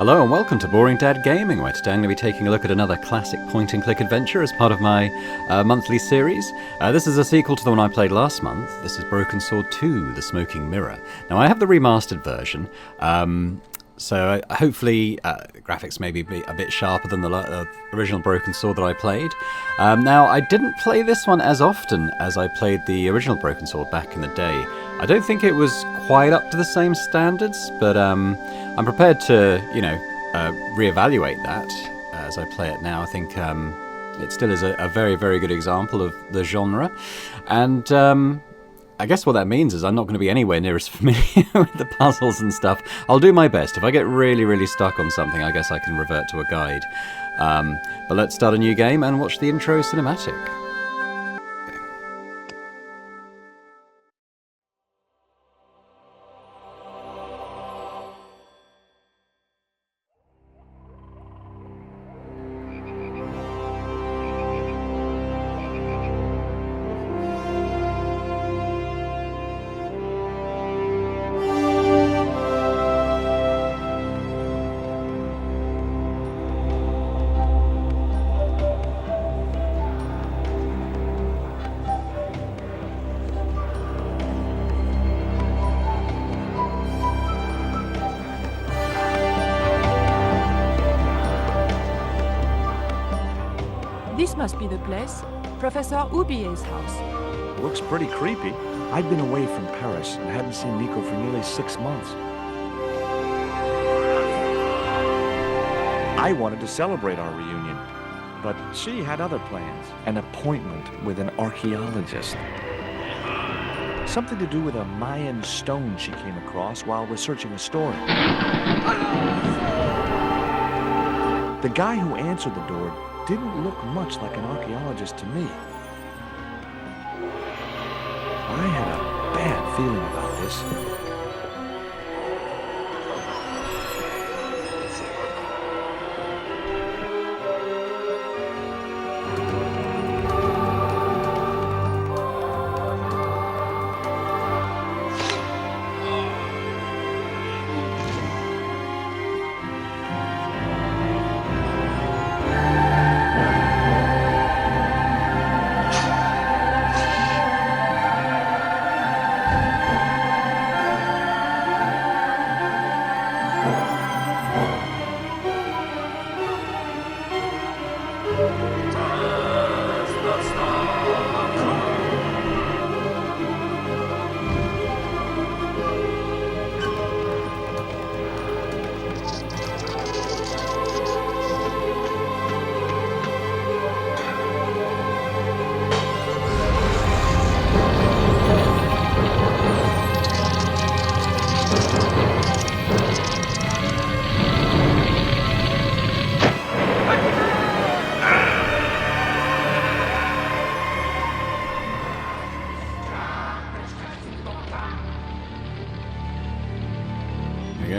Hello and welcome to Boring Dad Gaming, where today I'm going to be taking a look at another classic point-and-click adventure as part of my monthly series. This is a sequel to the one I played last month. This is Broken Sword 2, The Smoking Mirror. Now I have the remastered version, so hopefully the graphics may be a bit sharper than the original Broken Sword that I played. Now I didn't play this one as often as I played the original Broken Sword back in the day. I don't think it was quite up to the same standards, but I'm prepared to, reevaluate that as I play it now. I think it still is a very, very good example of the genre, and I guess what that means is I'm not going to be anywhere near as familiar with the puzzles and stuff. I'll do my best. If I get really, really stuck on something, I guess I can revert to a guide. But let's start a new game and watch the intro cinematic. This must be the place. Professor Ubier's house. Looks pretty creepy. I'd been away from Paris and hadn't seen Nico for nearly 6 months. I wanted to celebrate our reunion, but she had other plans. An appointment with an archaeologist. Something to do with a Mayan stone she came across while researching a story. The guy who answered the door didn't look much like an archaeologist to me. I had a bad feeling about this.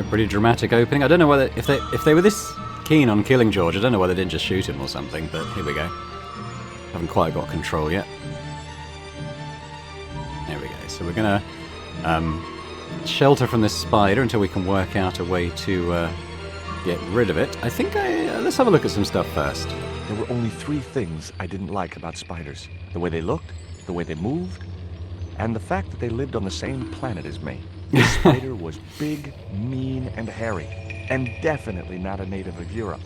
Pretty dramatic opening. I don't know whether if they were this keen on killing George, I don't know whether they didn't just shoot him or something, but here we go. Haven't quite got control yet. There we go. So we're gonna shelter from this spider until we can work out a way to get rid of it. I think let's have a look at some stuff first. There were only 3 things I didn't like about spiders. The way they looked, the way they moved, and the fact that they lived on the same planet as me. This spider was big, mean, and hairy, and definitely not a native of Europe.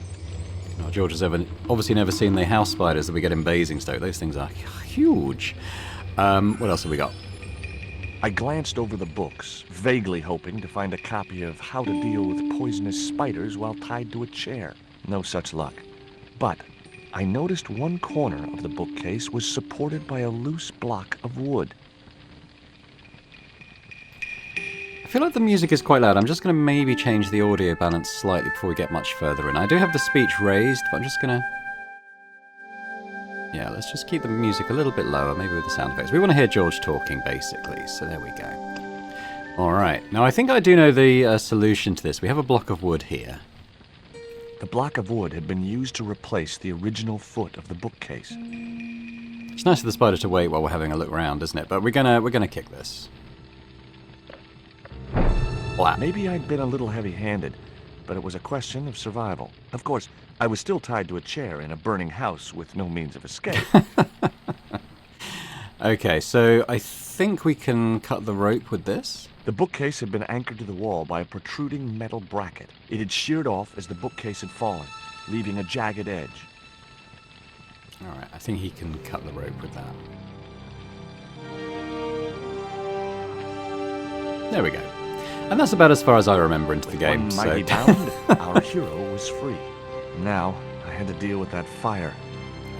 Well, George has obviously never seen the house spiders that we get in Basingstoke. Those things are huge. What else have we got? I glanced over the books, vaguely hoping to find a copy of How to Deal with Poisonous Spiders While Tied to a Chair. No such luck. But I noticed one corner of the bookcase was supported by a loose block of wood. I feel like the music is quite loud. I'm just going to maybe change the audio balance slightly before we get much further in. I do have the speech raised, but I'm just going to... Yeah, let's just keep the music a little bit lower, maybe with the sound effects. We want to hear George talking, basically, so there we go. Alright, now I think I do know the solution to this. We have a block of wood here. The block of wood had been used to replace the original foot of the bookcase. It's nice of the spider to wait while we're having a look around, isn't it? But we're gonna kick this. Blah. Maybe I'd been a little heavy-handed, but it was a question of survival. Of course, I was still tied to a chair in a burning house with no means of escape. Okay, so I think we can cut the rope with this. The bookcase had been anchored to the wall by a protruding metal bracket. It had sheared off as the bookcase had fallen, leaving a jagged edge. Alright, I think he can cut the rope with that. There we go. And that's about as far as I remember into the game. One mighty bound, our hero was free. Now, I had to deal with that fire.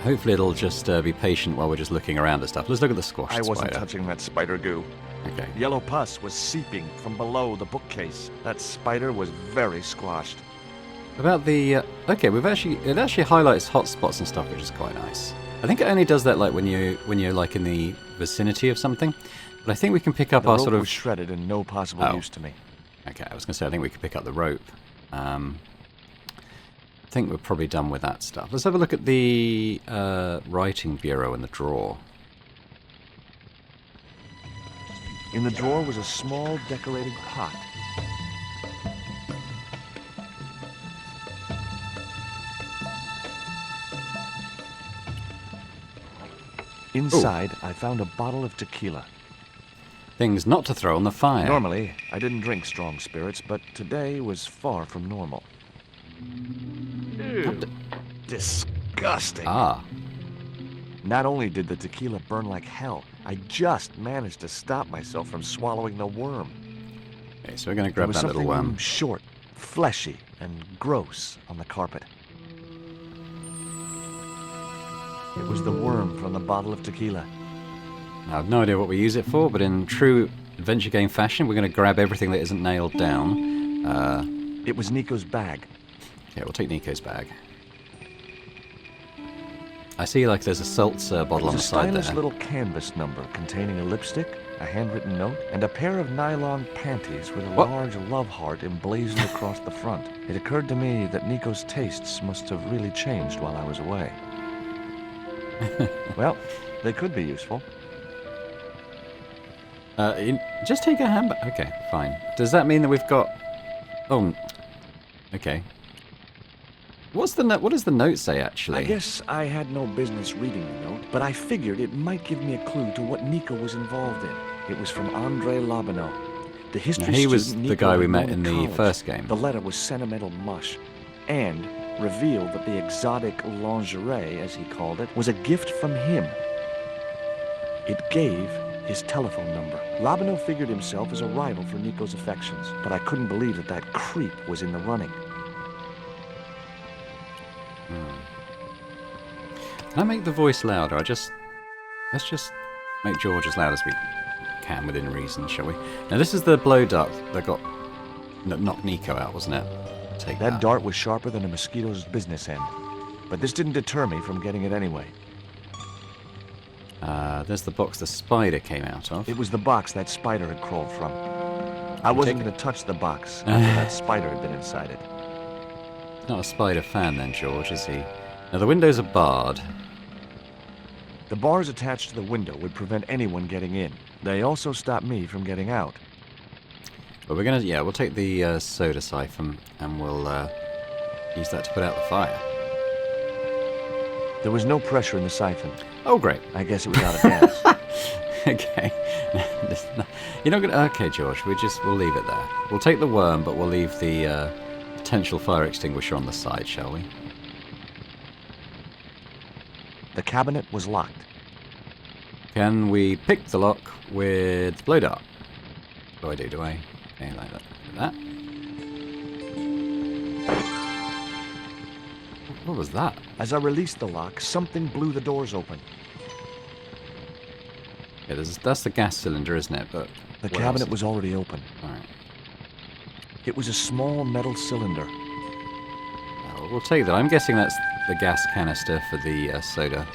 Hopefully it'll just be patient while we're just looking around at stuff. Let's look at the squash I wasn't spider. touching that spider goo. Okay. Yellow pus was seeping from below the bookcase. That spider was very squashed. About the okay, it actually highlights hot spots and stuff, which is quite nice. I think it only does that like when you're like in the vicinity of something. But I think we can pick up The our rope sort of was shredded and no possible use to me. Okay, I was going to say I think we could pick up the rope. I think we're probably done with that stuff. Let's have a look at the writing bureau in the drawer. In the drawer was a small decorated pot. Inside, I found a bottle of tequila. Things not to throw on the fire. Normally, I didn't drink strong spirits, but today was far from normal. Ew. Disgusting. Ah. Not only did the tequila burn like hell, I just managed to stop myself from swallowing the worm. Okay, so we're going to grab that little something worm. short, fleshy, and gross on the carpet. It was the worm from the bottle of tequila. I have no idea what we use it for, but in true adventure game fashion, we're going to grab everything that isn't nailed down. It was Nico's bag. Yeah, we'll take Nico's bag. I see like there's a seltzer bottle on the side there. It was a stylish little canvas number containing a lipstick, a handwritten note, and a pair of nylon panties with a large love heart emblazoned across the front. It occurred to me that Nico's tastes must have really changed while I was away. Well, they could be useful. Just take a handbag. Okay, fine. Does that mean that we've got... Oh, okay. What does the note say, actually? I guess I had no business reading the note, but I figured it might give me a clue to what Nico was involved in. It was from Andre Lobineau, the history student he was the Nico guy we had met known in the college. first game. The letter was sentimental mush, and revealed that the exotic lingerie, as he called it, was a gift from him. It gave his telephone number. Lobineau figured himself as a rival for Nico's affections, but I couldn't believe that that creep was in the running. Can I make the voice louder? Let's just make George as loud as we can within reason, shall we? Now this is the blow dart that knocked Nico out, wasn't it? Take that. That dart was sharper than a mosquito's business end, but this didn't deter me from getting it anyway. There's the box the spider came out of. It was the box that spider had crawled from. I wasn't going to touch the box after that spider had been inside it. Not a spider fan then, George, is he? Now the windows are barred. The bars attached to the window would prevent anyone getting in. They also stopped me from getting out. But we'll take the soda siphon and we'll use that to put out the fire. There was no pressure in the siphon. Oh, great. I guess it was out of gas. Okay. You're not gonna... Okay, George, we'll leave it there. We'll take the worm, but we'll leave the potential fire extinguisher on the side, shall we? The cabinet was locked. Can we pick the lock with the blow dart? What do I? Okay, like that. What was that? As I released the lock, something blew the doors open. Yeah, that's the gas cylinder, isn't it? But the cabinet was already open. All right. It was a small metal cylinder. Oh, we'll take that. I'm guessing that's the gas canister for the soda.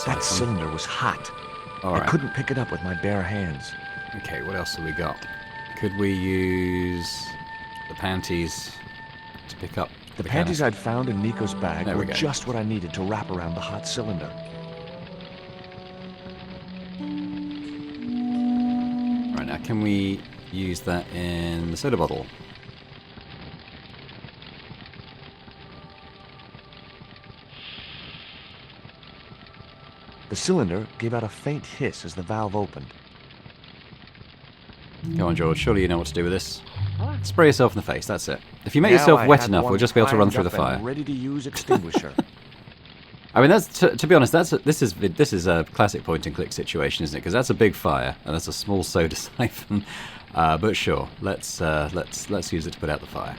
That cylinder was hot. All right. I couldn't pick it up with my bare hands. Okay, what else have we got? Could we use the panties to pick up the panties canister? I'd found in Nico's bag were go. just what I needed to wrap around the hot cylinder. Right, now can we use that in the soda bottle? The cylinder gave out a faint hiss as the valve opened. Come on, George. Surely you know what to do with this. Spray yourself in the face. That's it. If you make Now yourself I wet had enough, one we'll just be able to run primed through the up and fire. ready to use extinguisher. I mean, that's to be honest. This is a classic point-and-click situation, isn't it? Because that's a big fire and that's a small soda siphon. But sure, let's use it to put out the fire.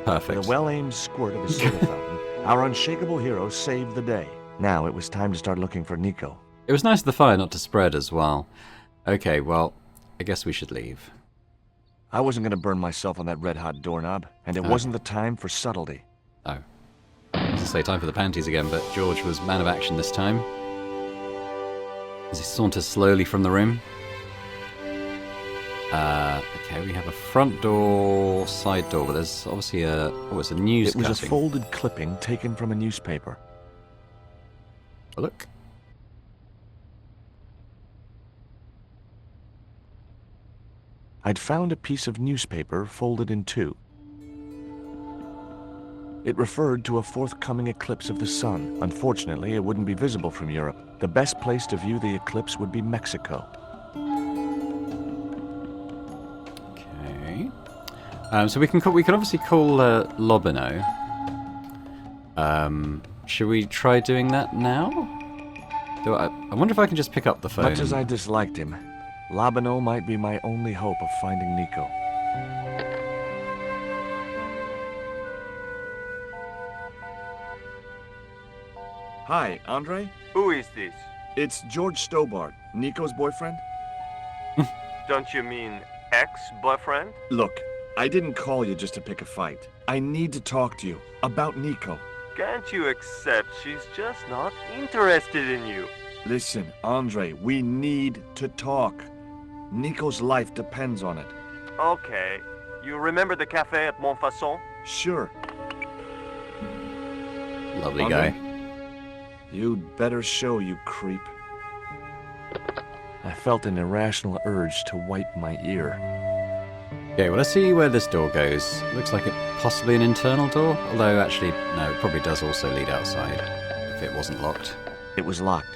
Perfect. With a well-aimed squirt of a soda fountain, our unshakable hero saved the day. Now it was time to start looking for Nico. It was nice of the fire not to spread as well. Okay, well, I guess we should leave. I wasn't going to burn myself on that red-hot doorknob, and it wasn't the time for subtlety. Oh. I was to say time for the panties again, but George was man of action this time. As he saunters slowly from the room. Okay, we have a front door, side door, but there's obviously it's a news It was cutting. a folded clipping taken from a newspaper. Oh, look. I'd found a piece of newspaper folded in two. It referred to a forthcoming eclipse of the sun. Unfortunately, it wouldn't be visible from Europe. The best place to view the eclipse would be Mexico. Okay. So we can obviously call Lobino. Should we try doing that now? I wonder if I can just pick up the phone. Much as I disliked him, Labino might be my only hope of finding Nico. Hi, Andre? Who is this? It's George Stobart, Nico's boyfriend. Don't you mean ex-boyfriend? Look, I didn't call you just to pick a fight. I need to talk to you about Nico. Can't you accept she's just not interested in you? Listen, Andre, we need to talk. Nico's life depends on it. Okay. You remember the cafe at Montfaucon? Sure. Lovely Andre? guy. You'd better show, you creep. I felt an irrational urge to wipe my ear. Okay, well, let's see where this door goes. Looks like it possibly an internal door, although actually, no, it probably does also lead outside, if it wasn't locked. It was locked.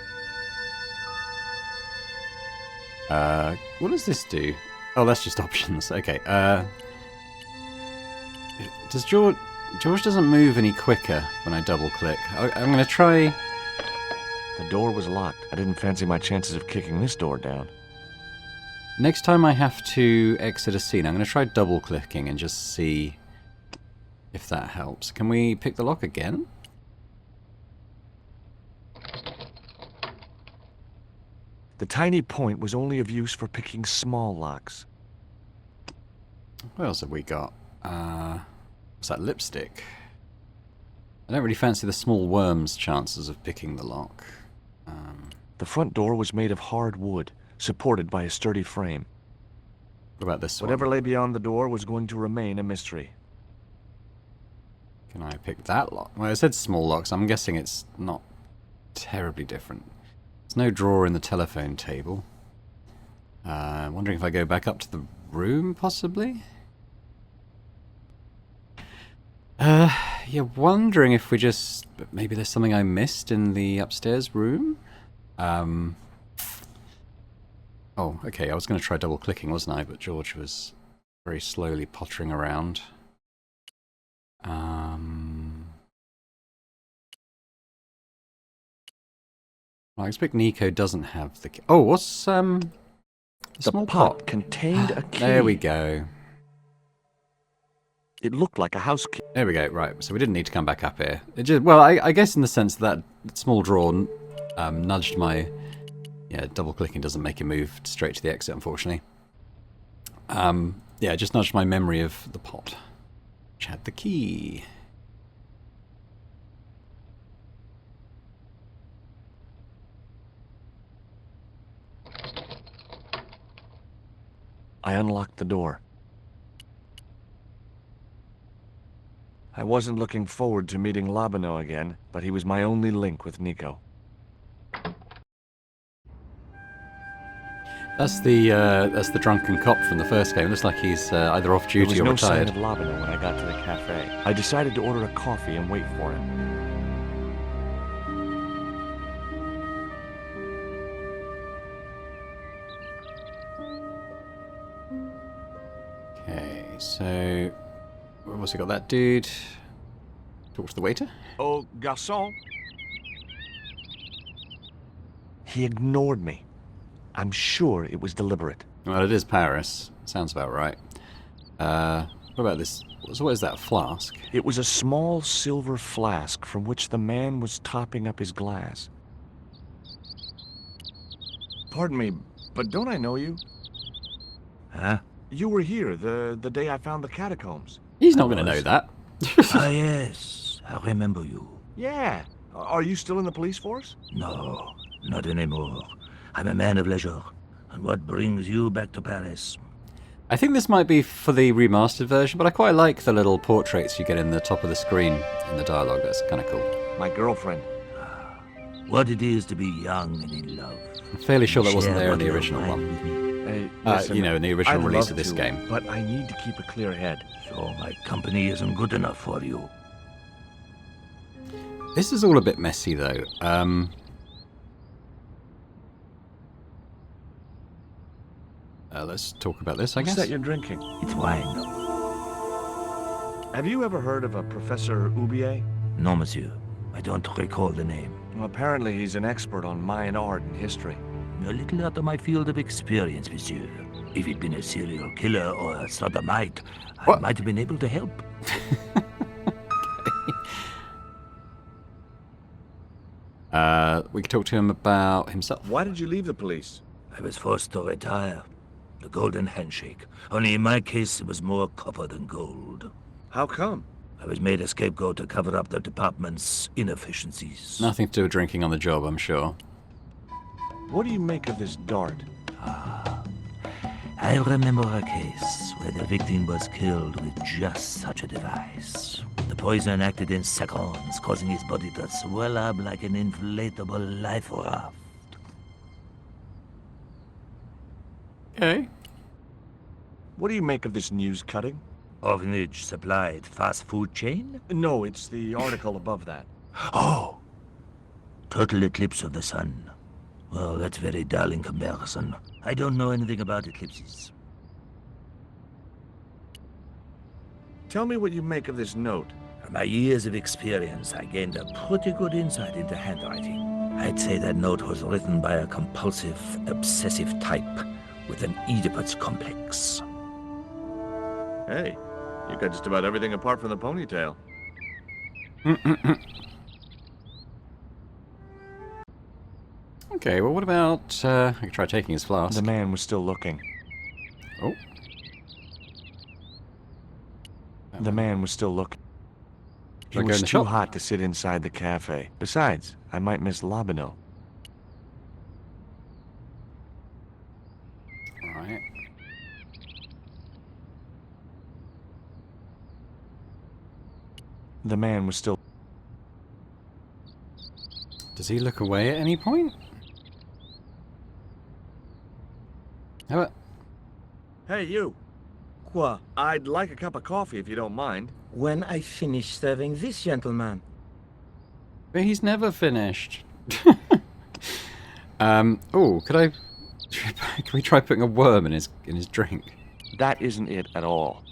What does this do? Oh, that's just options. Okay, does George doesn't move any quicker when I double-click. I'm going to try... The door was locked. I didn't fancy my chances of kicking this door down. Next time I have to exit a scene, I'm going to try double-clicking and just see if that helps. Can we pick the lock again? The tiny point was only of use for picking small locks. What else have we got? What's that, lipstick? I don't really fancy the small worm's chances of picking the lock. The front door was made of hard wood, supported by a sturdy frame. What about this one? Whatever lay beyond the door was going to remain a mystery. Can I pick that lock? Well, it said small locks. I'm guessing it's not terribly different. There's no drawer in the telephone table. I'm wondering if I go back up to the room, possibly? Yeah, wondering if we just... Maybe there's something I missed in the upstairs room? Oh, okay, I was going to try double-clicking, wasn't I? But George was very slowly pottering around. I expect Nico doesn't have the key. Oh, what's, the small pot? Contained a key. There we go. It looked like a house key. There we go, right. So we didn't need to come back up here. It just, well, I guess in the sense that small drawer nudged my... Yeah, double-clicking doesn't make it move straight to the exit, unfortunately. Yeah, it just nudged my memory of the pot, which had the key. I unlocked the door. I wasn't looking forward to meeting Labino again, but he was my only link with Nico. That's the drunken cop from the first game. Looks like he's either off There duty was or no sign retired. of Labino when I got to the cafe. I decided to order a coffee and wait for him. Okay, so where was he got that dude? Talk to the waiter. Oh, garçon. He ignored me. I'm sure it was deliberate. Well, it is Paris. Sounds about right. What about this? So what is that, a flask? It was a small silver flask from which the man was topping up his glass. Pardon me, but don't I know you? Huh? You were here the day I found the catacombs. He's not going to know that. Ah, yes. I remember you. Yeah. Are you still in the police force? No, not anymore. I'm a man of leisure. And what brings you back to Paris? I think this might be for the remastered version, but I quite like the little portraits you get in the top of the screen in the dialogue. That's kind of cool. My girlfriend. What it is to be young and in love. I'm fairly sure that wasn't Share there in the bottle of original wine one. with me. Hey, You know, in the original I'd release love of this to, game. But I need to keep a clear head. So my company isn't good enough for you. This is all a bit messy, though. Let's talk about this, I What's guess. that you're drinking? It's wine. Have you ever heard of a Professor Oubier? No, monsieur. I don't recall the name. Well, apparently he's an expert on Mayan art and history. A little out of my field of experience, monsieur. If he'd been a serial killer or a sodomite, I What? might have been able to help. We could talk to him about himself. Why did you leave the police? I was forced to retire. The golden handshake. Only in my case, it was more copper than gold. How come? I was made a scapegoat to cover up the department's inefficiencies. Nothing to do with drinking on the job, I'm sure. What do you make of this dart? I remember a case where the victim was killed with just such a device. The poison acted in seconds, causing his body to swell up like an inflatable life raft. Okay. What do you make of this news cutting? Orphanage supplied fast food chain? No, it's the article above that. Oh! Total eclipse of the sun. Well, that's very dull in comparison. I don't know anything about eclipses. Tell me what you make of this note. From my years of experience, I gained a pretty good insight into handwriting. I'd say that note was written by a compulsive, obsessive type with an Oedipus complex. Hey, you got just about everything apart from the ponytail. Okay, well, what about... I could try taking his flask. The man was still looking. Oh. The man was still looking. Should I It go was in the too shop? hot to sit inside the cafe. Besides, I might miss Labino. Alright. The man was still... Does he look away at any point? How about... Hey, you. Quoi? I'd like a cup of coffee if you don't mind. When I finish serving this gentleman. But he's never finished. Oh, could I... Can we try putting a worm in his drink? That isn't it at all.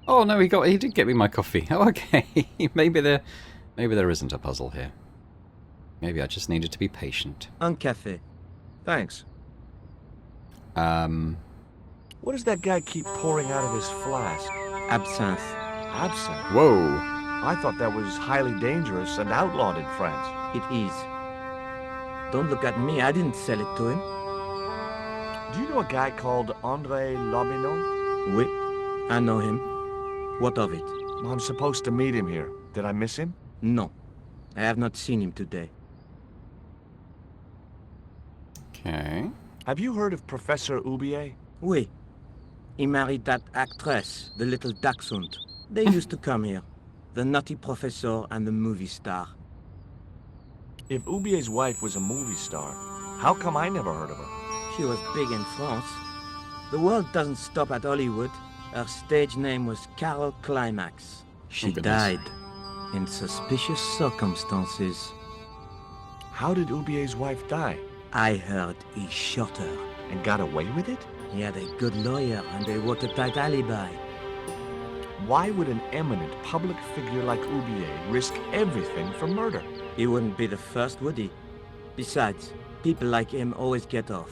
Oh no, he did get me my coffee. Oh, okay. maybe there isn't a puzzle here. Maybe I just needed to be patient. Un café. Thanks. Um, What does that guy keep pouring out of his flask? Absinthe. Absinthe? whoa. I thought that was highly dangerous and outlawed in France. It is. Don't look at me, I didn't sell it to him. Do you know a guy called André Labino? Oui, I know him. What of it? I'm supposed to meet him here. Did I miss him? No, I have not seen him today. Okay. Have you heard of Professor Oubier? Oui. He married that actress, the little dachshund. They used to come here. The nutty professor and the movie star. If Oubier's wife was a movie star, How come I never heard of her? She was big in France. The world doesn't stop at Hollywood. Her stage name was Carol Climax. She goodness. died in suspicious circumstances. How did Ubier's wife die? I heard he shot her. And got away with it? He had a good lawyer and a watertight alibi. Why would an eminent public figure like Ubier risk everything for murder? He wouldn't be the first, would he? Besides, people like him always get off.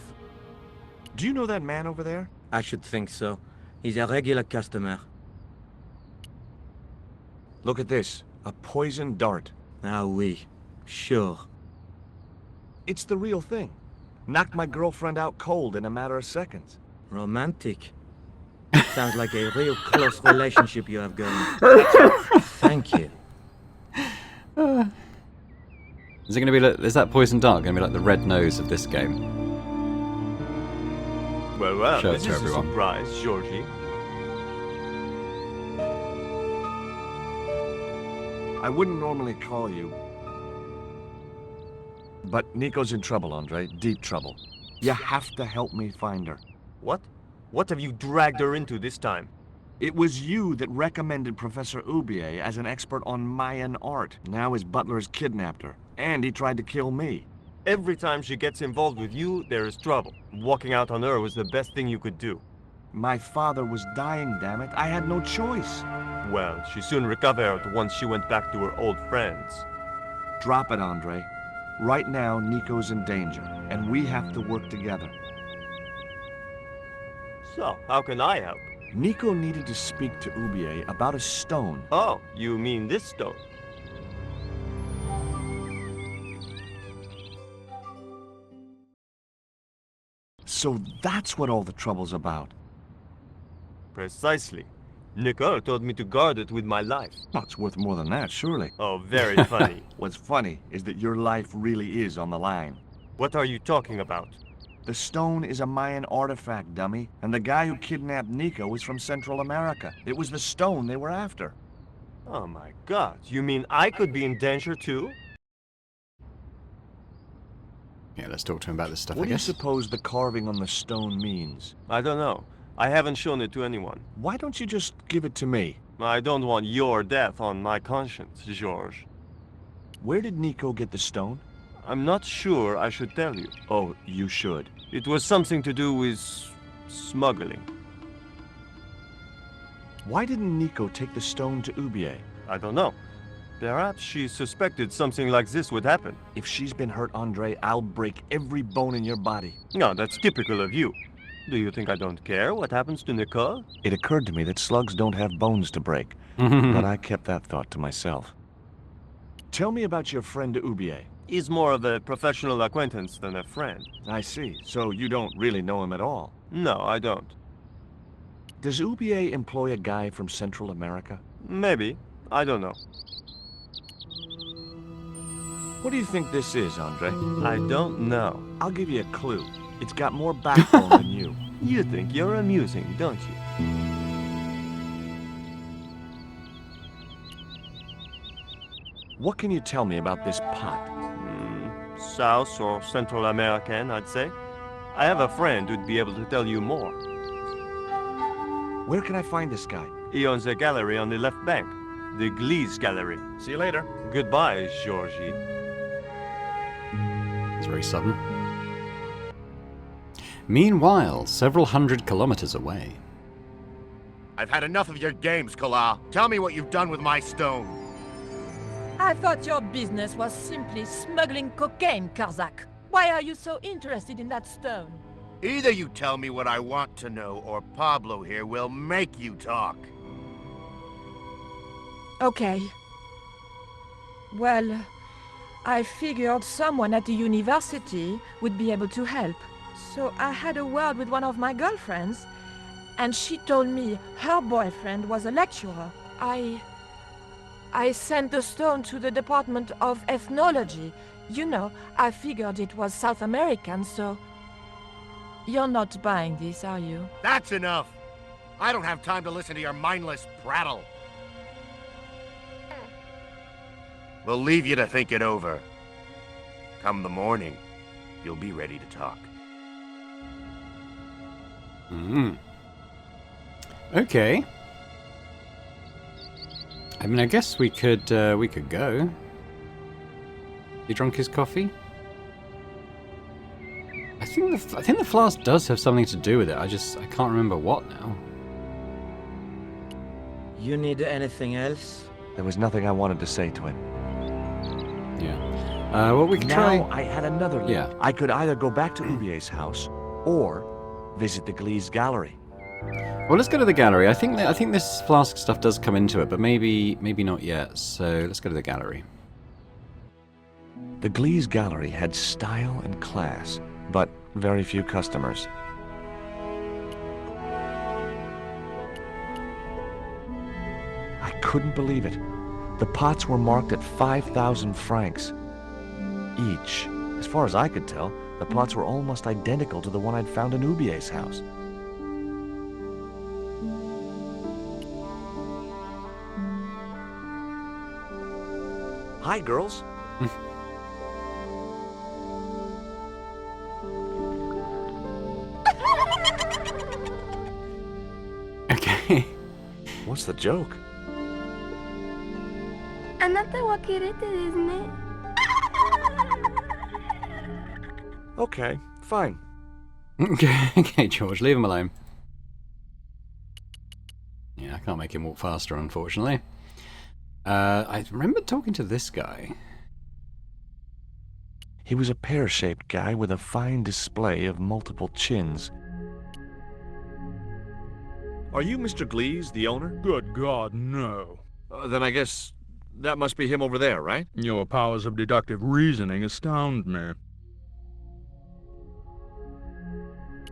Do you know that man over there? I should think so. He's a regular customer. Look at this. A poison dart. Ah oui, sure. It's the real thing. Knocked my girlfriend out cold in a matter of seconds. Romantic. Sounds like a real close relationship you have going. Thank you. Is it going to be like, is that poison dart going to be like the red nose of this game? Well, Show it this to is everyone. a surprise, Georgie. I wouldn't normally call you. But Nico's in trouble, Andre. Deep trouble. You have to help me find her. What? What have you dragged her into this time? It was you that recommended Professor Ubier as an expert on Mayan art. Now his butler's kidnapped her. And he tried to kill me. Every time she gets involved with you, there is trouble. Walking out on her was the best thing you could do. My father was dying, damn it. I had no choice. Well, she soon recovered once she went back to her old friends. Drop it, Andre. Right now, Nico's in danger, and we have to work together. So, how can I help? Nico needed to speak to Ubier about a stone. Oh, you mean this stone? So that's what all the trouble's about. Precisely. Nico told me to guard it with my life. Well, it's worth more than that, surely. Oh, very funny. What's funny is that your life really is on the line. What are you talking about? The stone is a Mayan artifact, dummy, and the guy who kidnapped Nico is from Central America. It was the stone they were after. Oh my god, you mean I could be in danger too? Yeah, let's talk to him about this stuff, What I do you guess. suppose the carving on the stone means? I don't know. I haven't shown it to anyone. Why don't you just give it to me? I don't want your death on my conscience, George. Where did Nico get the stone? I'm not sure I should tell you. Oh, you should. It was something to do with smuggling. Why didn't Nico take the stone to Ubier? I don't know. Perhaps she suspected something like this would happen. If she's been hurt, Andre, I'll break every bone in your body. No, that's typical of you. Do you think I don't care what happens to Nicole? It occurred to me that slugs don't have bones to break, but I kept that thought to myself. Tell me about your friend Ubier. He's more of a professional acquaintance than a friend. I see. So you don't really know him at all. No, I don't. Does Ubier employ a guy from Central America? Maybe. I don't know. What do you think this is, Andre? I don't know. I'll give you a clue. It's got more backbone than you. You think you're amusing, don't you? What can you tell me about this pot? South or Central American, I'd say. I have a friend who'd be able to tell you more. Where can I find this guy? He owns a gallery on the left bank. The Gliese Gallery. See you later. Goodbye, Georgie. It's very sudden. Meanwhile, several hundred kilometers away. I've had enough of your games, Kala. Tell me what you've done with my stone. I thought your business was simply smuggling cocaine, Karzak. Why are you so interested in that stone? Either you tell me what I want to know, or Pablo here will make you talk. Okay. Well, I figured someone at the university would be able to help. So I had a word with one of my girlfriends, and she told me her boyfriend was a lecturer. I sent the stone to the Department of Ethnology. You know, I figured it was South American, so... You're not buying this, are you? That's enough! I don't have time to listen to your mindless prattle. We'll leave you to think it over. Come the morning, you'll be ready to talk. Okay. I mean, I guess we could go. You drunk his coffee? I think the flask does have something to do with it. I can't remember what now. You need anything else? There was nothing I wanted to say to him. Yeah. Well, we could try. Now I had another lead. Yeah. I could either go back to Ubier's house or visit the Glee's gallery. Well, let's go to the gallery. I think this flask stuff does come into it, but maybe not yet. So let's go to the gallery. The Glee's gallery had style and class, but very few customers. I couldn't believe it. The pots were marked at 5,000 francs each. As far as I could tell, the pots were almost identical to the one I'd found in Ubier's house. Hi, girls. Okay. What's the joke? あなたはキレてですね。 Okay, fine. Okay, George, leave him alone. Yeah, I can't make him walk faster, unfortunately. I remember talking to this guy. He was a pear-shaped guy with a fine display of multiple chins. Are you Mr. Glees, the owner? Good God, no. Then I guess that must be him over there, right? Your powers of deductive reasoning astound me.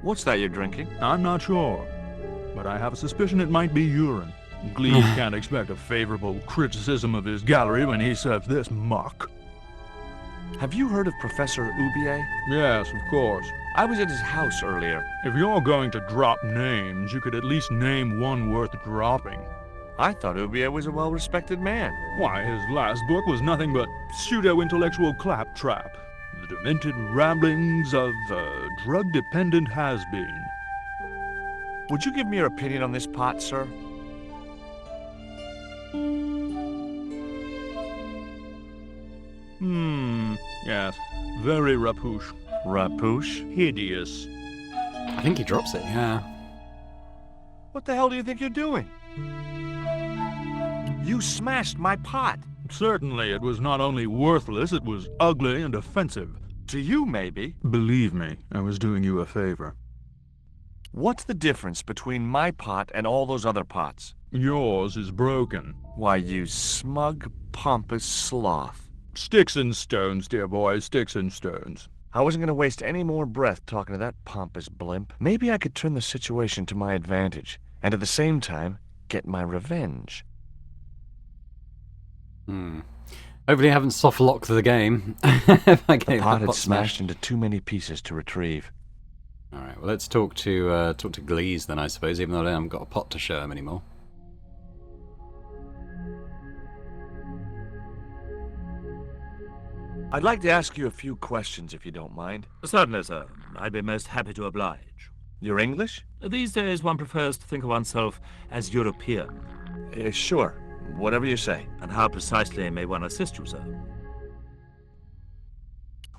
What's that you're drinking? I'm not sure, but I have a suspicion it might be urine. Glees can't expect a favorable criticism of his gallery when he serves this muck. Have you heard of Professor Ubier? Yes, of course. I was at his house earlier. If you're going to drop names, you could at least name one worth dropping. I thought Ubier was a well-respected man. Why, his last book was nothing but pseudo-intellectual claptrap. The demented ramblings of a drug-dependent has-been. Would you give me your opinion on this pot, sir? Yes. Very rapouche. Rapouche? Hideous. I think he drops it, yeah. What the hell do you think you're doing? You smashed my pot. Certainly, it was not only worthless, it was ugly and offensive. To you, maybe. Believe me, I was doing you a favor. What's the difference between my pot and all those other pots? Yours is broken. Why, you smug, pompous sloth. Sticks and stones, dear boy, sticks and stones. I wasn't going to waste any more breath talking to that pompous blimp. Maybe I could turn the situation to my advantage, and at the same time, get my revenge. Hopefully I haven't soft-locked the game. The pot had smashed into too many pieces to retrieve. Alright, well let's talk to Glees then, I suppose, even though I haven't got a pot to show him anymore. I'd like to ask you a few questions, if you don't mind. Certainly, sir. I'd be most happy to oblige. You're English? These days, one prefers to think of oneself as European. Sure. Whatever you say. And how precisely may one assist you, sir?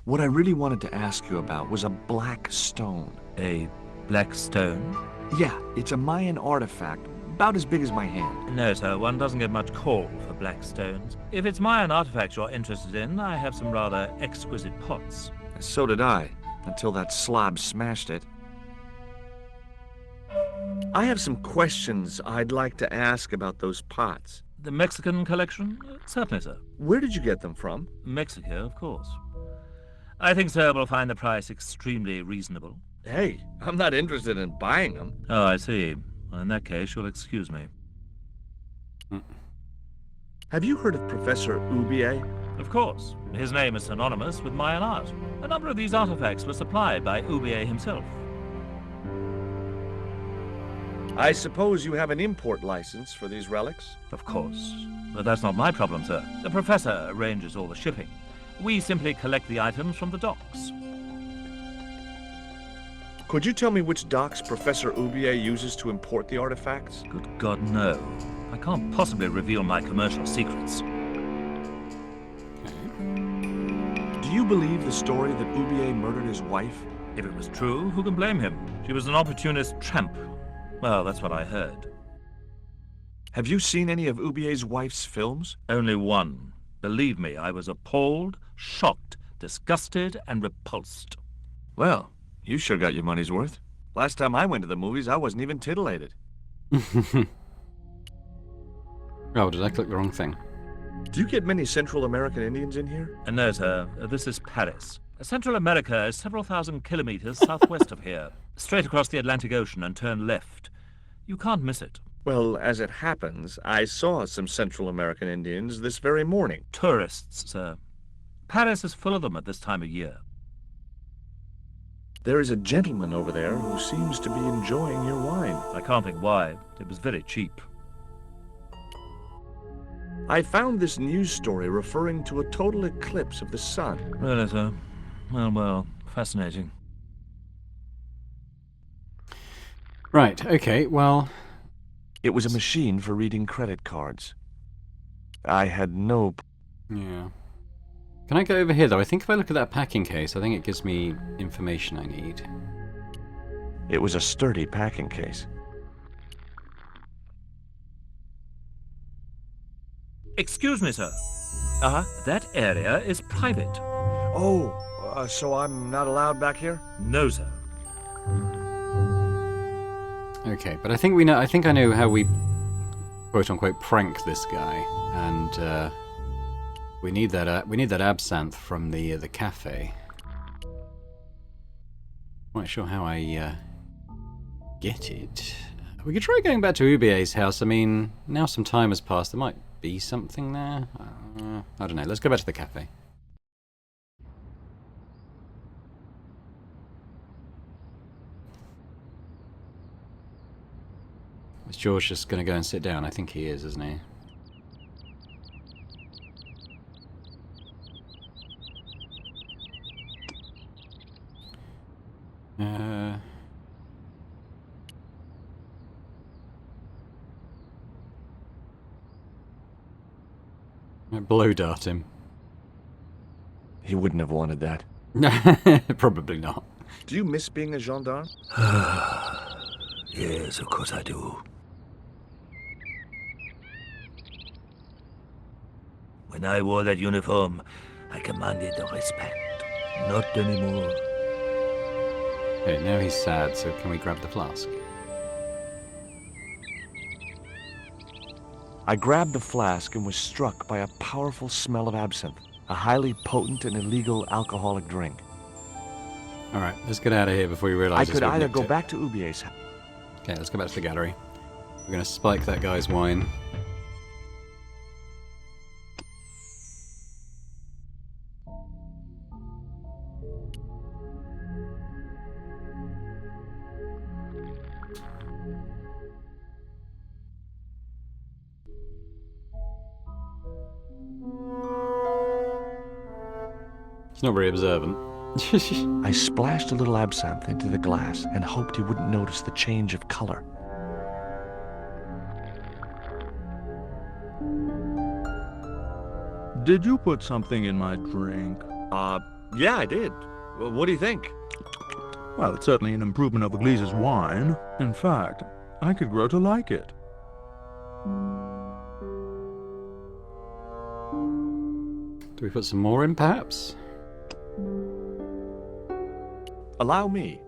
What I really wanted to ask you about was a black stone. A black stone? Yeah, it's a Mayan artifact, about as big as my hand. No, sir, one doesn't get much call for black stones. If it's Mayan artifacts you're interested in, I have some rather exquisite pots. So did I, until that slob smashed it. I have some questions I'd like to ask about those pots. The Mexican collection? Certainly, sir. Where did you get them from? Mexico, of course. I think sir will find the price extremely reasonable. Hey, I'm not interested in buying them. Oh, I see. Well, in that case, you'll excuse me. Have you heard of Professor Ubier? Of course. His name is synonymous with Mayan art. A number of these artifacts were supplied by Ubier himself. I suppose you have an import license for these relics? Of course. But that's not my problem, sir. The professor arranges all the shipping. We simply collect the items from the docks. Could you tell me which docks Professor Ubier uses to import the artifacts? Good God, no. I can't possibly reveal my commercial secrets. Do you believe the story that Ubier murdered his wife? If it was true, who can blame him? She was an opportunist tramp. Well, that's what I heard. Have you seen any of Ubier's wife's films? Only one. Believe me, I was appalled, shocked, disgusted, and repulsed. Well, you sure got your money's worth. Last time I went to the movies, I wasn't even titillated. Oh, did I click the wrong thing? Do you get many Central American Indians in here? No, sir. This is Paris. Central America is several thousand kilometers southwest of here. Straight across the Atlantic Ocean and turn left. You can't miss it. Well, as it happens, I saw some Central American Indians this very morning. Tourists, sir. Paris is full of them at this time of year. There is a gentleman over there who seems to be enjoying your wine. I can't think why. It was very cheap. I found this news story referring to a total eclipse of the sun. Really, sir? Well, fascinating. Right, okay, well... It was a machine for reading credit cards. I had no... Yeah. Can I go over here, though? I think if I look at that packing case, I think it gives me information I need. It was a sturdy packing case. Excuse me, sir. Uh-huh. That area is private. Oh, so I'm not allowed back here? No, sir. Okay, but I think we know. I think I know how we, quote unquote, prank this guy, and we need that. We need that absinthe from the cafe. I'm not sure how I get it. We could try going back to Ubier's house. I mean, now some time has passed. There might be something there. I don't know. Let's go back to the cafe. Is George just going to go and sit down? I think he is, isn't he? Blow dart him. He wouldn't have wanted that. Probably not. Do you miss being a gendarme? Yes, of course I do. When I wore that uniform, I commanded the respect. Not anymore. Okay, now he's sad, so can we grab the flask? I grabbed the flask and was struck by a powerful smell of absinthe, a highly potent and illegal alcoholic drink. Alright, let's get out of here before you realise I could either go back to Ubier's house. Okay, let's go back to the gallery. We're going to spike that guy's wine. He's not very observant. I splashed a little absinthe into the glass and hoped he wouldn't notice the change of color. Did you put something in my drink? Yeah, I did. Well, what do you think? Well, it's certainly an improvement over Gleese's wine. In fact, I could grow to like it. Do we put some more in, perhaps? Allow me.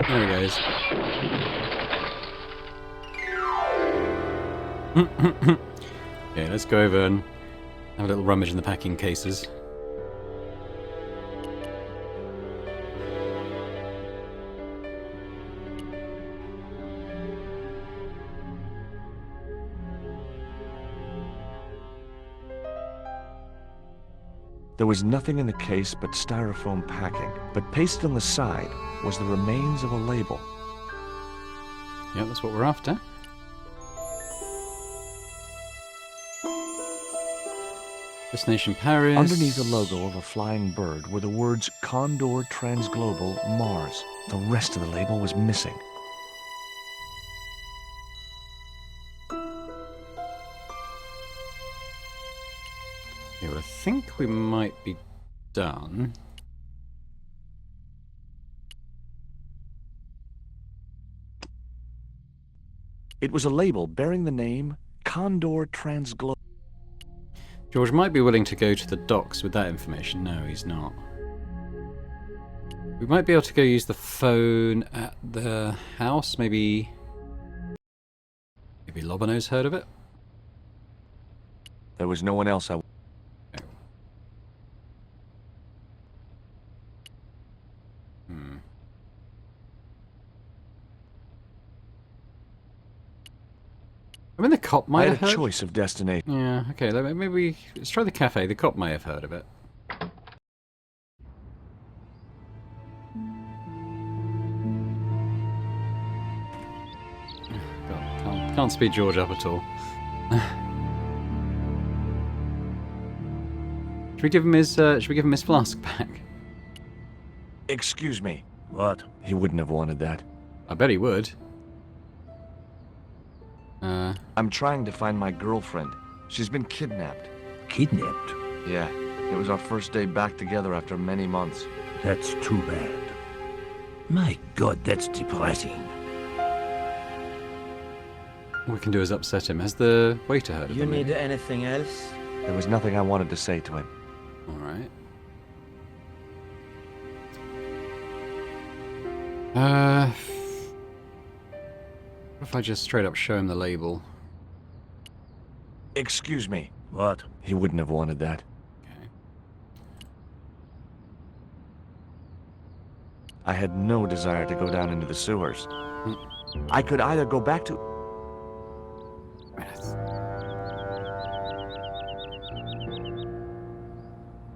There he goes. Okay, let's go over and have a little rummage in the packing cases. There was nothing in the case but styrofoam packing, but pasted on the side was the remains of a label. Yeah, that's what we're after. Destination Paris. Underneath the logo of a flying bird were the words Condor Transglobal Mars. The rest of the label was missing. Okay, well, I think we might be done. It was a label bearing the name Condor Transglobal. George might be willing to go to the docks with that information. No, he's not. We might be able to go use the phone at the house. Maybe Lobano's heard of it. There was no one else I... I mean, the cop might I have had a heard. choice of destination. Yeah, okay, maybe let's try the cafe. The cop may have heard of it. God, can't speed George up at all. Should we give him his flask back? Excuse me. What? He wouldn't have wanted that. I bet he would. I'm trying to find my girlfriend. She's been kidnapped. Kidnapped? Yeah, it was our first day back together after many months. That's too bad. My God, that's depressing. All we can do is upset him. Has the waiter heard of You him? need anything else? There was nothing I wanted to say to him. Alright. What if I just straight up show him the label? Excuse me. What? He wouldn't have wanted that. Okay. I had no desire to go down into the sewers. I could either go back to...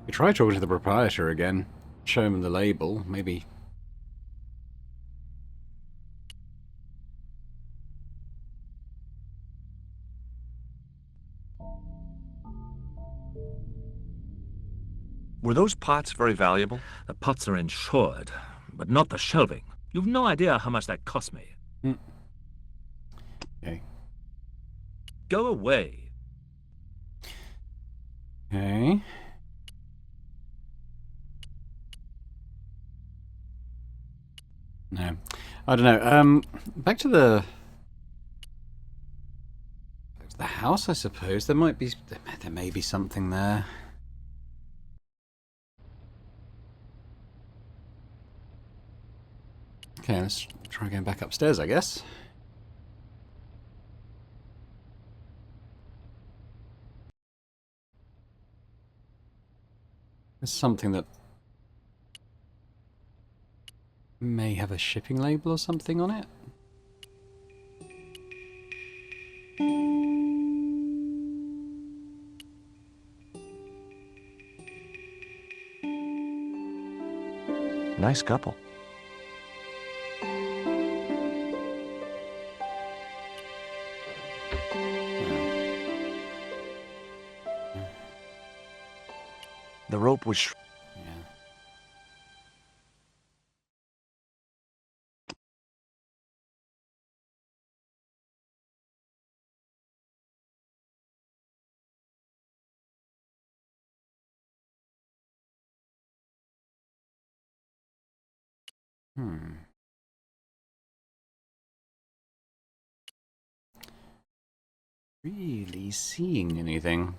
We try talking to the proprietor again. Show him the label, maybe. Were those pots very valuable? The pots are insured, but not the shelving. You've no idea how much that cost me. Okay. Go away. Okay. No. I don't know. Back to the house, I suppose. There may be something there. Okay, let's try going back upstairs, I guess. There's something that may have a shipping label or something on it. Nice couple. The rope was... Yeah. Really seeing anything?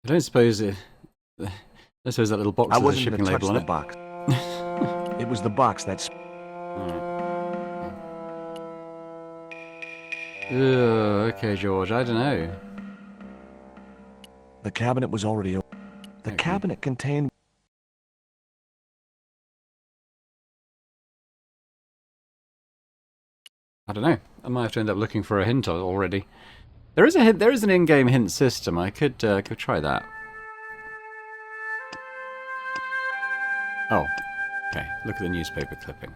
I don't suppose that little box I has a wasn't shipping going to touch label on the it. box. It was the box that's... Okay, George, I don't know. The cabinet was already open. The Okay. cabinet contained... I don't know. I might have to end up looking for a hint already. There is a hint. There is an in-game hint system. I could try that. Oh, okay. Look at the newspaper clipping.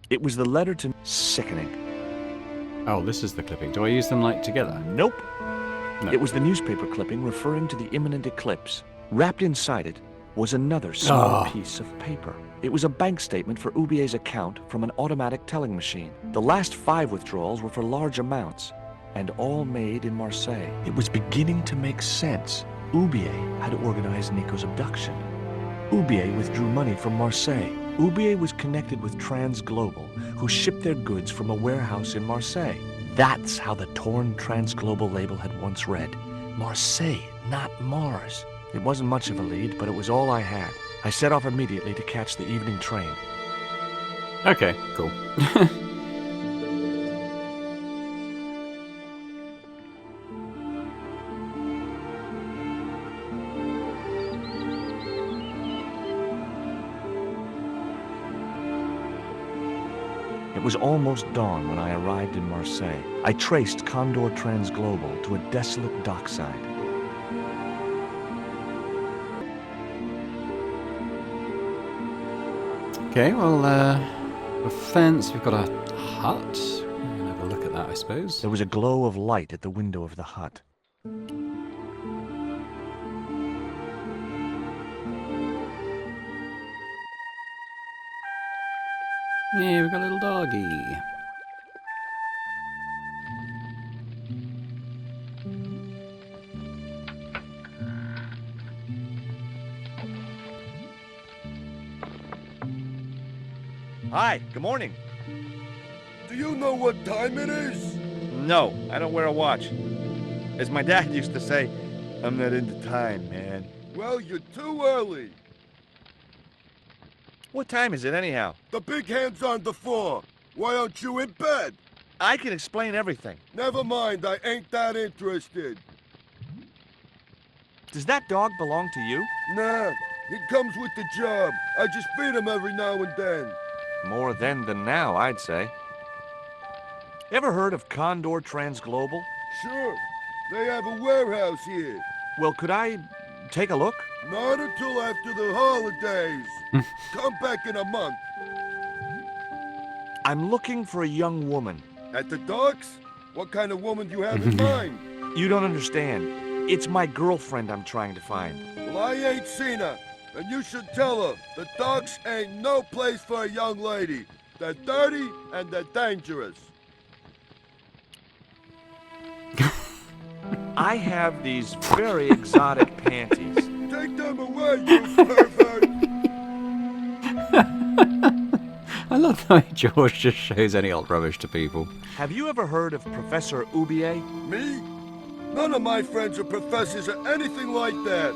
It was the letter to... Sickening. Oh, this is the clipping. Do I use them like together? Nope. No. It was the newspaper clipping referring to the imminent eclipse. Wrapped inside it was another small piece of paper. It was a bank statement for Ubier's account from an automatic telling machine. The last 5 withdrawals were for large amounts, and all made in Marseille. It was beginning to make sense. Ubier had organized Nico's abduction. Ubier withdrew money from Marseille. Ubier was connected with Transglobal, who shipped their goods from a warehouse in Marseille. That's how the torn Transglobal label had once read. Marseille, not Mars. It wasn't much of a lead, but it was all I had. I set off immediately to catch the evening train. Okay, cool. It was almost dawn when I arrived in Marseille. I traced Condor Transglobal to a desolate dockside. Okay, well, a fence, we've got a hut. We can have a look at that, I suppose. There was a glow of light at the window of the hut. Yeah, we've got a little doggy. Hi, good morning. Do you know what time it is? No, I don't wear a watch. As my dad used to say, I'm not into time, man. Well, you're too early. What time is it anyhow? The big hand's on the floor. Why aren't you in bed? I can explain everything. Never mind, I ain't that interested. Does that dog belong to you? Nah, he comes with the job. I just feed him every now and then. More then than now, I'd say. Ever heard of Condor Transglobal? Sure, they have a warehouse here. Well, could I take a look? Not until after the holidays. Come back in a month. I'm looking for a young woman. At the docks? What kind of woman do you have in mind? You don't understand. It's my girlfriend I'm trying to find. Well, I ain't seen her. And you should tell her, the docks ain't no place for a young lady. They're dirty and they're dangerous. I have these very exotic panties. Take them away, you pervert! I love the way George just shows any old rubbish to people. Have you ever heard of Professor Ubier? Me? None of my friends are professors or anything like that.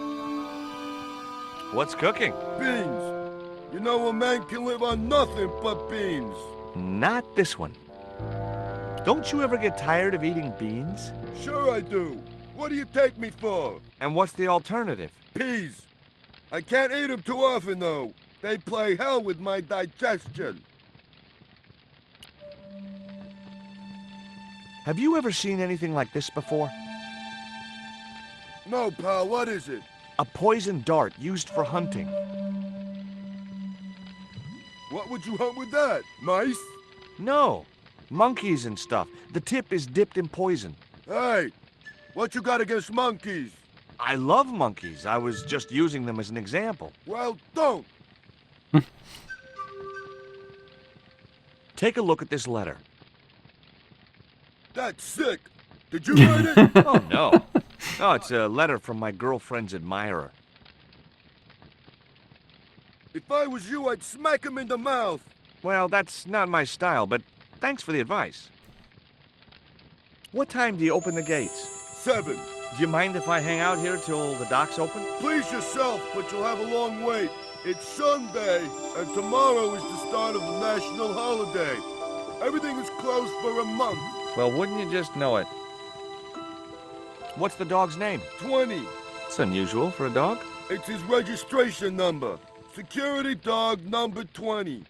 What's cooking? Beans. You know a man can live on nothing but beans. Not this one. Don't you ever get tired of eating beans? Sure I do. What do you take me for? And what's the alternative? Peas. I can't eat them too often, though. They play hell with my digestion. Have you ever seen anything like this before? No, pal, what is it? A poison dart used for hunting. What would you hunt with that? Mice? No. Monkeys and stuff. The tip is dipped in poison. Hey, what you got against monkeys? I love monkeys. I was just using them as an example. Well, don't. Take a look at this letter. That's sick. Did you write it? Oh, no. No, it's a letter from my girlfriend's admirer. If I was you, I'd smack him in the mouth. Well, that's not my style, but thanks for the advice. What time do you open the gates? 7. Do you mind if I hang out here till the docks open? Please yourself, but you'll have a long wait. It's Sunday, and tomorrow is the start of the national holiday. Everything is closed for a month. Well, wouldn't you just know it? What's the dog's name? 20. It's unusual for a dog. It's his registration number. Security dog number 20.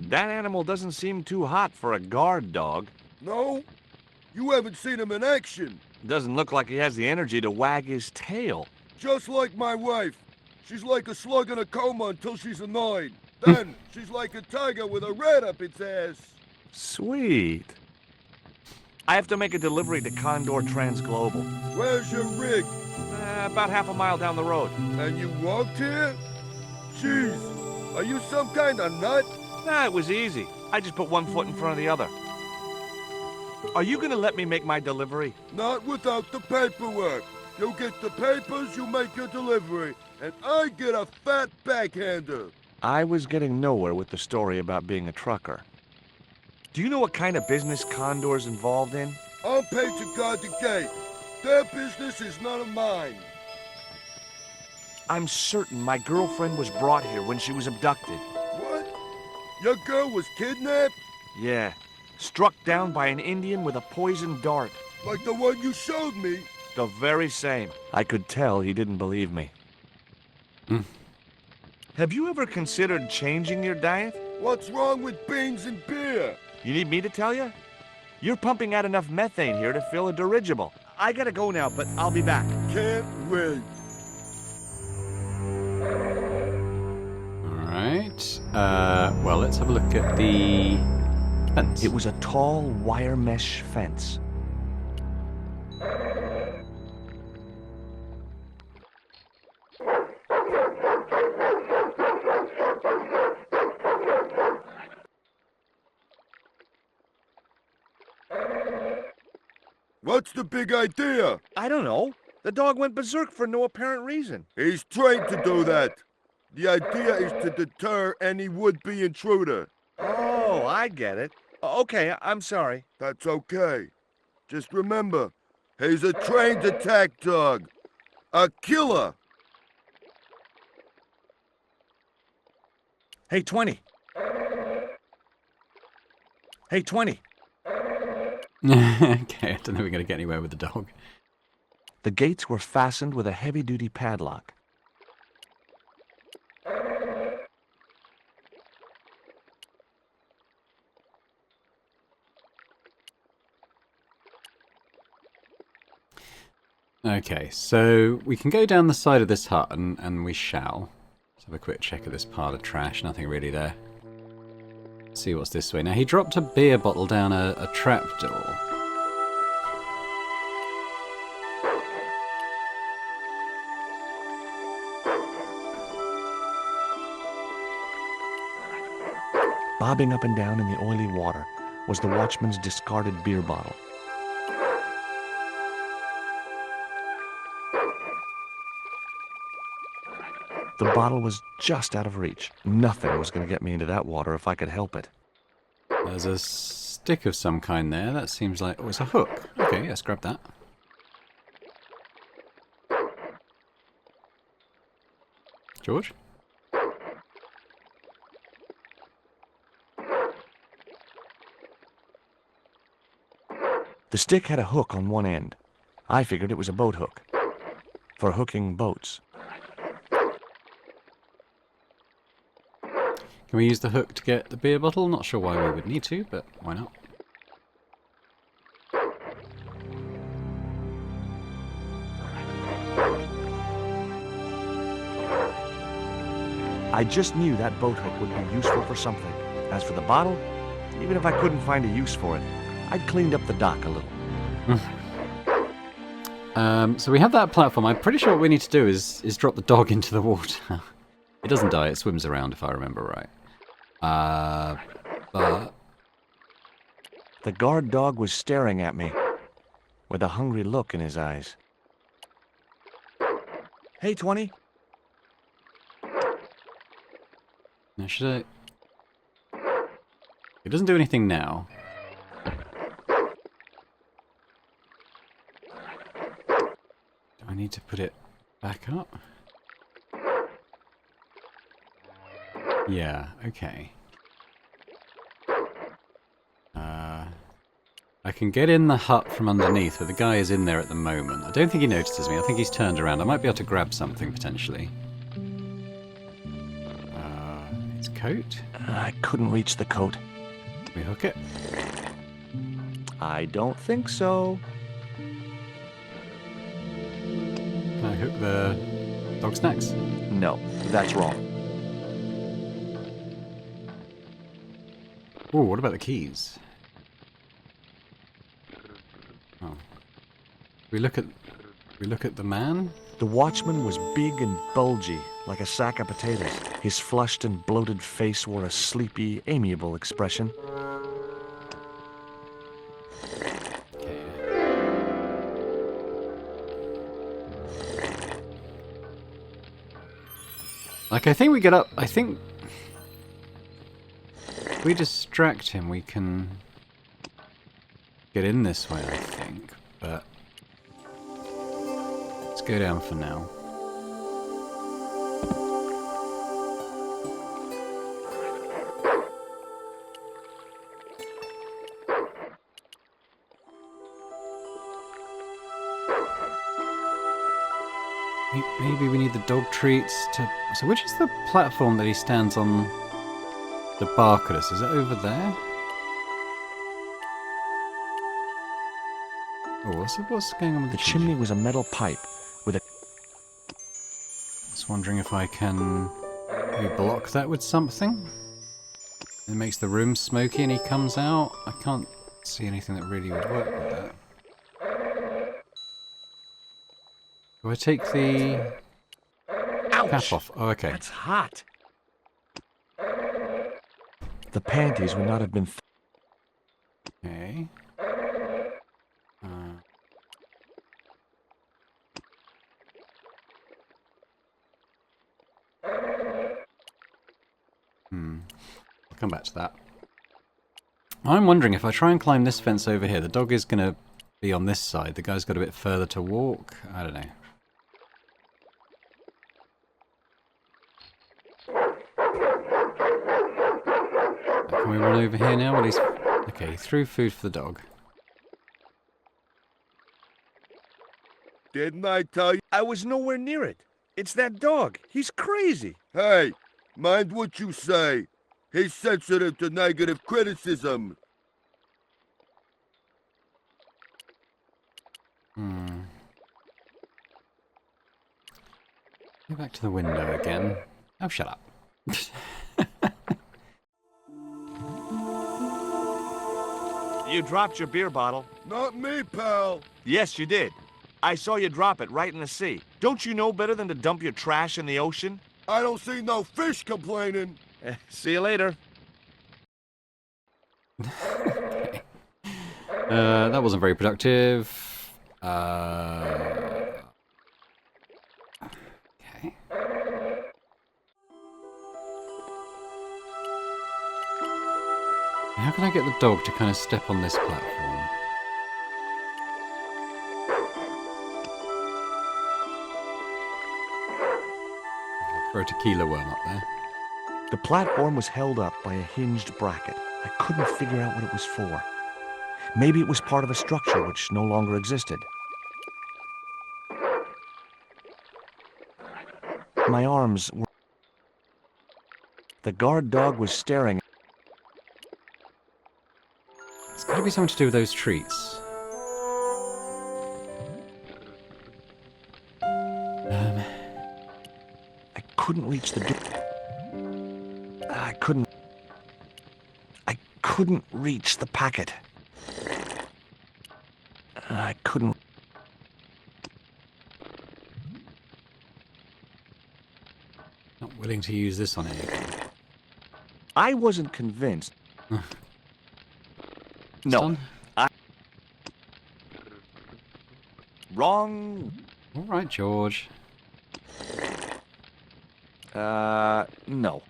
That animal doesn't seem too hot for a guard dog. No? You haven't seen him in action. Doesn't look like he has the energy to wag his tail. Just like my wife. She's like a slug in a coma until she's annoyed. Then, she's like a tiger with a rat up its ass. Sweet. I have to make a delivery to Condor Transglobal. Where's your rig? About half a mile down the road. And you walked here? Jeez, are you some kind of nut? Nah, it was easy. I just put one foot in front of the other. Are you gonna let me make my delivery? Not without the paperwork. You get the papers, you make your delivery, and I get a fat backhander. I was getting nowhere with the story about being a trucker. Do you know what kind of business Condor's involved in? I'm paid to guard the gate. Their business is none of mine. I'm certain my girlfriend was brought here when she was abducted. What? Your girl was kidnapped? Yeah. Struck down by an Indian with a poisoned dart. Like the one you showed me? The very same. I could tell he didn't believe me. Have you ever considered changing your diet? What's wrong with beans and beer? You need me to tell you? You're pumping out enough methane here to fill a dirigible. I gotta go now, but I'll be back. Can't wait. Alright. Well, let's have a look at the fence. It was a tall wire mesh fence. What's the big idea? I don't know. The dog went berserk for no apparent reason. He's trained to do that. The idea is to deter any would-be intruder. Oh, I get it. Okay, I'm sorry. That's okay. Just remember, he's a trained attack dog. A killer. Hey, 20. Hey, 20. Okay, I don't know if we're going to get anywhere with the dog. The gates were fastened with a heavy-duty padlock. Okay, so we can go down the side of this hut, and we shall. Let's have a quick check of this pile of trash. Nothing really there. Let's see what's this way. Now, he dropped a beer bottle down a trapdoor. Bobbing up and down in the oily water was the watchman's discarded beer bottle. The bottle was just out of reach. Nothing was going to get me into that water if I could help it. There's a stick of some kind there. That seems like... Oh, it's a hook. Okay, let's grab that. George? The stick had a hook on one end. I figured it was a boat hook. For hooking boats. Can we use the hook to get the beer bottle? Not sure why we would need to, but why not? I just knew that boat hook would be useful for something. As for the bottle, even if I couldn't find a use for it, I'd cleaned up the dock a little. So we have that platform. I'm pretty sure what we need to do is drop the dog into the water. It doesn't die, it swims around if I remember right. But... The guard dog was staring at me, with a hungry look in his eyes. Hey, 20. Now should I... It doesn't do anything now. Do I need to put it back up? Yeah, okay. I can get in the hut from underneath, but the guy is in there at the moment. I don't think he notices me. I think he's turned around. I might be able to grab something, potentially. His coat? I couldn't reach the coat. Can we hook it? I don't think so. Can I hook the dog snacks? No, that's wrong. Oh, what about the keys? We look at the man. The watchman was big and bulgy, like a sack of potatoes. His flushed and bloated face wore a sleepy, amiable expression. Like, I think we get up... I think... If we distract him, we can... get in this way, I think. But... let's go down for now. Maybe we need the dog treats to... So which is the platform that he stands on to bark at us? Is it over there? Oh, what's going on with the chimney? Was a metal pipe with a... Just wondering if I can maybe block that with something. It makes the room smoky and he comes out. I can't see anything that really would work with that. Do I take the cap off? Oh, okay. That's hot. The panties would not have been... Okay. I'll come back to that. I'm wondering if I try and climb this fence over here, the dog is going to be on this side. The guy's got a bit further to walk. I don't know. Can we run over here now? Well, he's... okay, threw food for the dog. Didn't I tell you? I was nowhere near it. It's that dog. He's crazy. Hey, mind what you say. He's sensitive to negative criticism. Go back to the window again. Oh, shut up. You dropped your beer bottle. Not me, pal. Yes, you did. I saw you drop it right in the sea. Don't you know better than to dump your trash in the ocean? I don't see no fish complaining. See you later. That wasn't very productive. Okay. How can I get the dog to kind of step on this platform? I'll throw a tequila worm up there. The platform was held up by a hinged bracket. I couldn't figure out what it was for. Maybe it was part of a structure which no longer existed. My arms were... The guard dog was staring. It's got to be something to do with those treats. I couldn't reach the door. I couldn't reach the packet. I couldn't... Not willing to use this on anything. I wasn't convinced. No. Wrong. All right, George. No.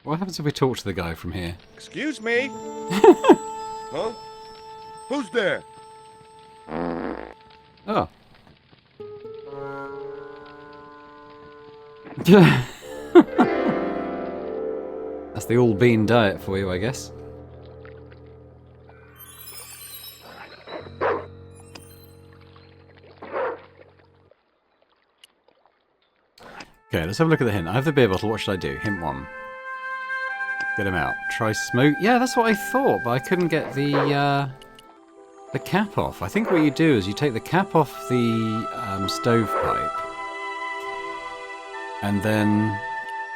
What happens if we talk to the guy from here? Excuse me. Huh? Who's there? Oh. That's the all-bean diet for you, I guess. Okay, let's have a look at the hint. I have the beer bottle. What should I do? Hint 1. Get him out. Try smoke. Yeah, that's what I thought, but I couldn't get the cap off. I think what you do is you take the cap off the stovepipe, and then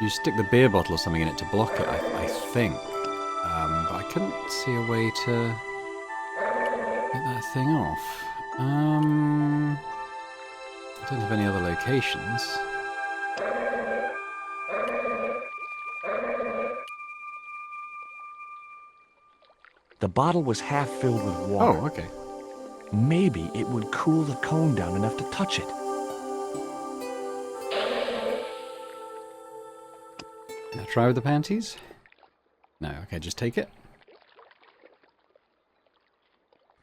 You stick the beer bottle or something in it to block it, I think. But I couldn't see a way to get that thing off. I don't have any other locations. The bottle was half filled with water. Oh, okay. Maybe it would cool the cone down enough to touch it. Now try with the panties? No, okay, just take it.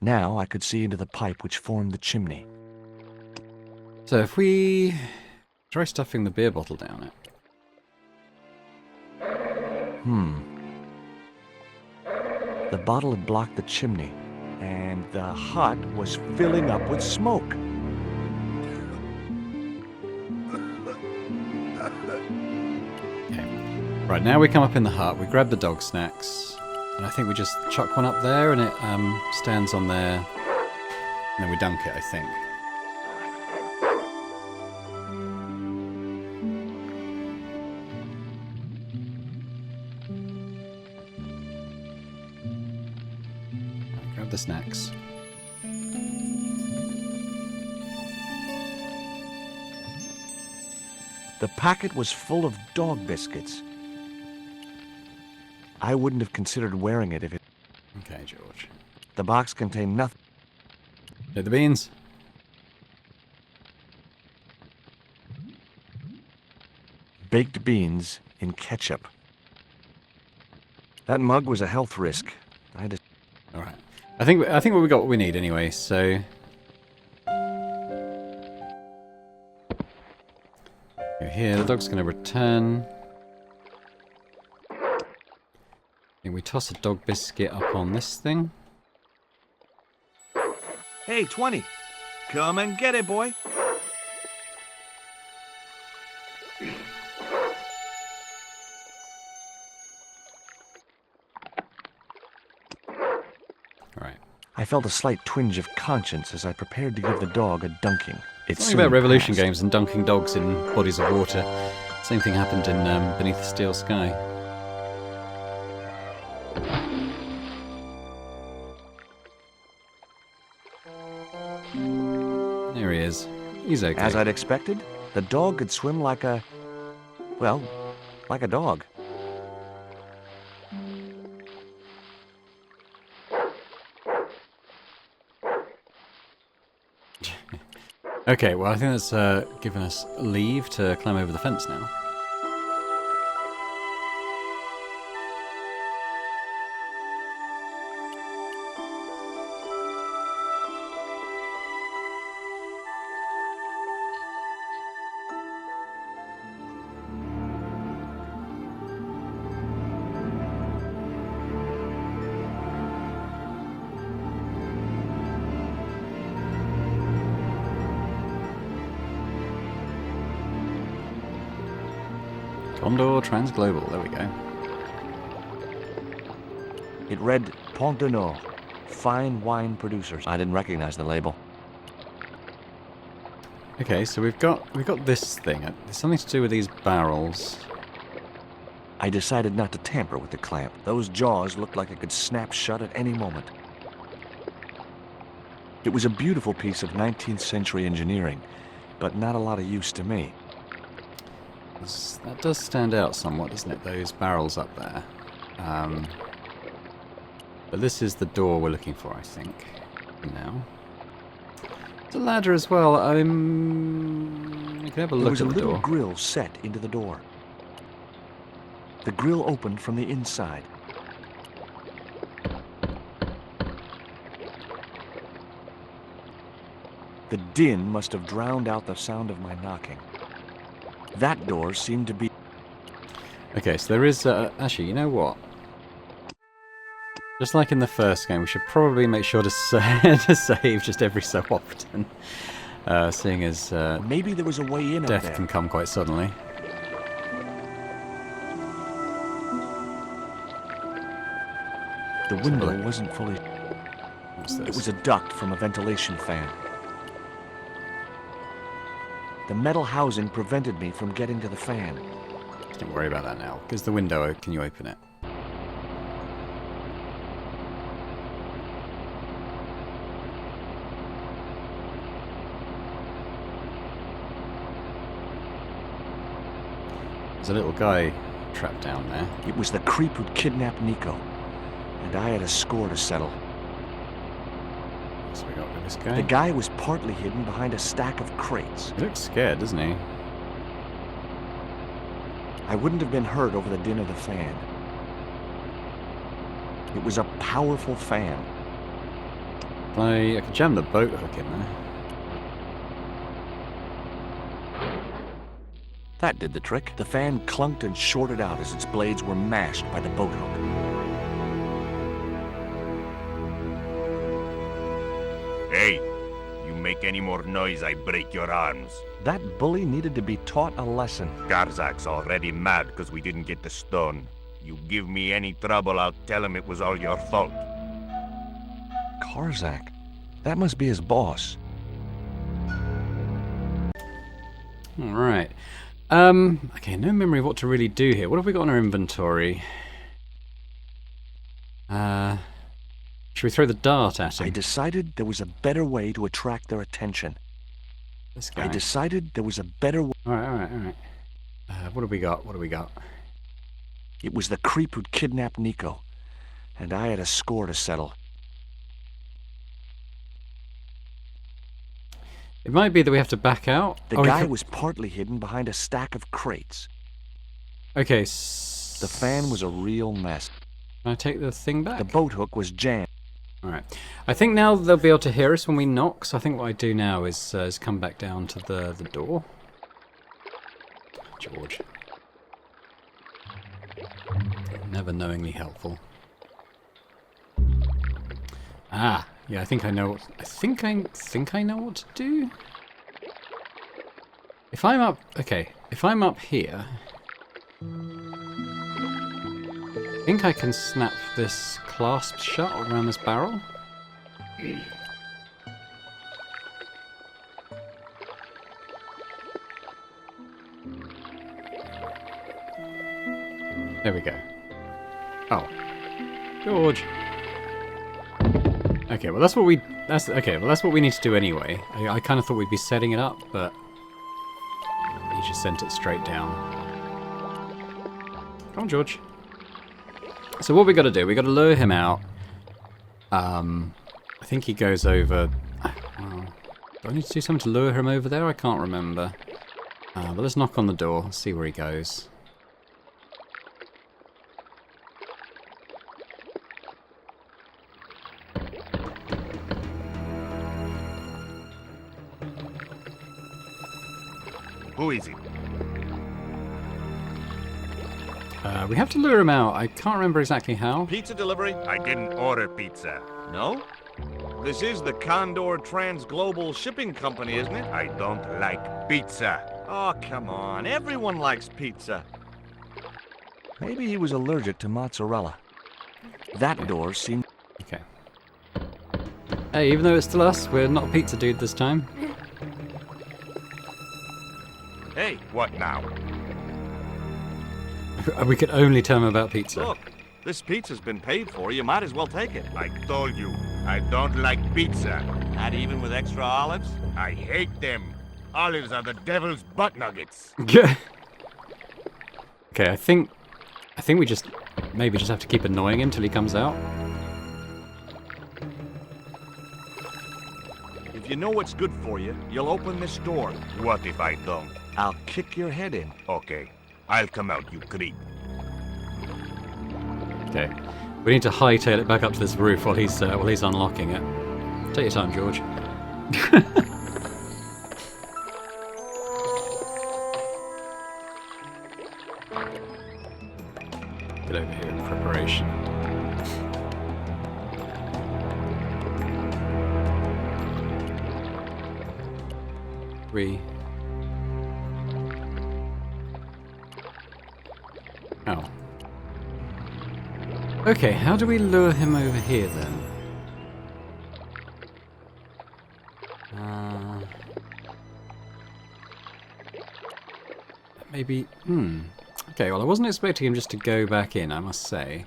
Now I could see into the pipe which formed the chimney. So if we try stuffing the beer bottle down it. The bottle had blocked the chimney, and the hut was filling up with smoke. Okay. Right, now we come up in the hut, we grab the dog snacks, and I think we just chuck one up there and it stands on there, and then we dunk it, I think. Grab the snacks. The packet was full of dog biscuits. I wouldn't have considered wearing it if it... Okay, George. The box contained nothing. Hit the beans. Baked beans in ketchup. That mug was a health risk. I had to... All right. I think we got what we need anyway. So go here. The dog's going to return. And we toss a dog biscuit up on this thing. Hey, 20. Come and get it, boy. I felt a slight twinge of conscience as I prepared to give the dog a dunking. It's something about Revolution games and dunking dogs in bodies of water. Same thing happened in Beneath the Steel Sky. There he is. He's okay. As I'd expected, the dog could swim like a... well, like a dog. Okay, well I think that's given us leave to climb over the fence now. Condor Transglobal, there we go. It read Pont de Nord, fine wine producers. I didn't recognize the label. Okay, so we've got this thing. There's something to do with these barrels. I decided not to tamper with the clamp. Those jaws looked like it could snap shut at any moment. It was a beautiful piece of 19th century engineering, but not a lot of use to me. That does stand out somewhat, doesn't it? Those barrels up there. But this is the door we're looking for, I think. Now. It's a ladder as well. You can have a look at the door. There was a little grill set into the door. The grill opened from the inside. The din must have drowned out the sound of my knocking. That door seemed to be... Okay, so there is... actually, you know what? Just like in the first game, we should probably make sure to, to save just every so often. Seeing as... maybe there was a way in death there. Can come quite suddenly. The window wasn't fully... What's this? It was a duct from a ventilation fan. The metal housing prevented me from getting to the fan. Don't worry about that now. Because the window, can you open it? There's a little guy trapped down there. It was the creep who'd kidnapped Nico, and I had a score to settle. What's we got with this guy? The guy was partly hidden behind a stack of crates. He looks scared, doesn't he? I wouldn't have been hurt over the din of the fan. It was a powerful fan. I could jam the boat hook in there. That did the trick. The fan clunked and shorted out as its blades were mashed by the boat hook. Hey, you make any more noise, I break your arms. That bully needed to be taught a lesson. Garzak's already mad because we didn't get the stone. You give me any trouble, I'll tell him it was all your fault. Karzak? That must be his boss. Alright. Okay, no memory of what to really do here. What have we got in our inventory? Should we throw the dart at him? I decided there was a better way to attract their attention. This guy. I decided there was a better way. Alright. What have we got? It was the creep who'd kidnapped Nico, and I had a score to settle. It might be that we have to back out. The guy was partly hidden behind a stack of crates. Okay. The fan was a real mess. Can I take the thing back? The boat hook was jammed. Alright. I think now they'll be able to hear us when we knock, so I think what I do now is come back down to the door. George. Never knowingly helpful. Ah, yeah, I think I know what I know what to do. If I'm up here, I think I can snap this clasp shut around this barrel. There we go. Oh, George. Okay, well that's what we need to do anyway. I kind of thought we'd be setting it up, but he just sent it straight down. Come on, George. So what we got to do? We got to lure him out. I think he goes over. Do I need to do something to lure him over there? I can't remember. But let's knock on the door. See where he goes. Who is it? We have to lure him out. I can't remember exactly how. Pizza delivery? I didn't order pizza. No? This is the Condor Trans-Global Shipping Company, isn't it? I don't like pizza. Oh, come on. Everyone likes pizza. Maybe he was allergic to mozzarella. That door seemed... Okay. Hey, even though it's still us, we're not a pizza dude this time. Hey, what now? We could only tell him about pizza. Look, this pizza's been paid for. You might as well take it. I told you, I don't like pizza. Not even with extra olives? I hate them. Olives are the devil's butt nuggets. Okay, I think we just have to keep annoying him till he comes out. If you know what's good for you, you'll open this door. What if I don't? I'll kick your head in. Okay, I'll come out, you creep. Okay, we need to hightail it back up to this roof while he's unlocking it. Take your time, George. Get over here in preparation. Oh. Okay, how do we lure him over here then? Maybe, Okay, well, I wasn't expecting him just to go back in, I must say.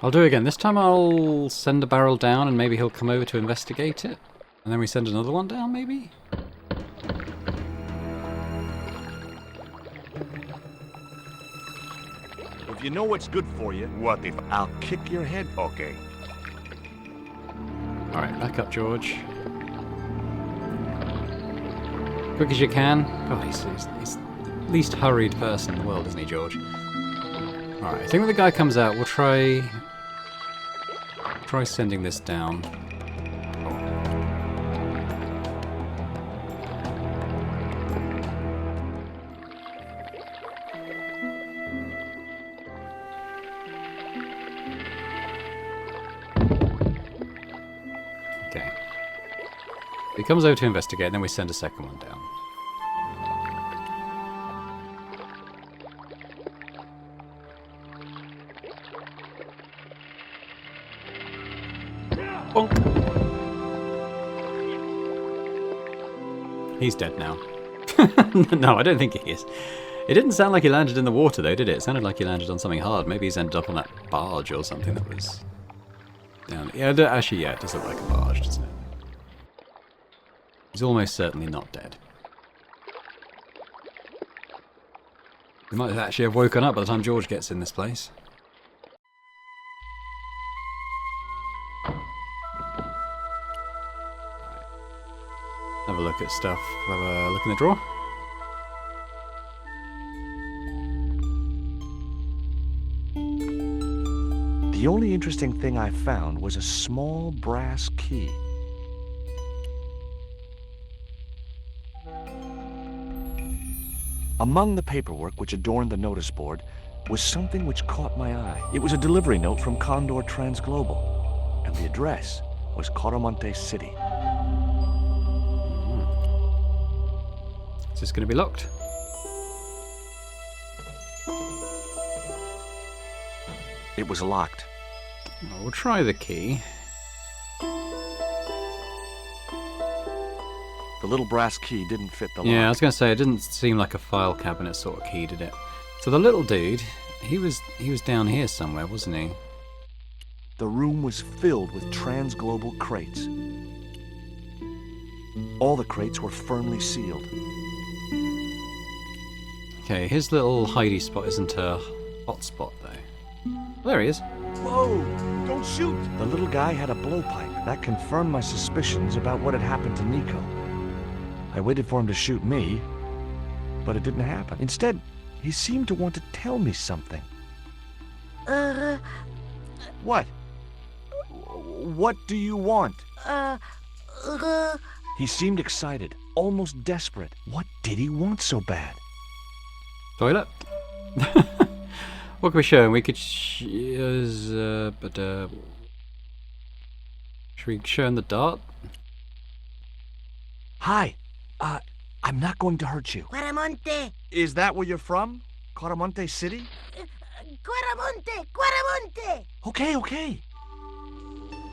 I'll do it again. This time I'll send a barrel down and maybe he'll come over to investigate it. And then we send another one down, maybe? If you know what's good for you, What if... I'll kick your head. Okay. Alright, back up, George. Quick as you can. Oh, he's the least hurried person in the world, isn't he, George? Alright, I think when the guy comes out, we'll try sending this down. Okay. He comes over to investigate, and then we send a second one down. Bonk. He's dead now. No, I don't think he is. It didn't sound like he landed in the water, though, did it? It sounded like he landed on something hard. Maybe he's ended up on that barge or something that was down. Yeah, actually, yeah, it does look like a barge, doesn't it? He's almost certainly not dead. He might actually have woken up by the time George gets in this place. Have a look at stuff. Have a look in the drawer. The only interesting thing I found was a small brass key. Among the paperwork which adorned the notice board was something which caught my eye. It was a delivery note from Condor Transglobal, and the address was Coramonte City. Is this going to be locked? It was locked. Well, we'll try the key. The little brass key didn't fit the lock. Yeah, I was going to say, it didn't seem like a file cabinet sort of key, did it? So the little dude, he was down here somewhere, wasn't he? The room was filled with transglobal crates. All the crates were firmly sealed. Okay, his little hidey spot isn't a hot spot, though. Oh, there he is. Whoa! Don't shoot! The little guy had a blowpipe. That confirmed my suspicions about what had happened to Nico. I waited for him to shoot me, but it didn't happen. Instead, he seemed to want to tell me something. What? What do you want? He seemed excited, almost desperate. What did he want so bad? Toilet. What can we show him? We could should we show him the dart? Hi. I'm not going to hurt you. Coramonte! Is that where you're from? Coramonte City? Coramonte! Coramonte! Okay.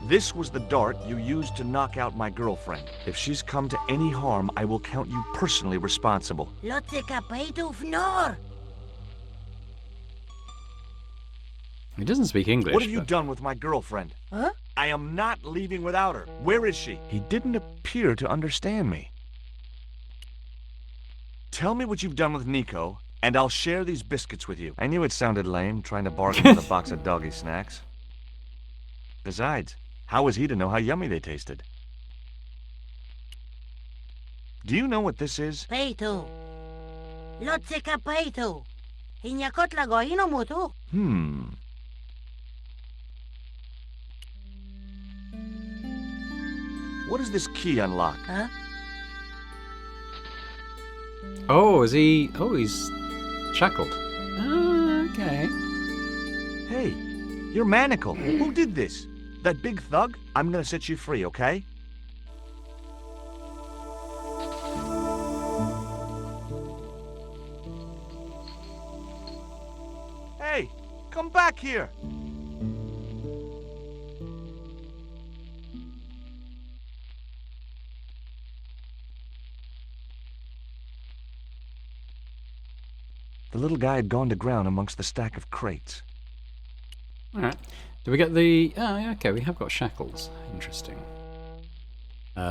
This was the dart you used to knock out my girlfriend. If she's come to any harm, I will count you personally responsible. Lotse kapaitu fnor! He doesn't speak English. What have you done with my girlfriend? Huh? I am not leaving without her. Where is she? He didn't appear to understand me. Tell me what you've done with Nico, and I'll share these biscuits with you. I knew it sounded lame, trying to bargain with a box of doggy snacks. Besides, how was he to know how yummy they tasted? Do you know what this is? Peitu! Lotse kapaitu! Hinyakot lagohino mutu! What does this key unlock? Huh? Oh, is he... Oh, he's shackled. Ah, okay. Hey, you're manacled. Who did this? That big thug? I'm gonna set you free, okay? Hey, come back here! The little guy had gone to ground amongst the stack of crates. Alright. Do we get the... Oh, yeah, okay, we have got shackles. Interesting.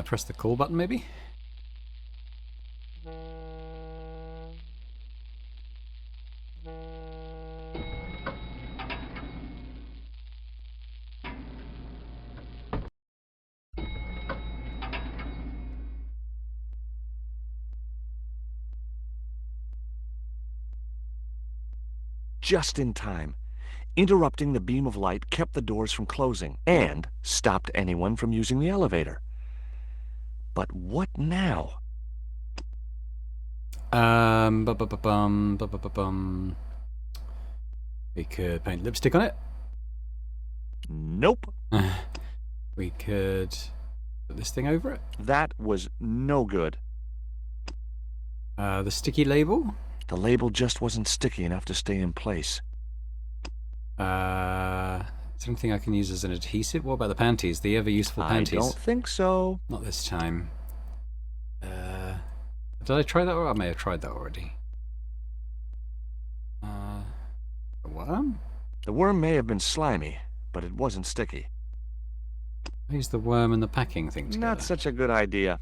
Press the call button, maybe? Just in time. Interrupting the beam of light kept the doors from closing and stopped anyone from using the elevator. But what now? We could paint lipstick on it. Nope. We could put this thing over it. That was no good. The sticky label. The label just wasn't sticky enough to stay in place. Is there anything I can use as an adhesive? What about the panties? The ever useful panties? I don't think so. Not this time. Did I try that? Or I may have tried that already. The worm? The worm may have been slimy, but it wasn't sticky. Use the worm and the packing thing together. Not such a good idea.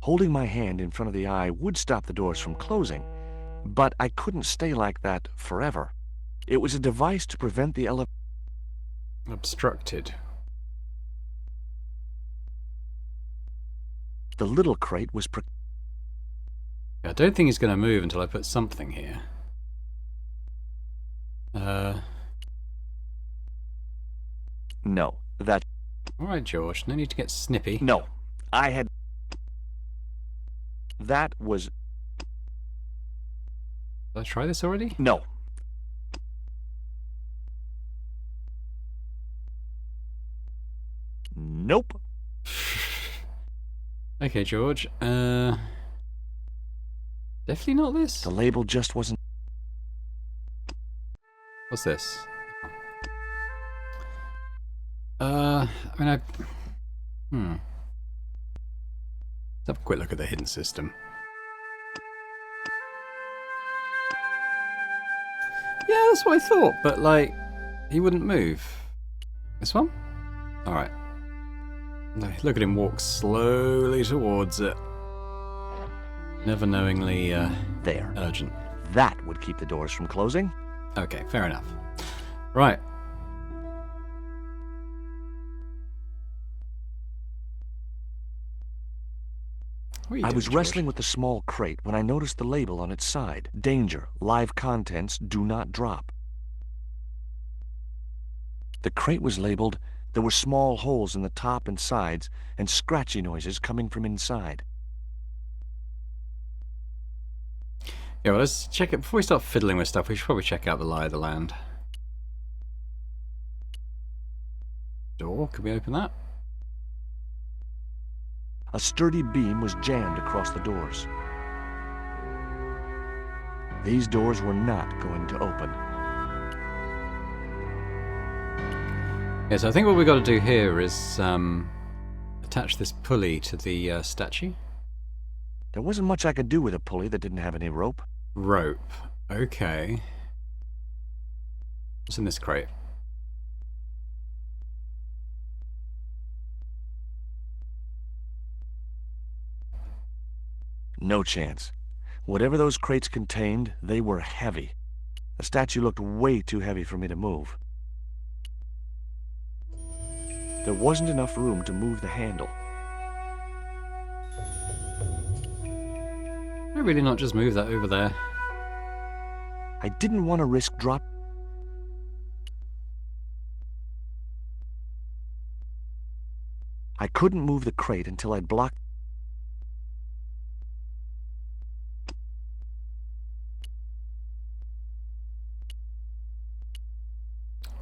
Holding my hand in front of the eye would stop the doors from closing, but I couldn't stay like that forever. It was a device to prevent the obstructed. The little crate was I don't think he's going to move until I put something here. No, that... Alright, George, no need to get snippy. No, I had... That was... Did I try this already? No. Nope. Okay, George. Definitely not this. The label just wasn't... What's this? I mean, Let's have a quick look at the hidden system. Yeah, that's what I thought, but like, he wouldn't move. This one? Alright. Look at him walk slowly towards it. Never knowingly, there. Urgent. That would keep the doors from closing. Okay, fair enough. Right. I was wrestling with the small crate when I noticed the label on its side. Danger. Live contents do not drop. The crate was labeled. There were small holes in the top and sides and scratchy noises coming from inside. Yeah, well, let's check it. Before we start fiddling with stuff, we should probably check out the lie of the land. Door, can we open that? A sturdy beam was jammed across the doors. These doors were not going to open. Yeah, so I think what we've got to do here is attach this pulley to the statue. There wasn't much I could do with a pulley that didn't have any rope. Rope. Okay. What's in this crate? No chance. Whatever those crates contained, they were heavy. The statue looked way too heavy for me to move. There wasn't enough room to move the handle. Why really not just move that over there? I didn't want to risk drop. I couldn't move the crate until I'd blocked.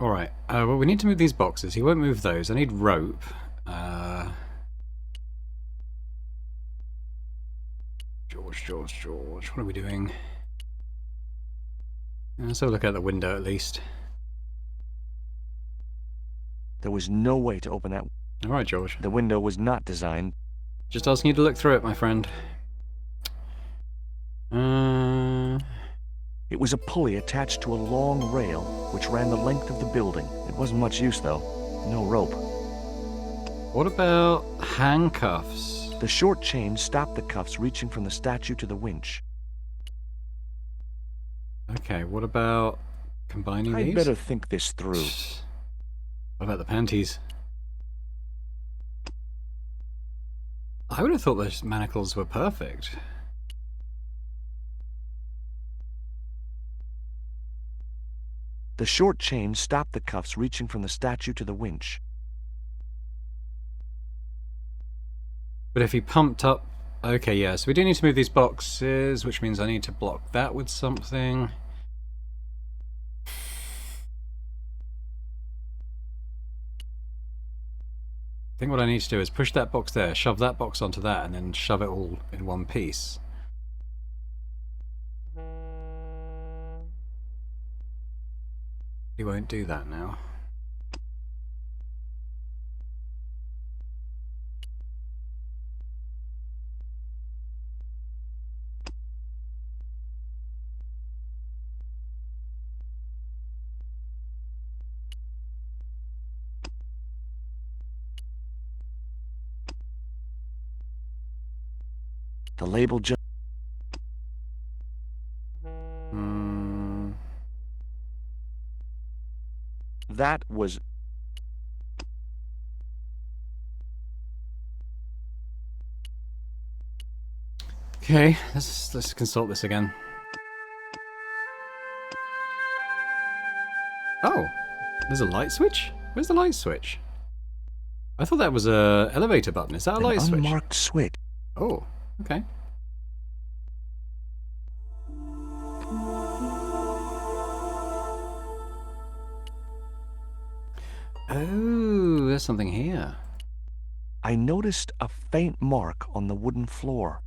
Alright, well, we need to move these boxes. He won't move those. I need rope. George, what are we doing? Let's have a look out the window at least. There was no way to open that. All right, George. The window was not designed. Just asking you to look through it, my friend. It was a pulley attached to a long rail which ran the length of the building. It wasn't much use, though. No rope. What about handcuffs? The short chain stopped the cuffs reaching from the statue to the winch. Okay, what about combining I'd these? better think this through. What about the panties? I would have thought those manacles were perfect. The short chain stopped the cuffs reaching from the statue to the winch. But if he pumped up... Okay, yeah, so we do need to move these boxes, which means I need to block that with something. I think what I need to do is push that box there, shove that box onto that, and then shove it all in one piece. He won't do that now. The label just... That was... Okay, let's consult this again. Oh, there's a light switch? Where's the light switch? I thought that was a elevator button. Is that a light switch? An unmarked switch. Oh, okay. Oh, there's something here. I noticed a faint mark on the wooden floor.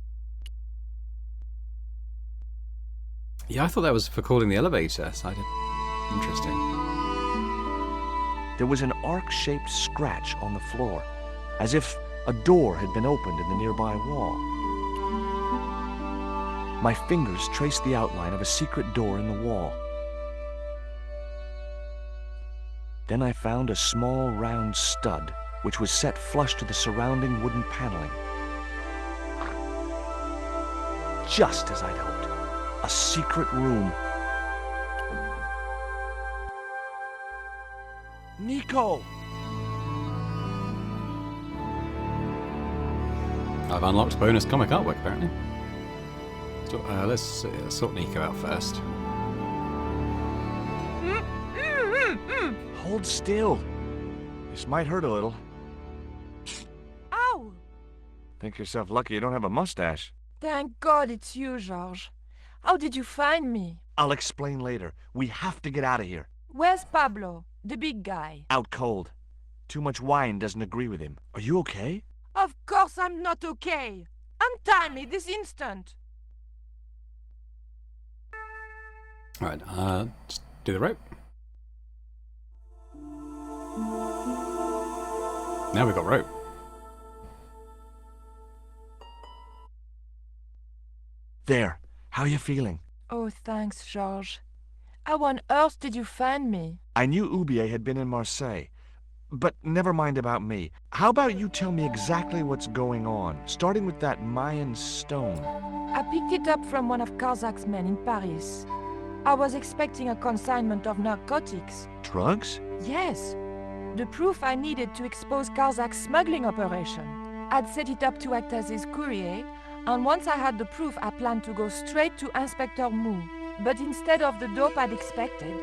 Yeah, I thought that was for calling the elevator. So I did... Interesting. There was an arc-shaped scratch on the floor, as if a door had been opened in the nearby wall. My fingers traced the outline of a secret door in the wall. Then I found a small round stud, which was set flush to the surrounding wooden paneling. Just as I'd hoped. A secret room. Nico! I've unlocked bonus comic artwork, apparently. So, let's sort Nico out first. Hold still. This might hurt a little. Ow! Think yourself lucky you don't have a mustache. Thank God it's you, George. How did you find me? I'll explain later. We have to get out of here. Where's Pablo, the big guy? Out cold. Too much wine doesn't agree with him. Are you okay? Of course I'm not okay. Untie me this instant. Alright, just do the rope. Now we've got rope. There. How are you feeling? Oh, thanks, George. How on earth did you find me? I knew Ubier had been in Marseille. But never mind about me. How about you tell me exactly what's going on, starting with that Mayan stone? I picked it up from one of Karzak's men in Paris. I was expecting a consignment of narcotics. Drugs? Yes. The proof I needed to expose Karzak's smuggling operation. I'd set it up to act as his courier, and once I had the proof, I planned to go straight to Inspector Mou. But instead of the dope I'd expected,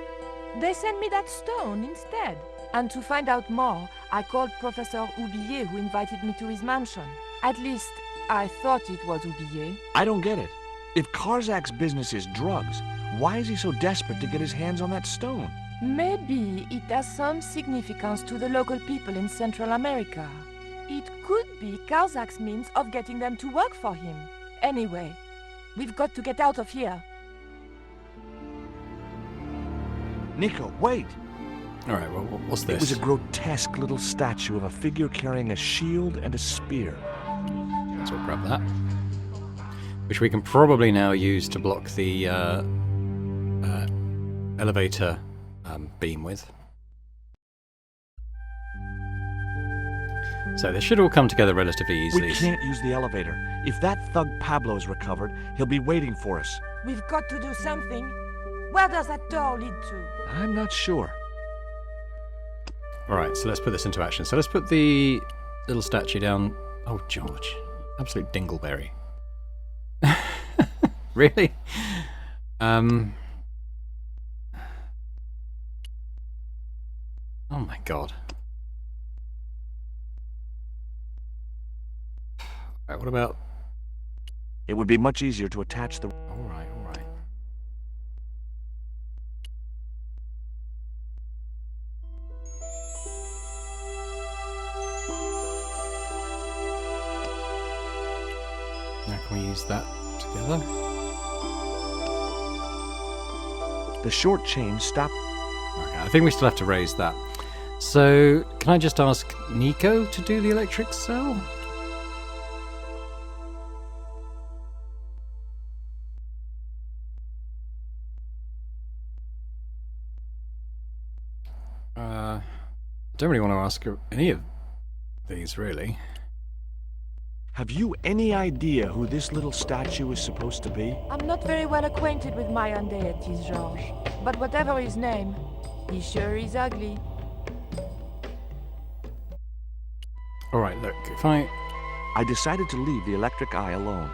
they sent me that stone instead. And to find out more, I called Professor Ubier, who invited me to his mansion. At least, I thought it was Ubier. I don't get it. If Karzak's business is drugs, why is he so desperate to get his hands on that stone? Maybe it has some significance to the local people in Central America. It could be Karzak's means of getting them to work for him. Anyway, we've got to get out of here. Nico, wait! Alright, well, what's this? It was a grotesque little statue of a figure carrying a shield and a spear. So we'll grab that. Which we can probably now use to block the elevator beam with. So this should all come together relatively easily. We can't use the elevator. If that thug Pablo's recovered, he'll be waiting for us. We've got to do something. Where does that door lead to? I'm not sure. Alright, so let's put this into action. So let's put the little statue down. Oh, George. Absolute dingleberry. Really? Oh my god. Alright, what about... It would be much easier to attach the... Alright, alright. Now can we use that together? The short chain stopped... Okay, I think we still have to raise that. So, can I just ask Nico to do the electric cell? I don't really want to ask her any of these, really. Have you any idea who this little statue is supposed to be? I'm not very well acquainted with Mayan deities, Georges. But whatever his name, he sure is ugly. Alright, look, if I decided to leave the electric eye alone.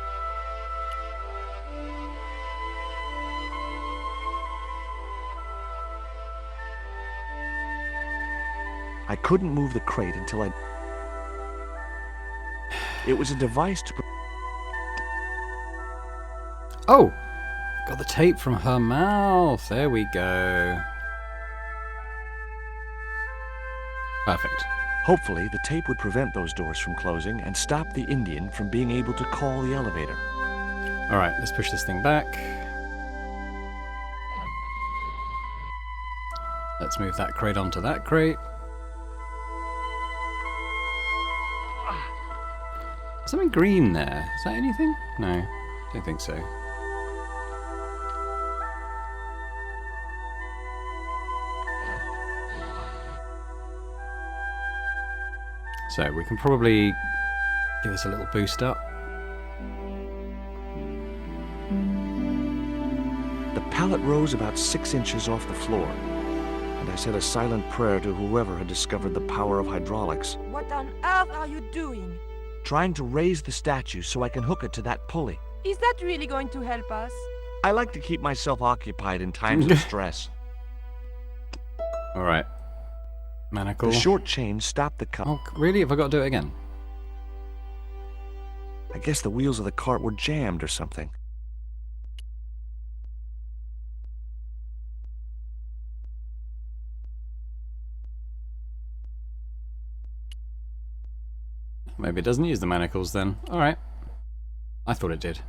I couldn't move the crate until I... It was a device to... Oh! Got the tape from her mouth. There we go. Perfect. Hopefully, the tape would prevent those doors from closing and stop the Indian from being able to call the elevator. Alright, let's push this thing back. Let's move that crate onto that crate. Something green there. Is that anything? No, don't think so. So we can probably give this a little boost up. The pallet rose about 6 inches off the floor, and I said a silent prayer to whoever had discovered the power of hydraulics. What on earth are you doing? Trying to raise the statue so I can hook it to that pulley. Is that really going to help us? I like to keep myself occupied in times of stress. Alright. Manacle. The short chain stopped the cart. Oh, really? Have I got to do it again? I guess the wheels of the cart were jammed or something. Maybe it doesn't use the manacles then. Alright. I thought it did.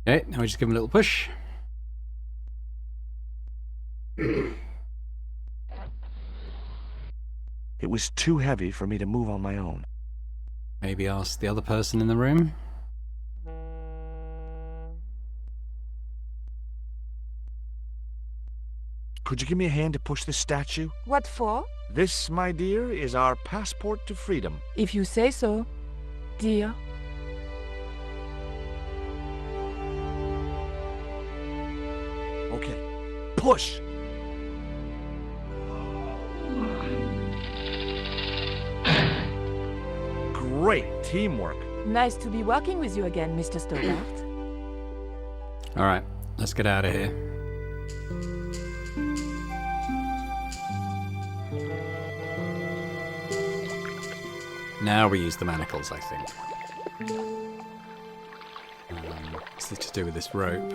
Okay, now we just give him a little push. It was too heavy for me to move on my own. Maybe ask the other person in the room. Could you give me a hand to push this statue? What for? This, my dear, is our passport to freedom. If you say so, dear. Okay, push! Great teamwork. Nice to be working with you again, Mr. Stobart. Alright, let's get out of here. Now we use the manacles, I think. What's this to do with this rope?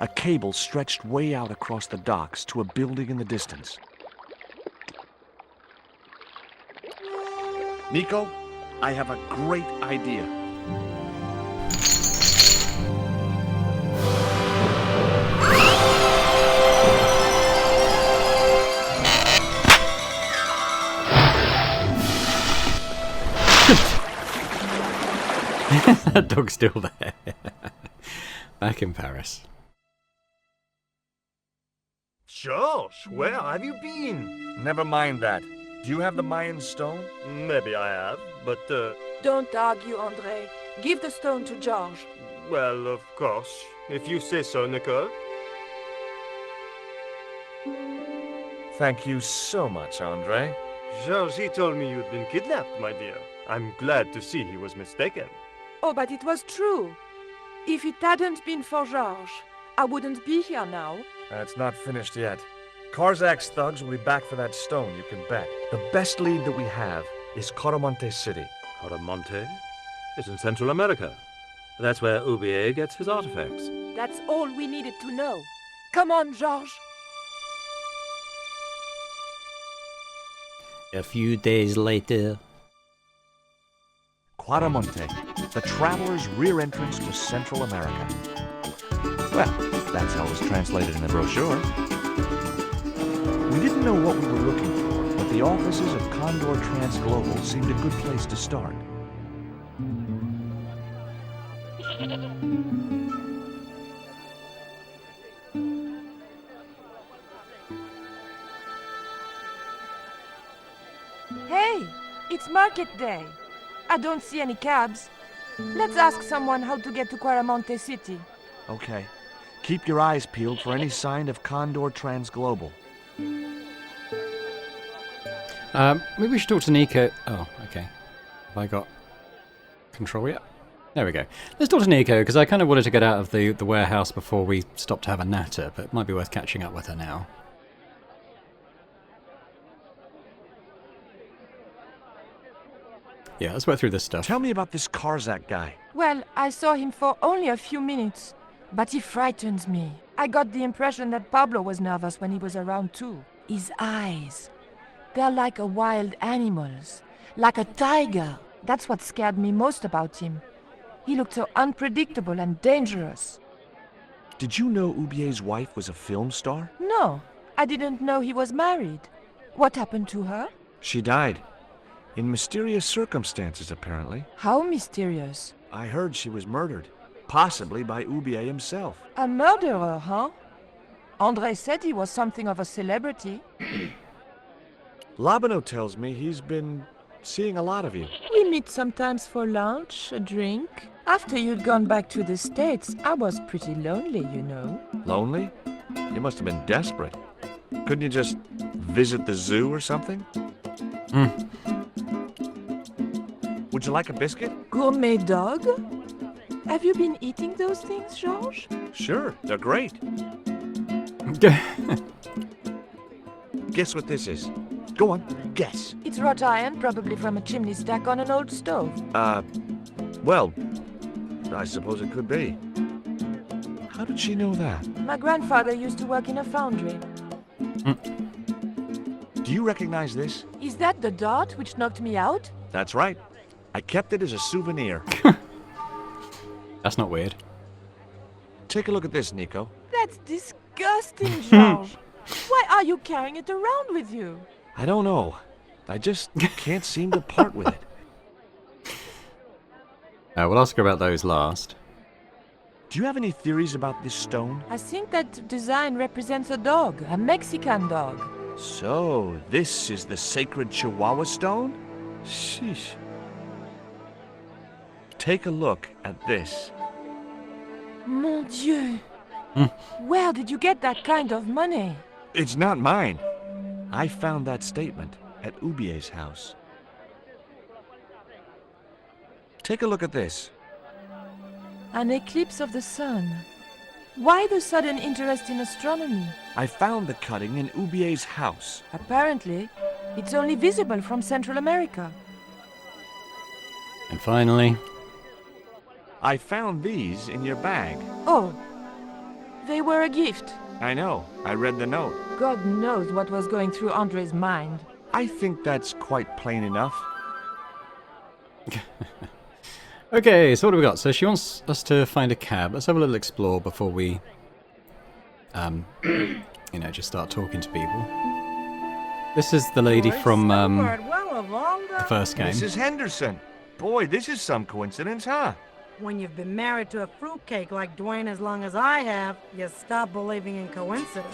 A cable stretched way out across the docks to a building in the distance. Nico, I have a great idea. That dog's still there. Back in Paris. George, where have you been? Never mind that. Do you have the Mayan stone? Maybe I have, but, Don't argue, Andre. Give the stone to George. well, of course. If you say so, Nico. Thank you so much, Andre. George, he told me you'd been kidnapped, my dear. I'm glad to see he was mistaken. Oh, but it was true. If it hadn't been for George, I wouldn't be here now. It's not finished yet. Karzak's thugs will be back for that stone, you can bet. The best lead that we have is Coromonte City. Coromonte is in Central America. That's where Ubier gets his artifacts. That's all we needed to know. Come on, George. A few days later. Quaramonte, the traveler's rear entrance to Central America. Well, that's how it was translated in the brochure. We didn't know what we were looking for, but the offices of Condor Transglobal seemed a good place to start. Hey, it's market day. I don't see any cabs. Let's ask someone how to get to Quaramonte City. Okay. Keep your eyes peeled for any sign of Condor Transglobal. Maybe we should talk to Nico. Oh, okay. Have I got control yet? There we go. Let's talk to Nico, because I kind of wanted to get out of the warehouse before we stopped to have a natter, but it might be worth catching up with her now. Yeah, let's work through this stuff. Tell me about this Karzak guy. Well, I saw him for only a few minutes, but he frightened me. I got the impression that Pablo was nervous when he was around too. His eyes, they're like a wild animal's, like a tiger. That's what scared me most about him. He looked so unpredictable and dangerous. Did you know Ubier's wife was a film star? No, I didn't know he was married. What happened to her? She died. In mysterious circumstances, apparently. How mysterious? I heard she was murdered. Possibly by Ubier himself. A murderer, huh? Andre said he was something of a celebrity. Labano tells me he's been seeing a lot of you. We meet sometimes for lunch, a drink. After you'd gone back to the States, I was pretty lonely, you know. Lonely? You must have been desperate. Couldn't you just visit the zoo or something? Would you like a biscuit? Gourmet dog? Have you been eating those things, Georges? Sure, they're great. Guess what this is? Go on, guess. It's wrought iron, probably from a chimney stack on an old stove. Well, I suppose it could be. How did she know that? My grandfather used to work in a foundry. Do you recognize this? Is that the dart which knocked me out? That's right. I kept it as a souvenir. That's not weird. Take a look at this, Nico. That's disgusting, Georges. Why are you carrying it around with you? I don't know. I just can't seem to part with it. We'll ask her about those last. Do you have any theories about this stone? I think that design represents a dog, a Mexican dog. So, this is the sacred Chihuahua stone? Sheesh. Take a look at this. Mon Dieu! Where did you get that kind of money? It's not mine. I found that statement at Ubier's house. Take a look at this. An eclipse of the sun. Why the sudden interest in astronomy? I found the cutting in Ubier's house. Apparently, it's only visible from Central America. And finally... I found these in your bag. Oh, they were a gift. I know. I read the note. God knows what was going through Andre's mind. I think that's quite plain enough. Okay, so what do we got? So she wants us to find a cab. Let's have a little explore before we, just start talking to people. This is the lady from the first game. Mrs. Henderson. Boy, this is some coincidence, huh? When you've been married to a fruitcake like Dwayne as long as I have, you stop believing in coincidence.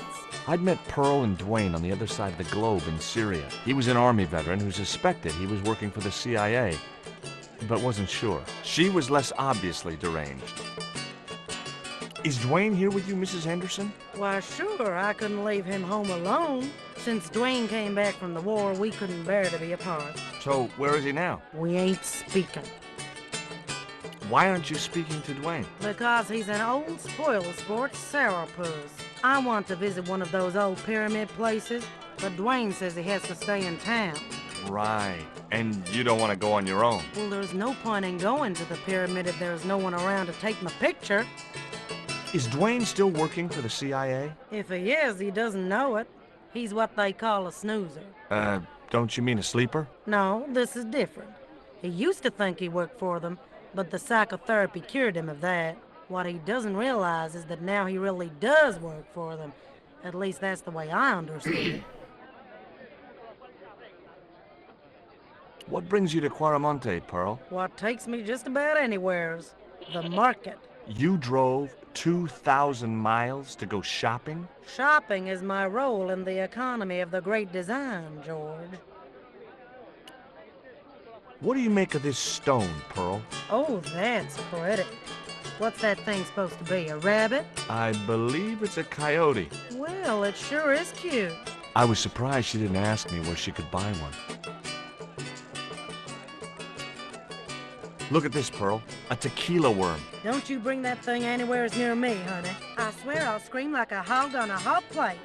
I'd met Pearl and Dwayne on the other side of the globe in Syria. He was an Army veteran who suspected he was working for the CIA, but wasn't sure. She was less obviously deranged. Is Dwayne here with you, Mrs. Henderson? Why, sure, I couldn't leave him home alone. Since Dwayne came back from the war, we couldn't bear to be apart. So, where is he now? We ain't speaking. Why aren't you speaking to Dwayne? Because he's an old spoil-sport sourpuss. I want to visit one of those old pyramid places, but Dwayne says he has to stay in town. Right. And you don't want to go on your own? Well, there's no point in going to the pyramid if there's no one around to take my picture. Is Dwayne still working for the CIA? If he is, he doesn't know it. He's what they call a snoozer. Don't you mean a sleeper? No, this is different. He used to think he worked for them, but the psychotherapy cured him of that. What he doesn't realize is that now he really does work for them. At least that's the way I understand it. What brings you to Quaramonte, Pearl? What takes me just about anywheres. The market. You drove 2,000 miles to go shopping? Shopping is my role in the economy of the Great Design, George. What do you make of this stone, Pearl? Oh, that's pretty. What's that thing supposed to be, a rabbit? I believe it's a coyote. Well, it sure is cute. I was surprised she didn't ask me where she could buy one. Look at this, Pearl. A tequila worm. Don't you bring that thing anywhere near me, honey. I swear I'll scream like a hog on a hot plate.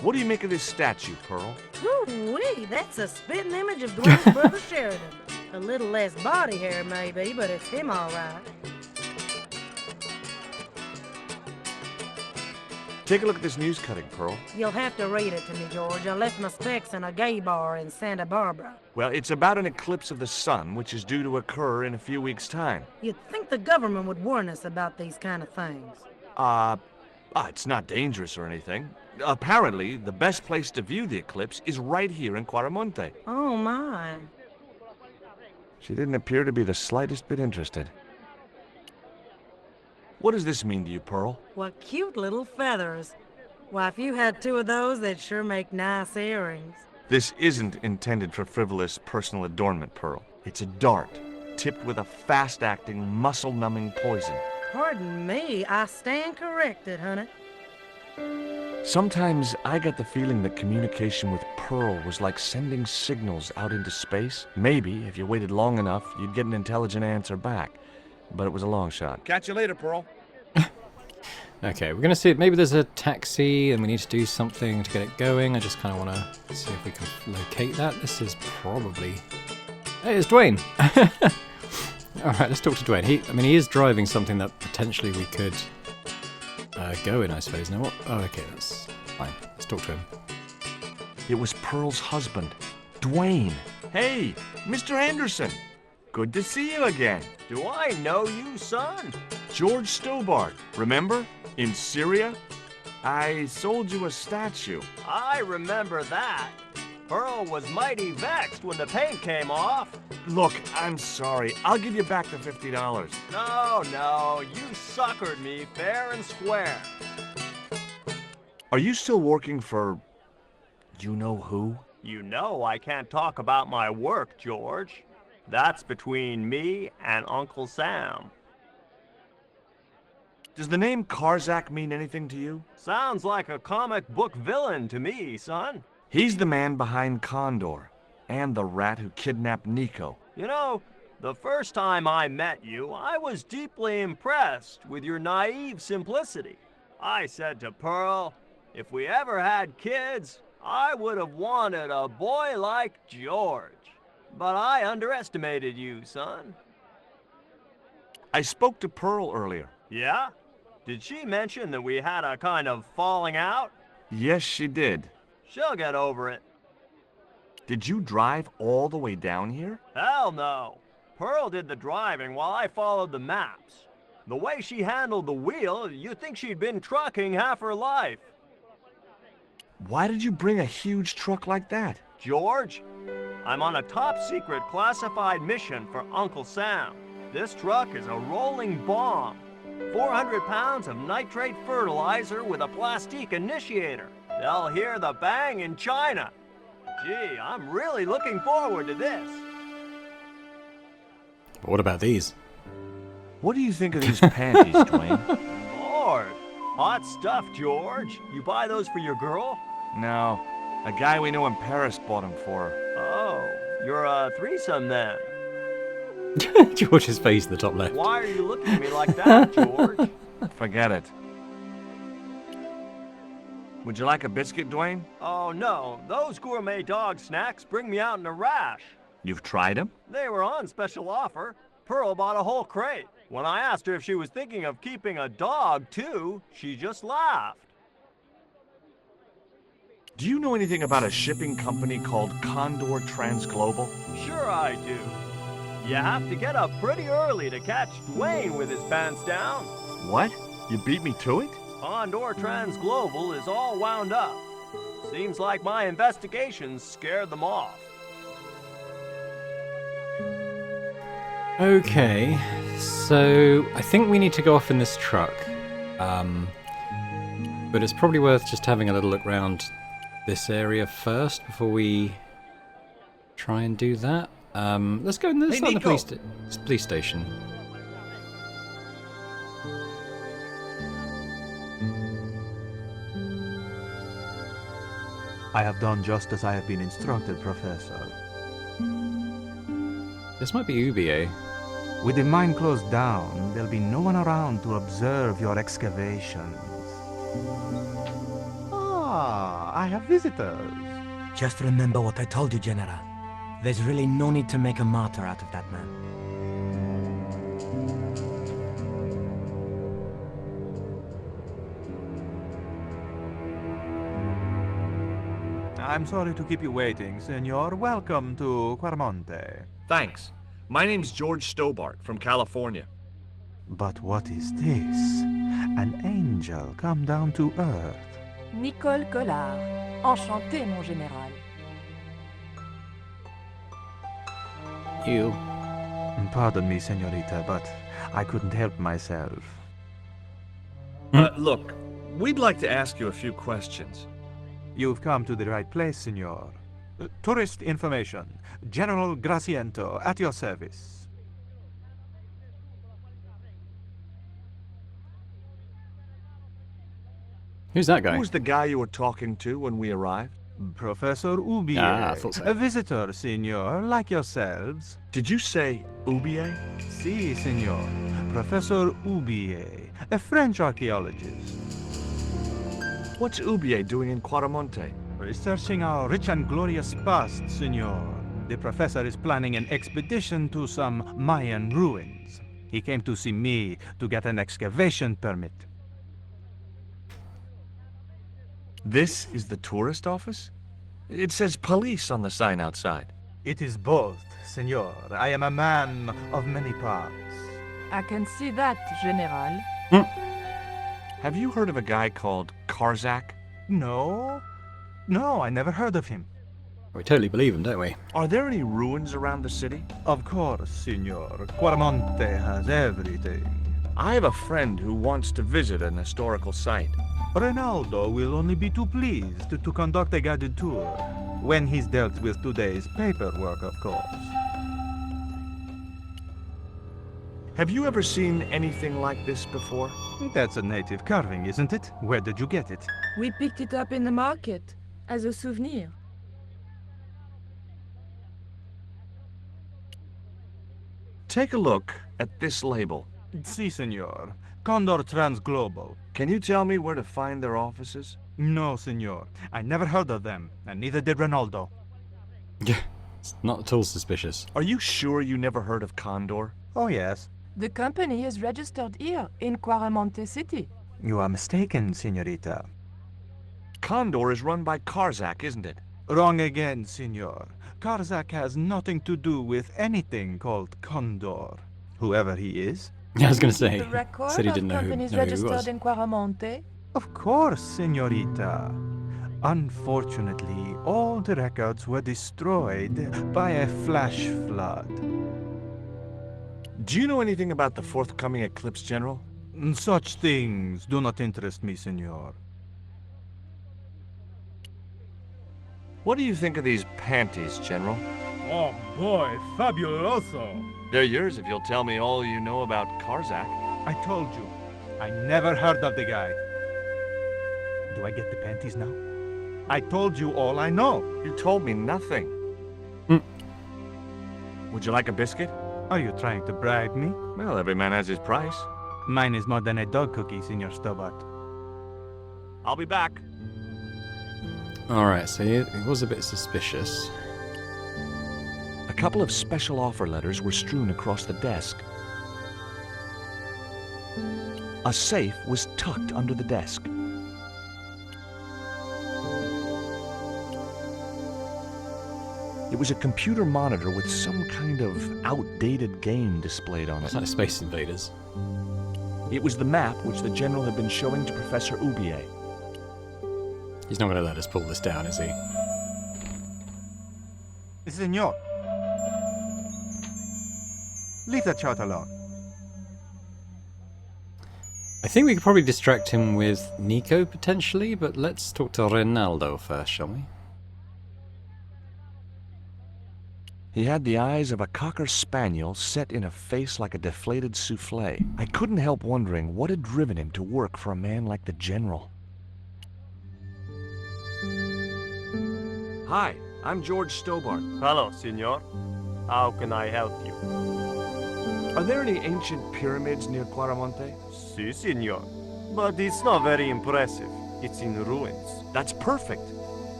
What do you make of this statue, Pearl? Woo-wee, that's a spitting image of Dwayne's brother Sheridan. A little less body hair, maybe, but it's him all right. Take a look at this news cutting, Pearl. You'll have to read it to me, George. I left my specs in a gay bar in Santa Barbara. Well, it's about an eclipse of the sun, which is due to occur in a few weeks' time. You'd think the government would warn us about these kind of things. It's not dangerous or anything. Apparently, the best place to view the eclipse is right here in Quaramonte. Oh, my. She didn't appear to be the slightest bit interested. What does this mean to you, Pearl? What cute little feathers. Why, if you had two of those, they'd sure make nice earrings. This isn't intended for frivolous personal adornment, Pearl. It's a dart, tipped with a fast-acting, muscle-numbing poison. Pardon me, I stand corrected, honey. Sometimes I get the feeling that communication with Pearl was like sending signals out into space. Maybe, if you waited long enough, you'd get an intelligent answer back. But it was a long shot. Catch you later, Pearl. Okay, we're going to see, maybe there's a taxi and we need to do something to get it going. I just kind of want to see if we can locate that. This is probably... Hey, it's Dwayne! Alright, let's talk to Dwayne. He is driving something that potentially we could go in, I suppose. Now what? Oh, okay, that's fine. Let's talk to him. It was Pearl's husband, Dwayne. Hey, Mr. Anderson. Good to see you again. Do I know you, son? George Stobart, remember? In Syria? I sold you a statue. I remember that. Pearl was mighty vexed when the paint came off. Look, I'm sorry. I'll give you back the $50. No, you suckered me fair and square. Are you still working for... you know who? You know I can't talk about my work, George. That's between me and Uncle Sam. Does the name Karzak mean anything to you? Sounds like a comic book villain to me, son. He's the man behind Condor, and the rat who kidnapped Nico. You know, the first time I met you, I was deeply impressed with your naive simplicity. I said to Pearl, if we ever had kids, I would have wanted a boy like George. But I underestimated you, son. I spoke to Pearl earlier. Yeah? Did she mention that we had a kind of falling out? Yes, she did. She'll get over it. Did you drive all the way down here? Hell no. Pearl did the driving while I followed the maps. The way she handled the wheel, you'd think she'd been trucking half her life. Why did you bring a huge truck like that? George, I'm on a top-secret classified mission for Uncle Sam. This truck is a rolling bomb. 400 pounds of nitrate fertilizer with a plastique initiator. They'll hear the bang in China. Gee, I'm really looking forward to this. But what about these? What do you think of these panties, Dwayne? Lord, hot stuff, George. You buy those for your girl? No, a guy we knew in Paris bought them for her. Oh, you're a threesome then. George's face in the top left. Why are you looking at me like that, George? Forget it. Would you like a biscuit, Dwayne? Oh no, those gourmet dog snacks bring me out in a rash. You've tried them? They were on special offer. Pearl bought a whole crate. When I asked her if she was thinking of keeping a dog too, she just laughed. Do you know anything about a shipping company called Condor Transglobal? Sure I do. You have to get up pretty early to catch Dwayne with his pants down. What? You beat me to it? Condor Transglobal is all wound up. Seems like my investigations scared them off. Okay, so I think we need to go off in this truck. But it's probably worth just having a little look around this area first before we try and do that. Let's go in the, Hey, Nico. police station. I have done just as I have been instructed, Professor. This might be UBA. With the mine closed down, there'll be no one around to observe your excavations. Ah, I have visitors. Just remember what I told you, General. There's really no need to make a martyr out of that man. I'm sorry to keep you waiting, Senor. Welcome to Quarmonte. Thanks. My name's George Stobart from California. But what is this? An angel come down to earth. Nicole Collard. Enchanté, mon général. You. Pardon me, senorita, but I couldn't help myself. Look, we'd like to ask you a few questions. You've come to the right place, senor. Tourist information. General Graciento, at your service. Who's that guy? Who was the guy you were talking to when we arrived? Professor Ubier. Ah, I thought so. A visitor, senor, like yourselves. Did you say Ubier? Si, senor. Professor Ubier, a French archaeologist. What's Ubier doing in Quarmonte? Researching our rich and glorious past, senor. The professor is planning an expedition to some Mayan ruins. He came to see me to get an excavation permit. This is the tourist office? It says police on the sign outside. It is both, senor. I am a man of many parts. I can see that, General. Have you heard of a guy called Karzak? No. No, I never heard of him. We totally believe him, don't we? Are there any ruins around the city? Of course, senor. Quarmonte has everything. I have a friend who wants to visit an historical site. Ronaldo will only be too pleased to conduct a guided tour, when he's dealt with today's paperwork, of course. Have you ever seen anything like this before? That's a native carving, isn't it? Where did you get it? We picked it up in the market as a souvenir. Take a look at this label. Si, senor. Condor Transglobal. Can you tell me where to find their offices? No, senor. I never heard of them, and neither did Ronaldo. It's not at all suspicious. Are you sure you never heard of Condor? Oh, yes. The company is registered here in Quarmonte City. You are mistaken, senorita. Condor is run by Karzak, isn't it? Wrong again, senor. Karzak has nothing to do with anything called Condor. Whoever he is. Yeah, I was going to say. The record Said he of didn't know who companies he was. registered in Quarmonte. Of course, senorita. Unfortunately, all the records were destroyed by a flash flood. Do you know anything about the forthcoming eclipse, General? Such things do not interest me, senor. What do you think of these panties, General? Oh boy, fabuloso! They're yours if you'll tell me all you know about Karzak. I told you, I never heard of the guy. Do I get the panties now? I told you all I know. You told me nothing. Would you like a biscuit? Are you trying to bribe me? Well, every man has his price. Mine is more than a dog cookie, Senor Stobart. I'll be back. Alright, so it was a bit suspicious. A couple of special offer letters were strewn across the desk. A safe was tucked under the desk. It was a computer monitor with some kind of outdated game displayed on it. It's like Space Invaders. It was the map which the General had been showing to Professor Oubier. He's not going to let us pull this down, is he? Senor. Leave that child alone. I think we could probably distract him with Nico, potentially, but let's talk to Ronaldo first, shall we? He had the eyes of a cocker spaniel set in a face like a deflated souffle. I couldn't help wondering what had driven him to work for a man like the General. Hi, I'm George Stobart. Hello, senor. How can I help you? Are there any ancient pyramids near Quaramonte? Si, senor. But it's not very impressive. It's in ruins. That's perfect.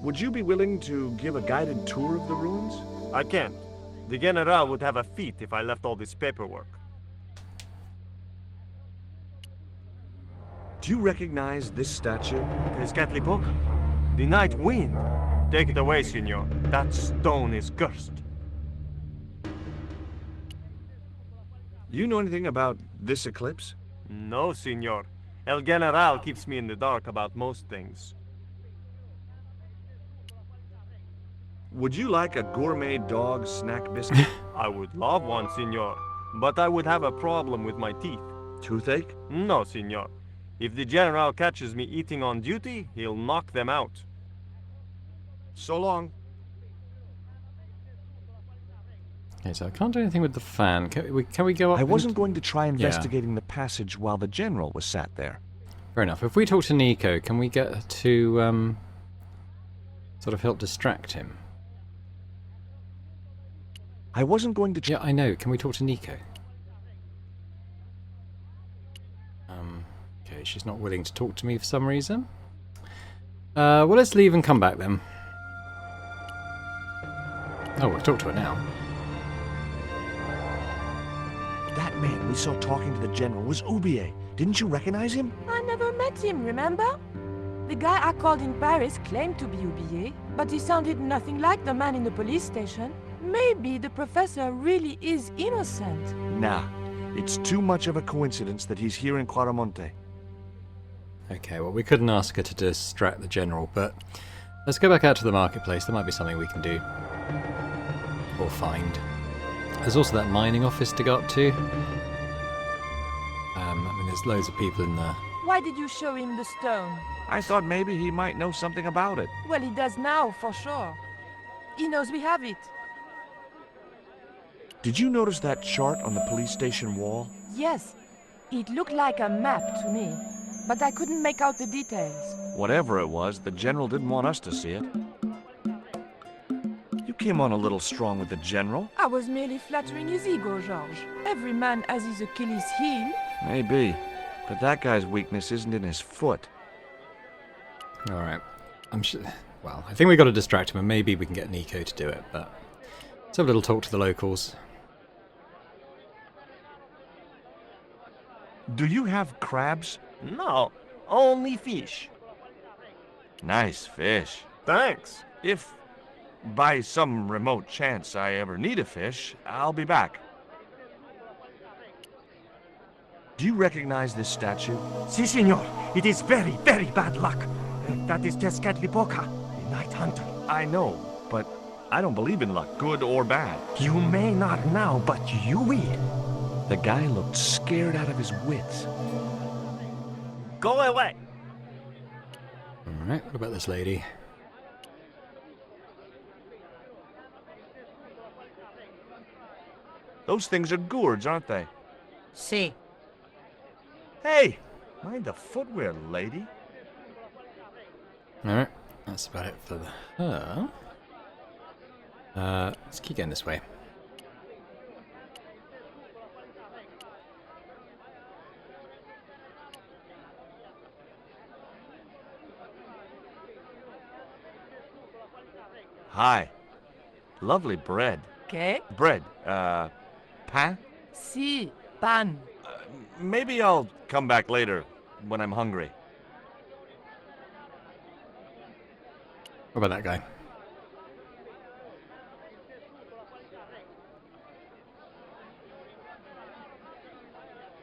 Would you be willing to give a guided tour of the ruins? I can't. The General would have a fit if I left all this paperwork. Do you recognize this statue? Tezcatlipoca. The night wind. Take it away, senor. That stone is cursed. Do you know anything about this eclipse? No, senor. El General keeps me in the dark about most things. Would you like a gourmet dog snack biscuit? I would love one, senor. But I would have a problem with my teeth. Toothache? No, senor. If the General catches me eating on duty, he'll knock them out. So long. Okay, so I can't do anything with the fan. Can we go up? I wasn't going to try investigating the passage while the General was sat there. Fair enough. If we talk to Nico, can we get to sort of help distract him? I wasn't going to... Yeah, I know. Can we talk to Nico? Okay, she's not willing to talk to me for some reason. Well, let's leave and come back then. Oh, we'll talk to her now. That man we saw talking to the General was Oubier. Didn't you recognize him? I never met him, remember? The guy I called in Paris claimed to be Oubier, but he sounded nothing like the man in the police station. Maybe the professor really is innocent. Nah, it's too much of a coincidence that he's here in Quaramonte. Okay, well, we couldn't ask her to distract the General, but let's go back out to the marketplace. There might be something we can do. Or find. There's also that mining office to go up to. I mean, there's loads of people in there. Why did you show him the stone? I thought maybe he might know something about it. Well, he does now, for sure. He knows we have it. Did you notice that chart on the police station wall? Yes. It looked like a map to me, but I couldn't make out the details. Whatever it was, the General didn't want us to see it. You came on a little strong with the General. I was merely flattering his ego, Georges. Every man has his Achilles heel. Maybe, but that guy's weakness isn't in his foot. Alright. I'm sure... Well, I think we got to distract him, and maybe we can get Nico to do it, but... Let's have a little talk to the locals. Do you have crabs? No, only fish. Nice fish. Thanks. If, by some remote chance, I ever need a fish, I'll be back. Do you recognize this statue? Si, senor. It is very, very bad luck. That is Tezcatlipoca, the Night Hunter. I know, but I don't believe in luck, good or bad. You may not now, but you will. The guy looked scared out of his wits. Go away! Alright, what about this lady? Those things are gourds, aren't they? See. Hey! Mind the footwear, lady. Alright, that's about it for her. Let's keep going this way. Hi. Lovely bread. ¿Qué? Bread, pain? Sí, pan. Maybe I'll come back later, when I'm hungry. What about that guy?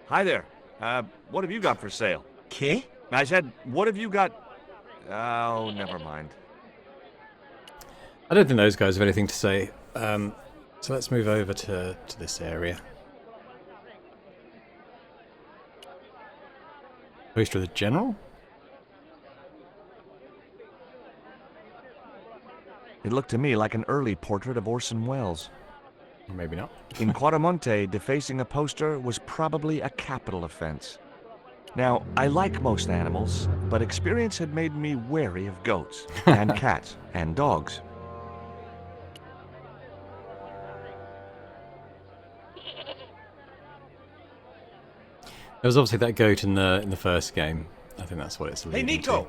Hi there. What have you got for sale? ¿Qué? I said, what have you got? Oh, never mind. I don't think those guys have anything to say. So let's move over to this area. Poster of the General? It looked to me like an early portrait of Orson Welles. Or maybe not. In Quaramonte, defacing a poster was probably a capital offense. Now, I like most animals, but experience had made me wary of goats, and cats, and dogs. There was obviously that goat in the first game. I think that's what it's alluding Hey, Nico! to.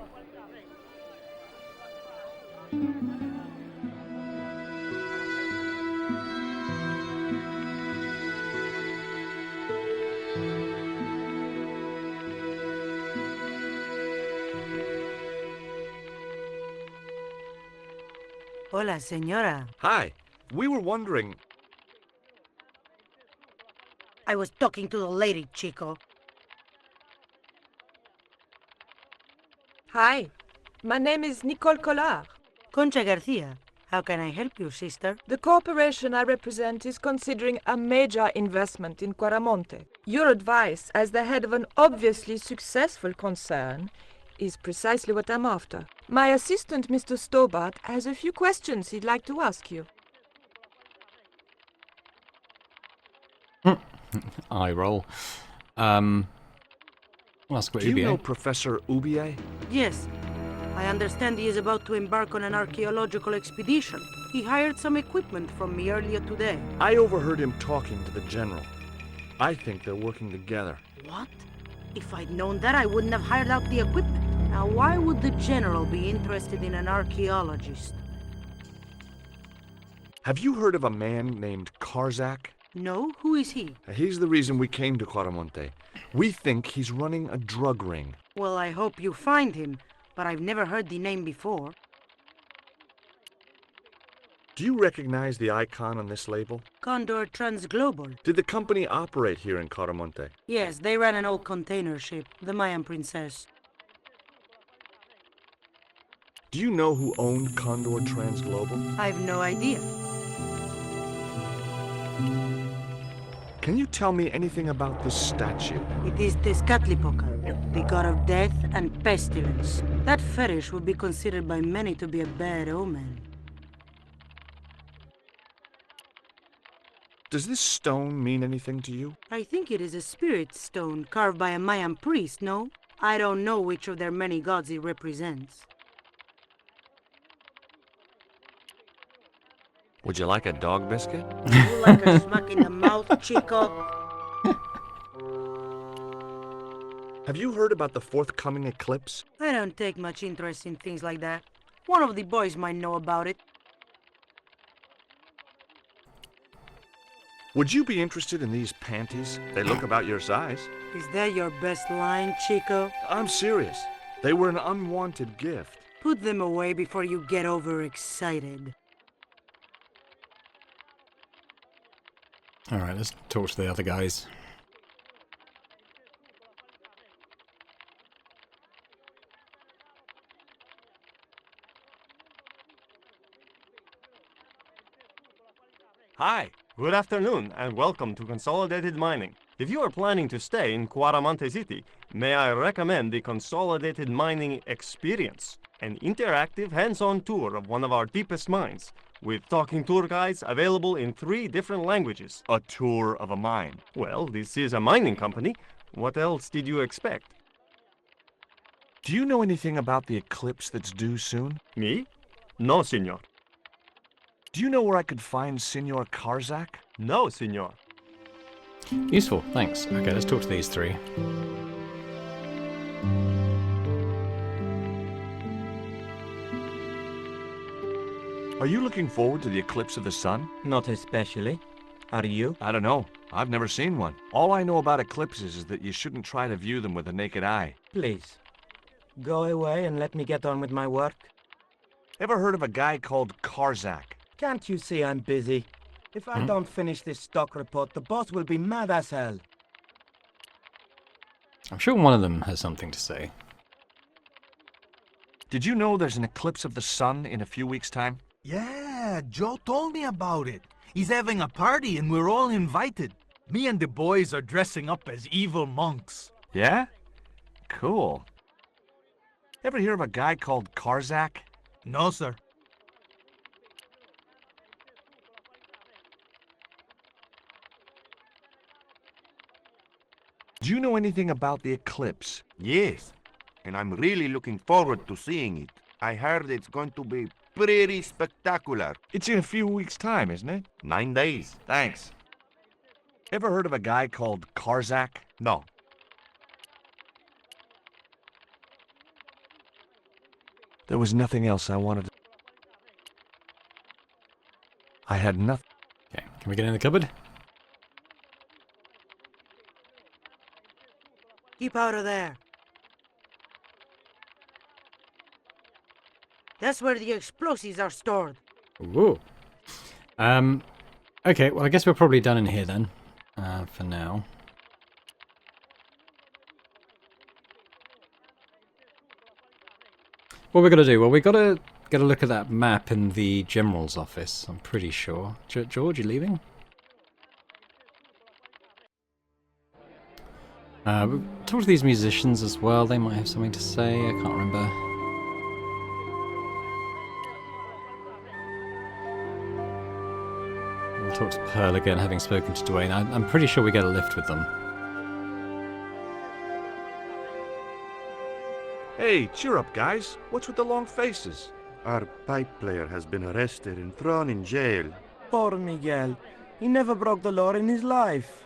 Hola, señora. Hi. We were wondering... I was talking to the lady, Chico. Hi, my name is Nicole Collard. Concha Garcia. How can I help you, sister? The corporation I represent is considering a major investment in Quaramonte. Your advice, as the head of an obviously successful concern, is precisely what I'm after. My assistant, Mr. Stobart, has a few questions he'd like to ask you. Eye roll. Ask what Do you know UBA? Professor Ubier? Yes. I understand he is about to embark on an archaeological expedition. He hired some equipment from me earlier today. I overheard him talking to the general. I think they're working together. What? If I'd known that, I wouldn't have hired out the equipment. Now, why would the general be interested in an archaeologist? Have you heard of a man named Karzak? No? Who is he? He's the reason we came to Quaramonte. We think he's running a drug ring. Well, I hope you find him, but I've never heard the name before. Do you recognize the icon on this label? Condor Transglobal. Did the company operate here in Quaramonte? Yes, they ran an old container ship, the Mayan Princess. Do you know who owned Condor Transglobal? I've no idea. Can you tell me anything about this statue? It is Tezcatlipoca, the god of death and pestilence. That fetish would be considered by many to be a bad omen. Does this stone mean anything to you? I think it is a spirit stone carved by a Mayan priest, no? I don't know which of their many gods it represents. Would you like a dog biscuit? You like a smack in the mouth, Chico? Have you heard about the forthcoming eclipse? I don't take much interest in things like that. One of the boys might know about it. Would you be interested in these panties? They look about your size. Is that your best line, Chico? I'm serious. They were an unwanted gift. Put them away before you get overexcited. Alright, let's talk to the other guys. Hi, good afternoon, and welcome to Consolidated Mining. If you are planning to stay in Cuaramonte City, may I recommend the Consolidated Mining Experience, an interactive hands-on tour of one of our deepest mines, with talking tour guides available in 3 different languages. A tour of a mine. Well, this is a mining company. What else did you expect? Do you know anything about the eclipse that's due soon? Me? No, senor. Do you know where I could find Senor Karzak? No, senor. Useful, thanks. Okay, let's talk to these 3. Are you looking forward to the eclipse of the sun? Not especially. Are you? I don't know. I've never seen one. All I know about eclipses is that you shouldn't try to view them with the naked eye. Please, go away and let me get on with my work. Ever heard of a guy called Karzak? Can't you see I'm busy? If I don't finish this stock report, the boss will be mad as hell. I'm sure one of them has something to say. Did you know there's an eclipse of the sun in a few weeks' time? Yeah, Joe told me about it. He's having a party and we're all invited. Me and the boys are dressing up as evil monks. Yeah? Cool. Ever hear of a guy called Karzak? No, sir. Do you know anything about the eclipse? Yes, and I'm really looking forward to seeing it. I heard it's going to be pretty spectacular. It's in a few weeks' time, isn't it? 9 days. Thanks. Ever heard of a guy called Karzak? No. There was nothing else I wanted to... I had nothing... Okay, can we get in the cupboard? Keep out of there. That's where the explosives are stored. Ooh. Okay, well I guess we're probably done in here then, for now. What we're gonna do? Well, we gotta get a look at that map in the General's office, I'm pretty sure. George, you leaving? We'll talk to these musicians as well, they might have something to say, I can't remember. We'll talk to Pearl again, having spoken to Dwayne. I'm pretty sure we get a lift with them. Hey, cheer up, guys. What's with the long faces? Our pipe player has been arrested and thrown in jail. Poor Miguel. He never broke the law in his life.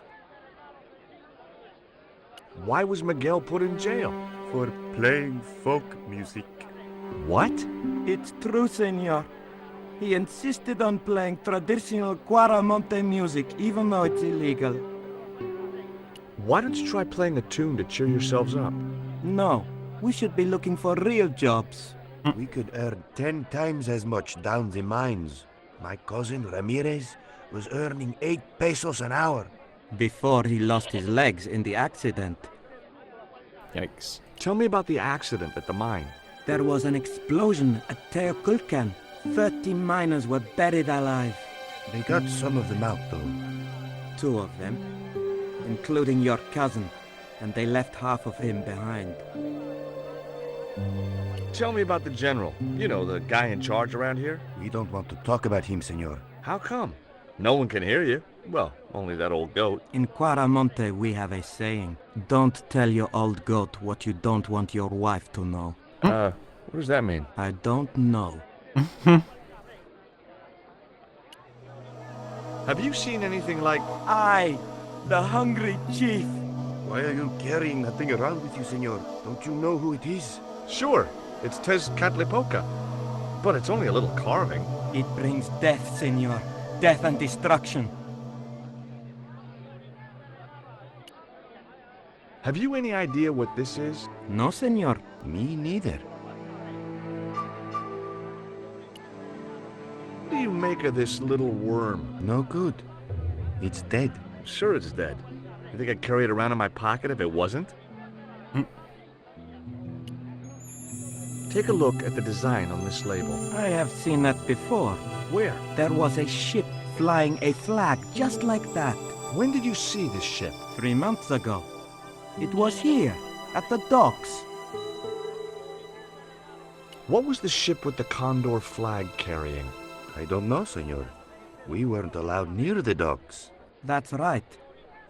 Why was Miguel put in jail? For playing folk music. What? It's true, senor. He insisted on playing traditional Cuaramonte music, even though it's illegal. Why don't you try playing a tune to cheer yourselves up? No, we should be looking for real jobs. We could earn 10 times as much down the mines. My cousin Ramirez was earning 8 pesos an hour. Before he lost his legs in the accident. Yikes. Tell me about the accident at the mine. There was an explosion at Teoculcan. 30 miners were buried alive. They got some of them out, though. 2 of them, including your cousin, and they left half of him behind. Tell me about the general. You know, the guy in charge around here. We don't want to talk about him, senor. How come? No one can hear you. Well, only that old goat. In Cuaramonte, we have a saying. Don't tell your old goat what you don't want your wife to know. What does that mean? I don't know. Have you seen anything like... I, the hungry chief. Why are you carrying that thing around with you, senor? Don't you know who it is? Sure, it's Tezcatlipoca. But it's only a little carving. It brings death, senor. Death and destruction. Have you any idea what this is? No, senor. Me neither. What do you make of this little worm? No good. It's dead. Sure it's dead. You think I'd carry it around in my pocket if it wasn't? Take a look at the design on this label. I have seen that before. Where? There was a ship flying a flag just like that. When did you see this ship? 3 months ago. It was here, at the docks. What was the ship with the Condor flag carrying? I don't know, senor. We weren't allowed near the docks. That's right.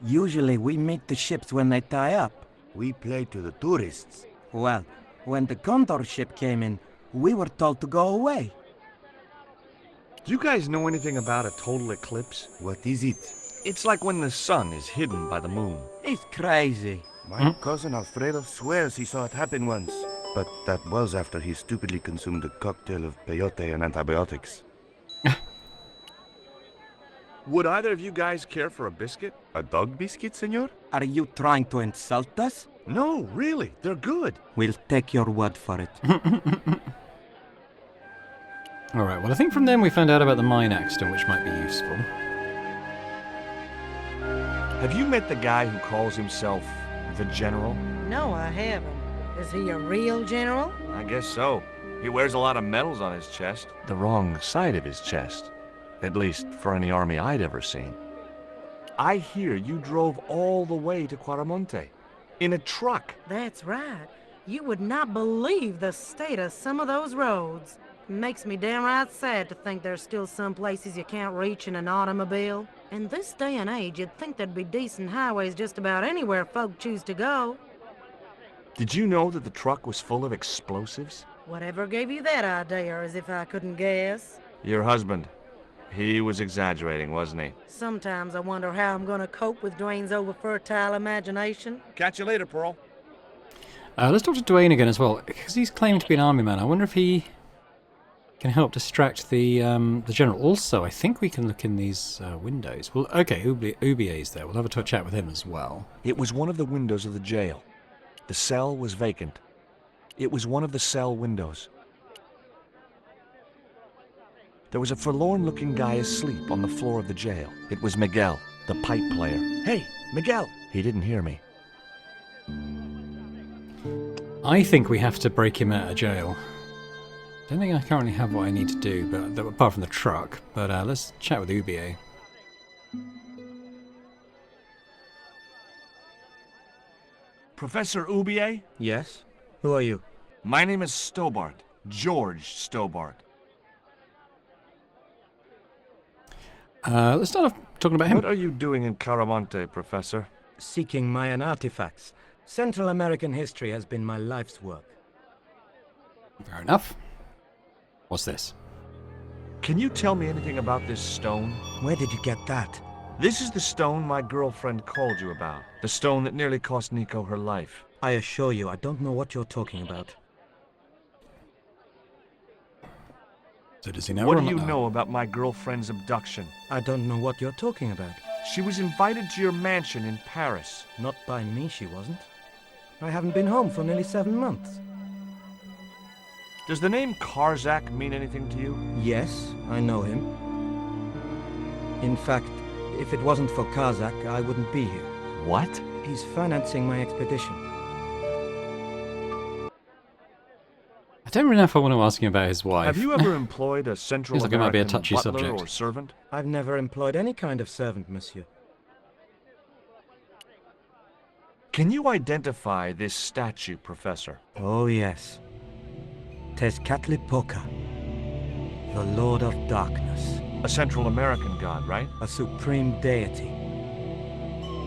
Usually we meet the ships when they tie up. We play to the tourists. Well, when the Condor ship came in, we were told to go away. Do you guys know anything about a total eclipse? What is it? It's like when the sun is hidden by the moon. He's crazy. My cousin Alfredo swears he saw it happen once. But that was after he stupidly consumed a cocktail of peyote and antibiotics. Would either of you guys care for a biscuit? A dog biscuit, senor? Are you trying to insult us? No, really. They're good. We'll take your word for it. Alright, well I think from then we found out about the mine accident, which might be useful. Have you met the guy who calls himself the General? No, I haven't. Is he a real general? I guess so. He wears a lot of medals on his chest. The wrong side of his chest. At least for any army I'd ever seen. I hear you drove all the way to Quaramonte. In a truck. That's right. You would not believe the state of some of those roads. Makes me downright sad to think there's still some places you can't reach in an automobile. In this day and age, you'd think there'd be decent highways just about anywhere folk choose to go. Did you know that the truck was full of explosives? Whatever gave you that idea, as if I couldn't guess? Your husband. He was exaggerating, wasn't he? Sometimes I wonder how I'm gonna cope with Dwayne's over-fertile imagination. Catch you later, Pearl. Let's talk to Dwayne again as well, because he's claiming to be an army man. I wonder if he can help distract the general. Also, I think we can look in these windows. Well, okay, Ubier's there. We'll have a chat with him as well. It was one of the windows of the jail. The cell was vacant. It was one of the cell windows. There was a forlorn-looking guy asleep on the floor of the jail. It was Miguel, the pipe player. Hey, Miguel! He didn't hear me. I think we have to break him out of jail. Don't think I currently have what I need to do, but apart from the truck. But let's chat with Ubier. Professor Ubier? Yes? Who are you? My name is Stobart. George Stobart. Let's start off talking about him. What are you doing in Caramonte, Professor? Seeking Mayan artifacts. Central American history has been my life's work. Fair enough. What's this? Can you tell me anything about this stone? Where did you get that? This is the stone my girlfriend called you about. The stone that nearly cost Nico her life. I assure you, I don't know what you're talking about. So does he know? What do you know about my girlfriend's abduction? I don't know what you're talking about. She was invited to your mansion in Paris. Not by me, she wasn't. I haven't been home for nearly 7 months. Does the name Karzak mean anything to you? Yes, I know him. In fact, if it wasn't for Karzak, I wouldn't be here. What? He's financing my expedition. I don't really know if I want to ask him about his wife. Have you ever employed a Central Seems like it might be a American touchy butler subject. or servant? I've never employed any kind of servant, monsieur. Can you identify this statue, Professor? Oh, yes. Tezcatlipoca, the Lord of Darkness. A Central American god, right? A supreme deity.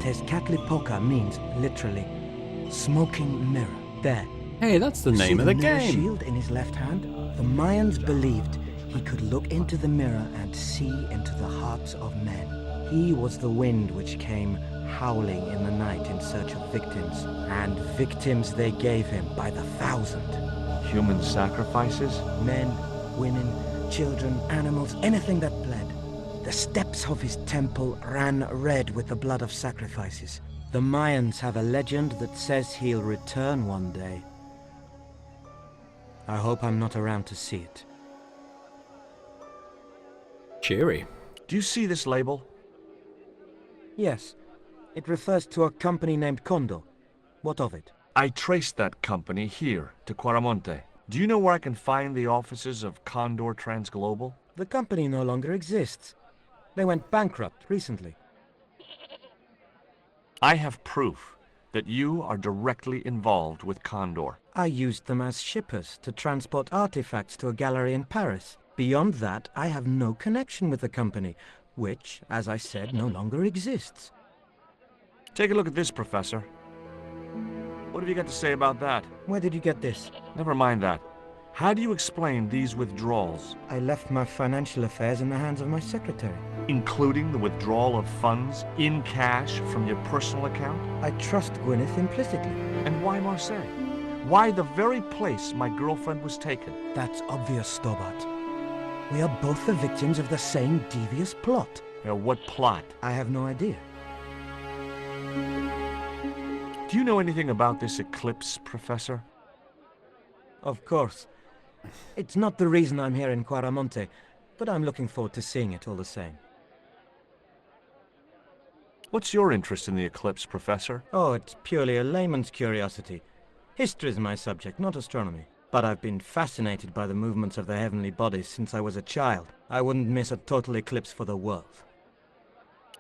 Tezcatlipoca means, literally, smoking mirror. There. Hey, that's the name of the mirror game. Shield in his left hand? The Mayans believed he could look into the mirror and see into the hearts of men. He was the wind which came howling in the night in search of victims, and victims they gave him by the thousand. Human sacrifices? Men, women, children, animals, anything that bled. The steps of his temple ran red with the blood of sacrifices. The Mayans have a legend that says he'll return one day. I hope I'm not around to see it. Cheery. Do you see this label? Yes. It refers to a company named Condor. What of it? I traced that company here, to Quaramonte. Do you know where I can find the offices of Condor Transglobal? The company no longer exists. They went bankrupt recently. I have proof that you are directly involved with Condor. I used them as shippers to transport artifacts to a gallery in Paris. Beyond that, I have no connection with the company, which, as I said, no longer exists. Take a look at this, Professor. What have you got to say about that? Where did you get this? Never mind that. How do you explain these withdrawals? I left my financial affairs in the hands of my secretary. Including the withdrawal of funds in cash from your personal account? I trust Gwyneth implicitly. And why Marseille? Why the very place my girlfriend was taken? That's obvious, Stobart. We are both the victims of the same devious plot. What plot? I have no idea. Do you know anything about this eclipse, Professor? Of course. It's not the reason I'm here in Quaramonte, but I'm looking forward to seeing it all the same. What's your interest in the eclipse, Professor? Oh, it's purely a layman's curiosity. History is my subject, not astronomy. But I've been fascinated by the movements of the heavenly bodies since I was a child. I wouldn't miss a total eclipse for the world.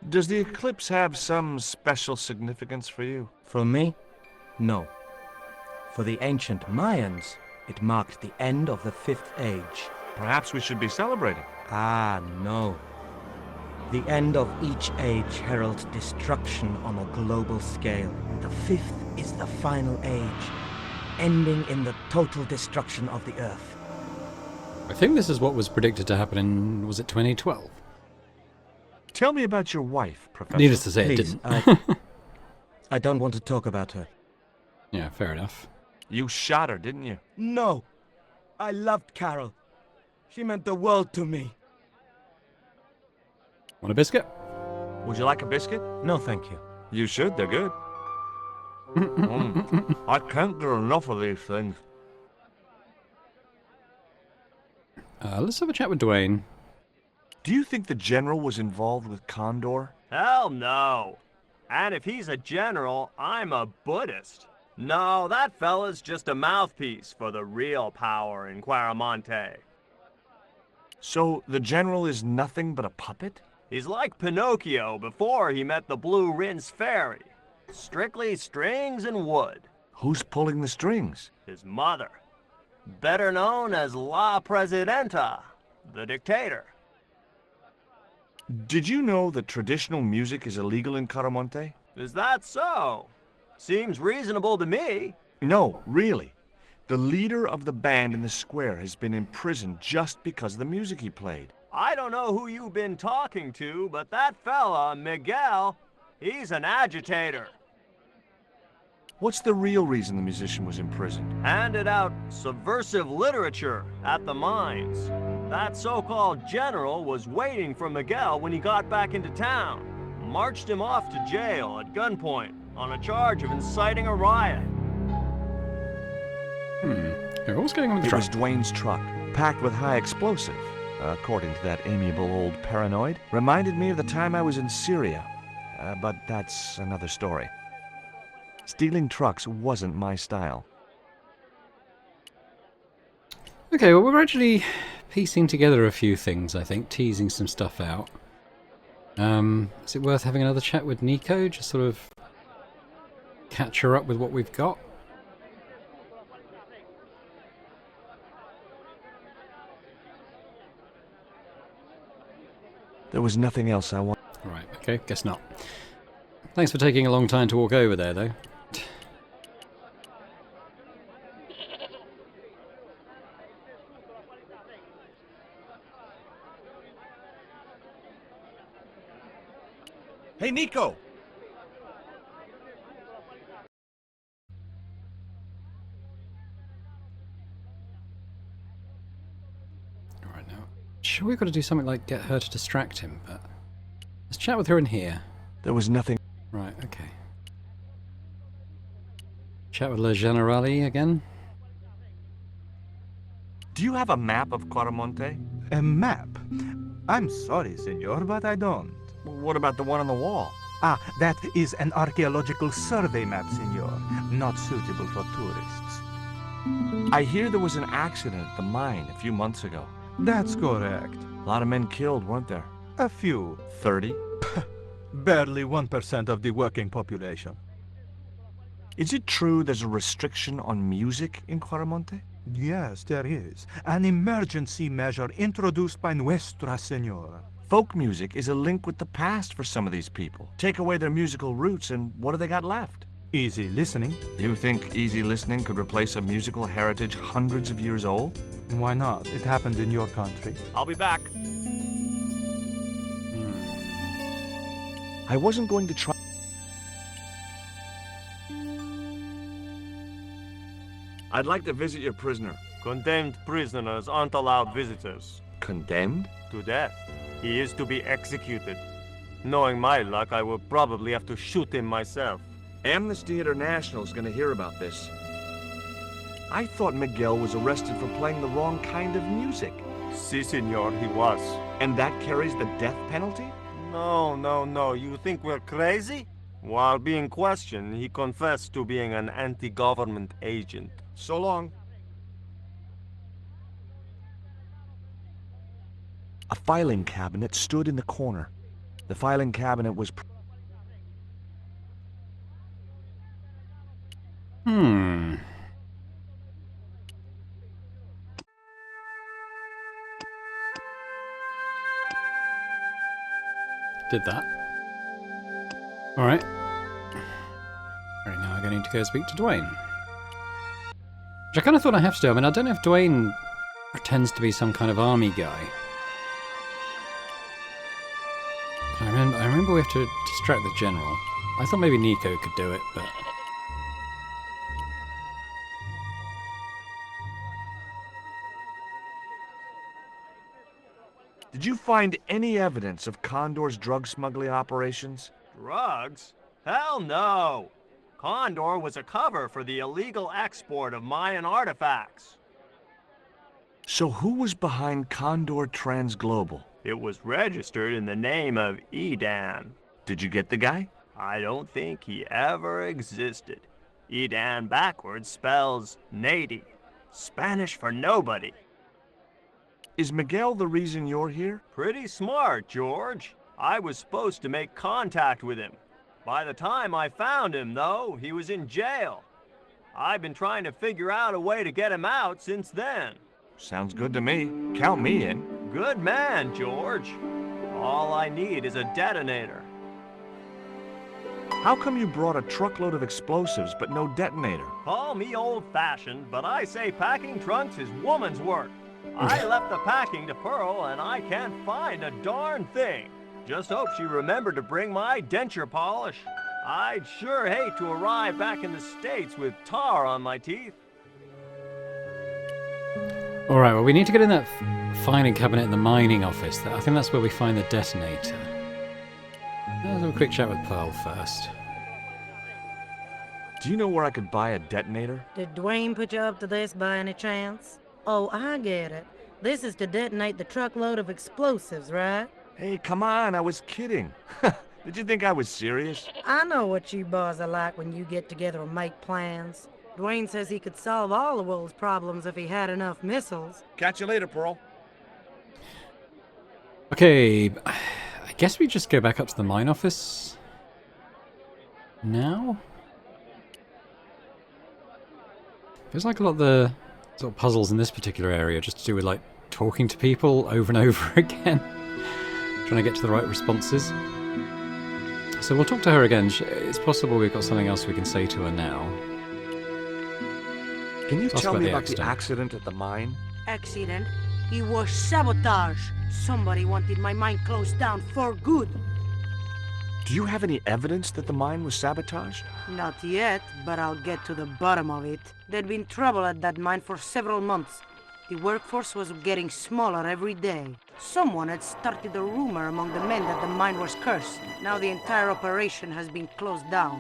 Does the eclipse have some special significance for you? For me? No. For the ancient Mayans, it marked the end of the Fifth Age. Perhaps we should be celebrating. Ah, no. The end of each age heralds destruction on a global scale. The fifth is the final age, ending in the total destruction of the Earth. I think this is what was predicted to happen in, was it 2012? Tell me about your wife, Professor. Needless to say, Please, it didn't. I don't want to talk about her. Yeah, fair enough. You shot her, didn't you? No. I loved Carol. She meant the world to me. Want a biscuit? Would you like a biscuit? No, thank you. You should, they're good. I can't get enough of these things. Let's have a chat with Dwayne. Do you think the general was involved with Condor? Hell no. And if he's a general, I'm a Buddhist. No, that fella's just a mouthpiece for the real power in Quaramonte. So the general is nothing but a puppet? He's like Pinocchio before he met the Blue Rinse Fairy. Strictly strings and wood. Who's pulling the strings? His mother. Better known as La Presidenta, the dictator. Did you know that traditional music is illegal in Quaramonte? Is that so? Seems reasonable to me. No, really. The leader of the band in the square has been imprisoned just because of the music he played. I don't know who you've been talking to, but that fella, Miguel, he's an agitator. What's the real reason the musician was imprisoned? Handed out subversive literature at the mines. That so-called general was waiting for Miguel when he got back into town. Marched him off to jail at gunpoint on a charge of inciting a riot. Here, what's going on with the It truck? was Dwayne's truck, packed with high explosive. According to that amiable old paranoid. Reminded me of the time I was in Syria. But that's another story. Stealing trucks wasn't my style. Okay, well, we're actually piecing together a few things, I think, teasing some stuff out. Is it worth having another chat with Nico? Just sort of catch her up with what we've got? There was nothing else I wanted. Right, okay, guess not. Thanks for taking a long time to walk over there, though. Hey, Nico! Alright, now. Sure, we've got to do something like get her to distract him, but let's chat with her in here. There was nothing. Right, okay. Chat with Le Generale again. Do you have a map of Quaramonte? A map? I'm sorry, senor, but I don't. What about the one on the wall? Ah, that is an archaeological survey map, senor. Not suitable for tourists. I hear there was an accident at the mine a few months ago. That's correct. A lot of men killed, weren't there? A few. 30? Barely 1% of the working population. Is it true there's a restriction on music in Claramonte? Yes, there is. An emergency measure introduced by Nuestra Señora. Folk music is a link with the past for some of these people. Take away their musical roots and what do they got left? Easy listening. You think easy listening could replace a musical heritage hundreds of years old? Why not? It happened in your country. I'll be back. I wasn't going to try. I'd like to visit your prisoner. Condemned prisoners aren't allowed visitors. Condemned? To death. He is to be executed. Knowing my luck, I will probably have to shoot him myself. Amnesty International is going to hear about this. I thought Miguel was arrested for playing the wrong kind of music. Si, senor, he was. And that carries the death penalty? No. You think we're crazy? While being questioned, he confessed to being an anti-government agent. So long. A filing cabinet stood in the corner. The filing cabinet was... Did that. Alright. Right, now I'm going to go speak to Dwayne. Which I kind of thought I have to do. I mean, I don't know if Dwayne pretends to be some kind of army guy. I remember we have to distract the general. I thought maybe Nico could do it, but... Did you find any evidence of Condor's drug smuggling operations? Drugs? Hell no! Condor was a cover for the illegal export of Mayan artifacts. So who was behind Condor Transglobal? It was registered in the name of Edan. Did you get the guy? I don't think he ever existed. Edan backwards spells Nady, Spanish for nobody. Is Miguel the reason you're here? Pretty smart, George. I was supposed to make contact with him. By the time I found him, though, he was in jail. I've been trying to figure out a way to get him out since then. Sounds good to me. Count me in. Good man, George. All I need is a detonator. How come you brought a truckload of explosives but no detonator? Call me old-fashioned, but I say packing trunks is woman's work. I left the packing to Pearl, and I can't find a darn thing. Just hope she remembered to bring my denture polish. I'd sure hate to arrive back in the States with tar on my teeth. Alright, well we need to get in that filing cabinet in the mining office. I think that's where we find the detonator. Let's have a quick chat with Pearl first. Do you know where I could buy a detonator? Did Dwayne put you up to this by any chance? Oh, I get it. This is to detonate the truckload of explosives, right? Hey, come on, I was kidding. Did you think I was serious? I know what you boys are like when you get together and make plans. Dwayne says he could solve all the world's problems if he had enough missiles. Catch you later, Pearl. Okay, I guess we just go back up to the mine office now? Feels like a lot of the sort of puzzles in this particular area just to do with like talking to people over and over again. Trying to get to the right responses. So we'll talk to her again. It's possible we've got something else we can say to her now. Can you Ask tell me about about the accident at the mine? Accident? It was sabotage. Somebody wanted my mine closed down for good. Do you have any evidence that the mine was sabotaged? Not yet, but I'll get to the bottom of it. There'd been trouble at that mine for several months. The workforce was getting smaller every day. Someone had started a rumor among the men that the mine was cursed. Now the entire operation has been closed down.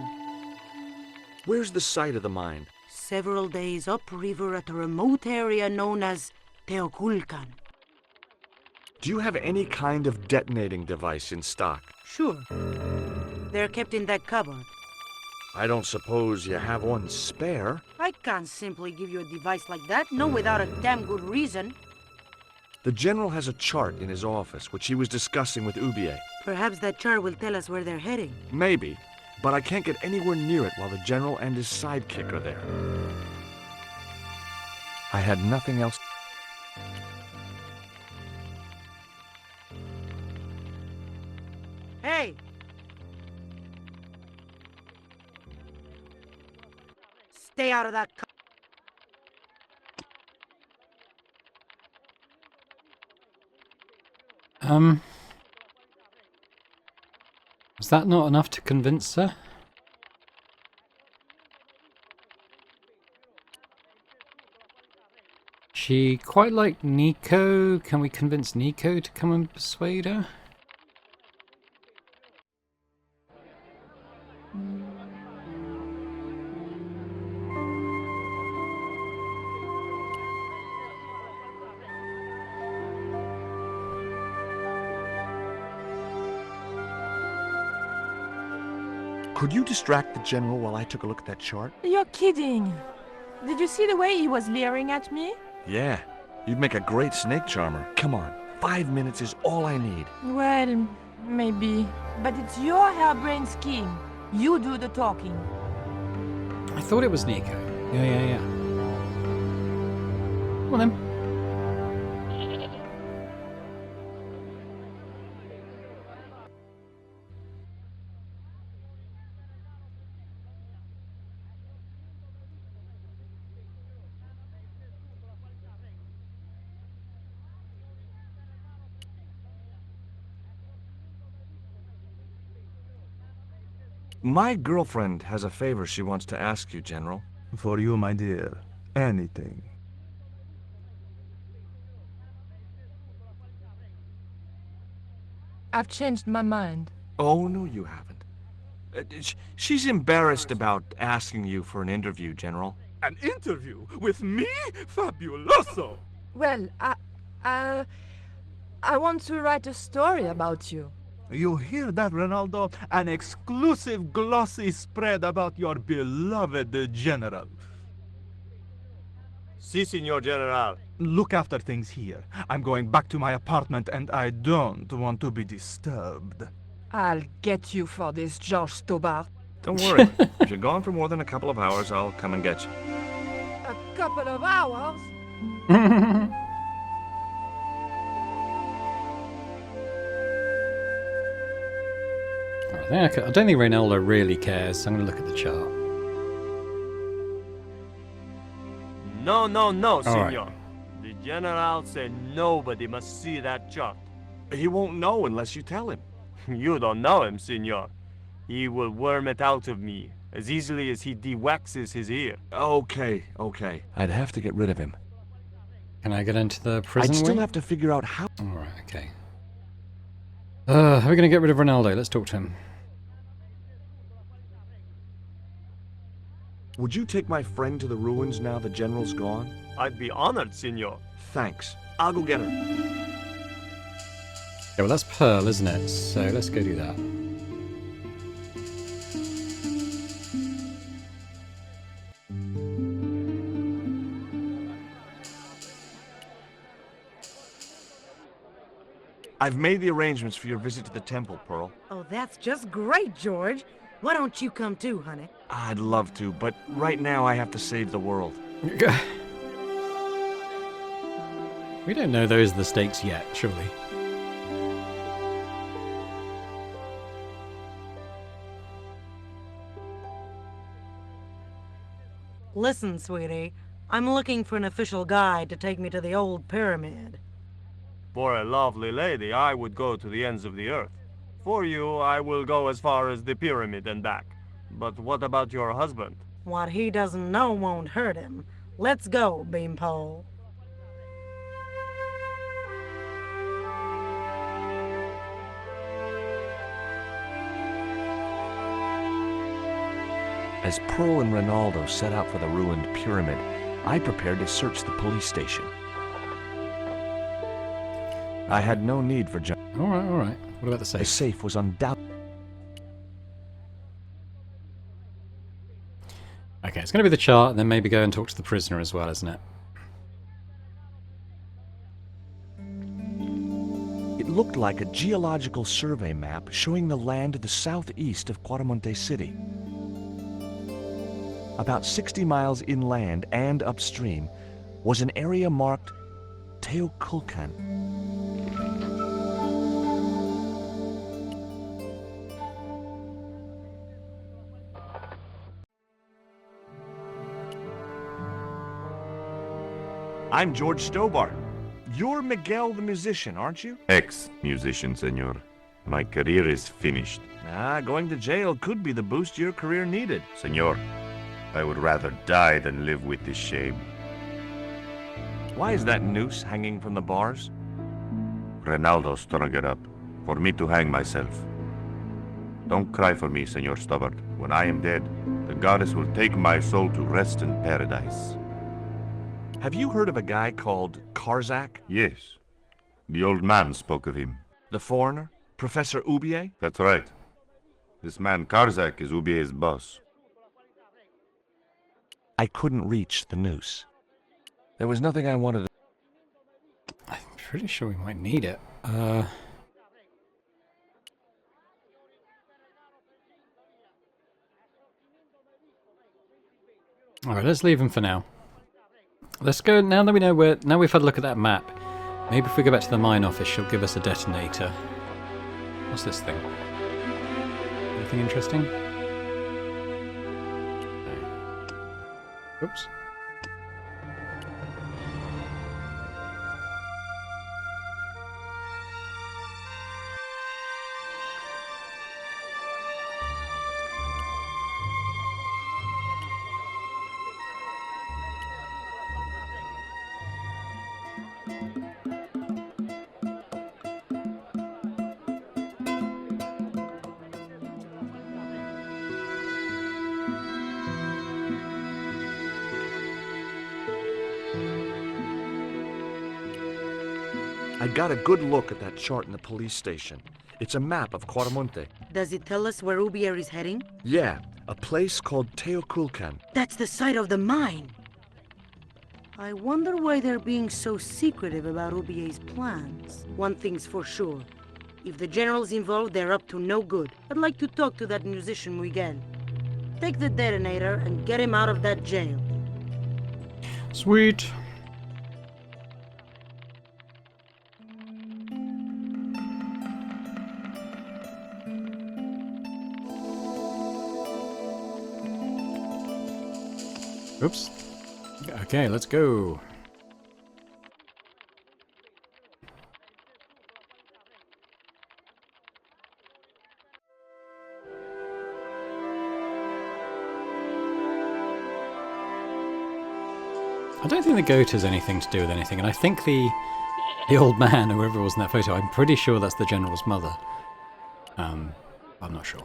Where's the site of the mine? Several days upriver at a remote area known as Teoculcan. Do you have any kind of detonating device in stock? Sure. They're kept in that cupboard. I don't suppose you have one spare? I can't simply give you a device like that, not without a damn good reason. The general has a chart in his office, which he was discussing with Ubier. Perhaps that chart will tell us where they're heading. Maybe, but I can't get anywhere near it while the general and his sidekick are there. I had nothing else. Hey! Stay out of that Was that not enough to convince her? She quite liked Nico. Can we convince Nico to come and persuade her? Could you distract the general while I took a look at that chart? You're kidding. Did you see the way he was leering at me? Yeah, you'd make a great snake charmer. Come on, 5 minutes is all I need. Well, maybe. But it's your harebrained scheme. You do the talking. I thought it was Nico. Yeah. Well then. My girlfriend has a favor she wants to ask you, General. For you, my dear. Anything. I've changed my mind. Oh, no, you haven't. She's embarrassed about asking you for an interview, General. An interview with me? Fabuloso! Well, I want to write a story about you. You hear that, Ronaldo? An exclusive glossy spread about your beloved general. Si, Signor General. Look after things here. I'm going back to my apartment and I don't want to be disturbed. I'll get you for this, George Stobart. Don't worry. If you're gone for more than a couple of hours, I'll come and get you. A couple of hours? I don't think Reynaldo really cares, so I'm going to look at the chart. No, Signor. Right. The General said nobody must see that chart. He won't know unless you tell him. You don't know him, Signor. He will worm it out of me as easily as he de-waxes his ear. Okay. I'd have to get rid of him. Can I get into the prison I'd still wing? have to figure out how... Alright, okay. How are we going to get rid of Ronaldo? Let's talk to him. Would you take my friend to the ruins now the General's gone? I'd be honored, Signor. Thanks. I'll go get her. Yeah, well that's Pearl, isn't it? So let's go do that. I've made the arrangements for your visit to the temple, Pearl. Oh, that's just great, George. Why don't you come too, honey? I'd love to, but right now I have to save the world. We don't know those are the stakes yet, surely. Listen, sweetie. I'm looking for an official guide to take me to the old pyramid. For a lovely lady, I would go to the ends of the earth. For you, I will go as far as the pyramid and back. But what about your husband? What he doesn't know won't hurt him. Let's go, Beanpole. As Pearl and Ronaldo set out for the ruined pyramid, I prepared to search the police station. I had no need for John. Alright. What about the safe? The safe was undoubtedly... Okay, it's going to be the chart, and then maybe go and talk to the prisoner as well, isn't it? It looked like a geological survey map showing the land to the southeast of Cuaramonte City. About 60 miles inland and upstream was an area marked Teoculcan. I'm George Stobart. You're Miguel the musician, aren't you? Ex-musician, senor. My career is finished. Going to jail could be the boost your career needed. Senor, I would rather die than live with this shame. Why is that noose hanging from the bars? Ronaldo strung it up for me to hang myself. Don't cry for me, Senor Stobart. When I am dead, the goddess will take my soul to rest in paradise. Have you heard of a guy called Karzak? Yes. The old man spoke of him. The foreigner? Professor Ubier? That's right. This man Karzak is Ubier's boss. I couldn't reach the noose. There was nothing I wanted to... I'm pretty sure we might need it. Alright, let's leave him for now. Let's go, now that we know where... Now we've had a look at that map. Maybe if we go back to the mine office, she'll give us a detonator. What's this thing? Anything interesting? Oops. I got a good look at that chart in the police station. It's a map of Cuaramonte. Does it tell us where Ubier is heading? Yeah, a place called Teoculcan. That's the site of the mine. I wonder why they're being so secretive about Ubier's plans. One thing's for sure. If the general's involved, they're up to no good. I'd like to talk to that musician Miguel. Take the detonator and get him out of that jail. Sweet. Oops. Okay, let's go. I don't think the goat has anything to do with anything, and I think the old man, whoever was in that photo, I'm pretty sure that's the general's mother. I'm not sure.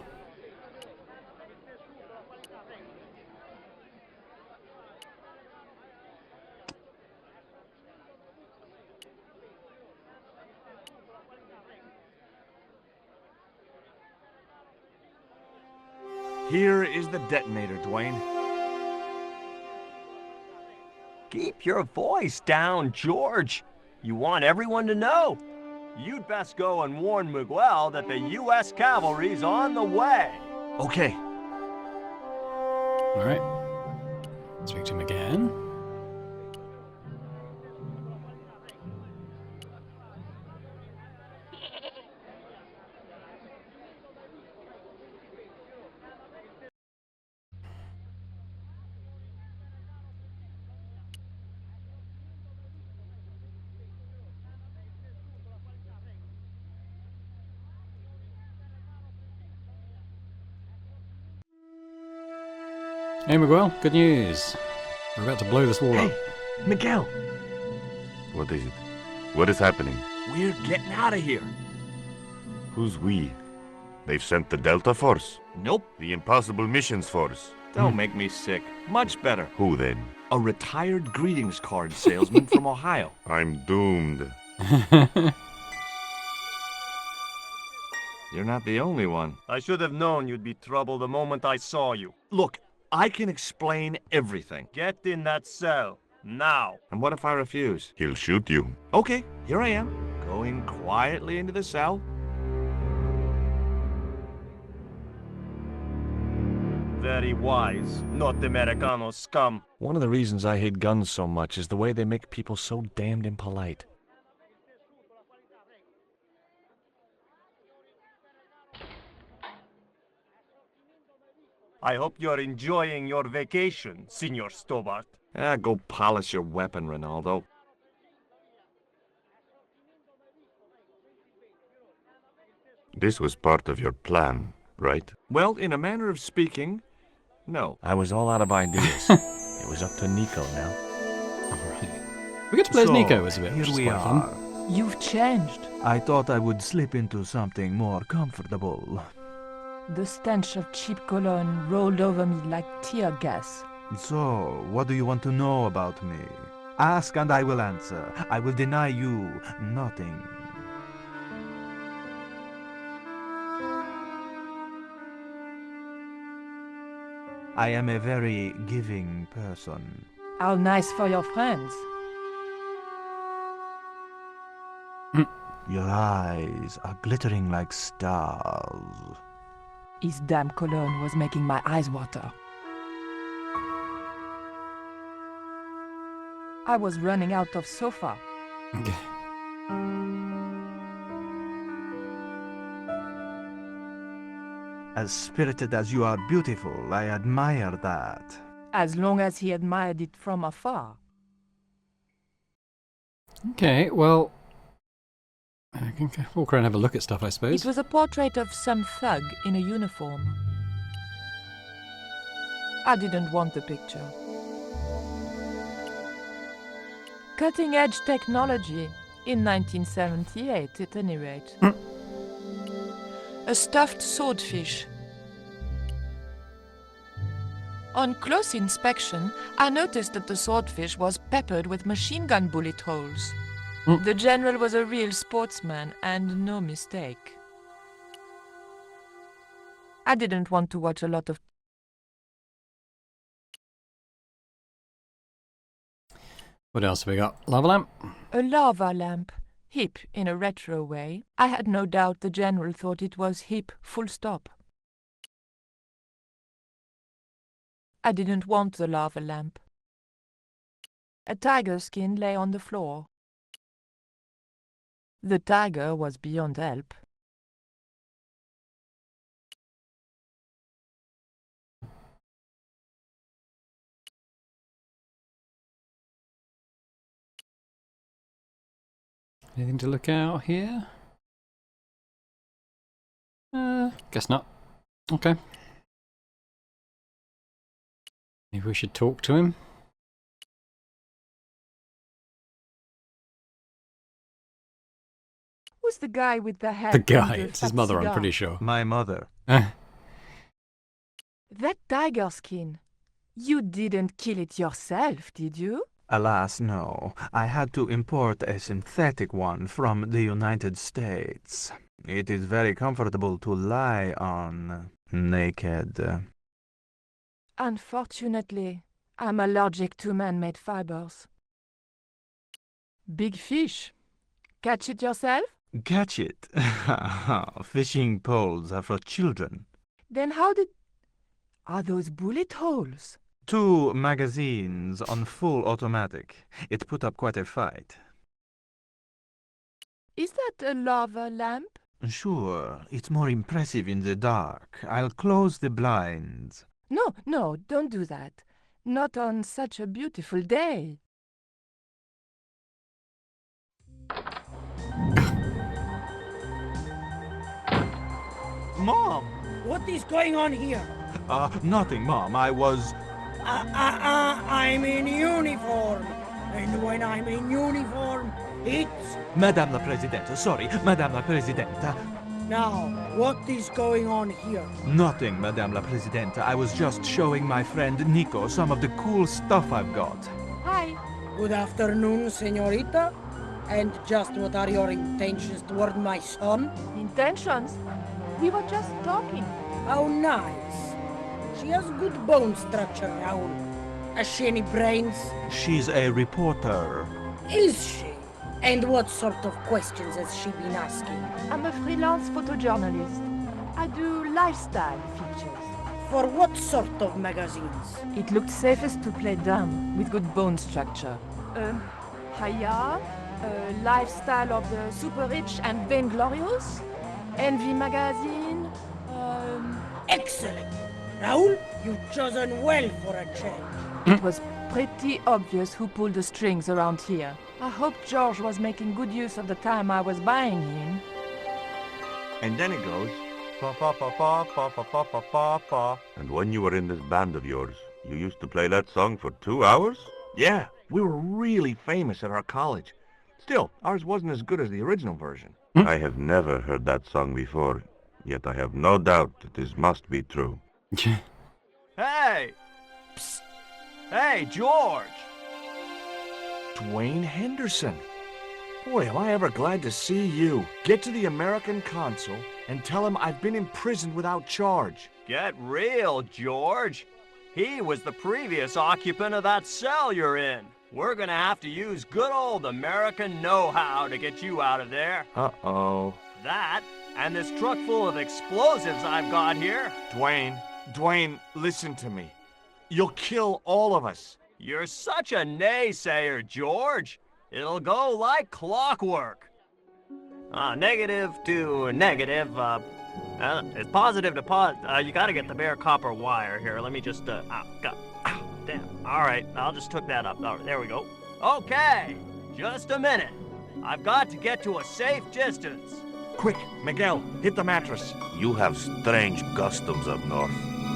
Here is the detonator, Dwayne. Keep your voice down, George. You want everyone to know. You'd best go and warn Miguel that the U.S. cavalry's on the way. Okay. Alright. Speak to him again. Hey Miguel, good news. We're about to blow this wall up. Miguel! What is it? What is happening? We're getting out of here. Who's we? They've sent the Delta Force? Nope. The Impossible Missions Force? Don't make me sick. Much better. Who then? A retired greetings card salesman from Ohio. I'm doomed. You're not the only one. I should have known you'd be trouble the moment I saw you. Look, I can explain everything. Get in that cell, now. And what if I refuse? He'll shoot you. Okay, here I am. Go Going quietly into the cell? Very wise, not Americano scum. One of the reasons I hate guns so much is the way they make people so damned impolite. I hope you're enjoying your vacation, Senor Stobart. Go polish your weapon, Ronaldo. This was part of your plan, right? Well, in a manner of speaking, no. I was all out of ideas. It was up to Nico now. Alright. We get to play as Nico as a bit, which is quite fun. You've changed. I thought I would slip into something more comfortable. The stench of cheap cologne rolled over me like tear gas. So, what do you want to know about me? Ask and I will answer. I will deny you nothing. I am a very giving person. How nice for your friends. Your eyes are glittering like stars. His damn cologne was making my eyes water. I was running out of sofa. Okay. As spirited as you are beautiful, I admire that. As long as he admired it from afar. Okay, well, I can walk around and have a look at stuff, I suppose. It was a portrait of some thug in a uniform. I didn't want the picture. Cutting-edge technology in 1978, at any rate. A stuffed swordfish. On close inspection, I noticed that the swordfish was peppered with machine gun bullet holes. The general was a real sportsman, and no mistake. I didn't want to watch a lot of... What else have we got? Lava lamp? A lava lamp. Hip in a retro way. I had no doubt the general thought it was hip, full stop. I didn't want the lava lamp. A tiger skin lay on the floor. The tiger was beyond help. Anything to look out here? Guess not. Okay. Maybe we should talk to him. Who's the guy with the hat? The guy. and the It's his fat mother, I'm cigar? pretty sure. My mother. That tiger skin. You didn't kill it yourself, did you? Alas, no. I had to import a synthetic one from the United States. It is very comfortable to lie on, naked. Unfortunately, I'm allergic to man-made fibers. Big fish. Catch it yourself? Catch it. Fishing poles are for children. Then how did... Are those bullet holes? 2 magazines on full automatic. It put up quite a fight. Is that a lava lamp? Sure, it's more impressive in the dark. I'll close the blinds. No, don't do that. Not on such a beautiful day. Mom! What is going on here? Nothing, Mom. I was... I'm in uniform. And when I'm in uniform, it's... Madame la Presidente, sorry, Madame la Presidente. Now, what is going on here? Nothing, Madame la Presidente. I was just showing my friend Nico some of the cool stuff I've got. Hi. Good afternoon, señorita. And just what are your intentions toward my son? Intentions? We were just talking. How nice. She has good bone structure, Raoul. Has she any brains? She's a reporter. Is she? And what sort of questions has she been asking? I'm a freelance photojournalist. I do lifestyle features. For what sort of magazines? It looked safest to play dumb, with good bone structure. Haya, Lifestyle of the Super Rich and Vainglorious, Envy Magazine, Excellent! Raoul, you've chosen well for a change. It was pretty obvious who pulled the strings around here. I hoped George was making good use of the time I was buying him. And then it goes, Pa pa pa pa pa pa pa pa pa pa. And when you were in this band of yours, you used to play that song for 2 hours? yeah, we were really famous at our college. Still, ours wasn't as good as the original version. I have never heard that song before, yet I have no doubt that this must be true. Hey! Psst! Hey, George! Dwayne Henderson. Boy, am I ever glad to see you. Get to the American consul and tell him I've been imprisoned without charge. Get real, George. He was the previous occupant of that cell you're in. We're gonna have to use good old American know-how to get you out of there. Uh-oh. That, and this truck full of explosives I've got here. Dwayne, listen to me. You'll kill all of us. You're such a naysayer, George. It'll go like clockwork. Negative to negative, it's positive to you gotta get the bare copper wire here. Let me just, damn. All right, I'll just hook that up. All right, there we go. Okay, just a minute. I've got to get to a safe distance. Quick, Miguel, hit the mattress. You have strange customs up north.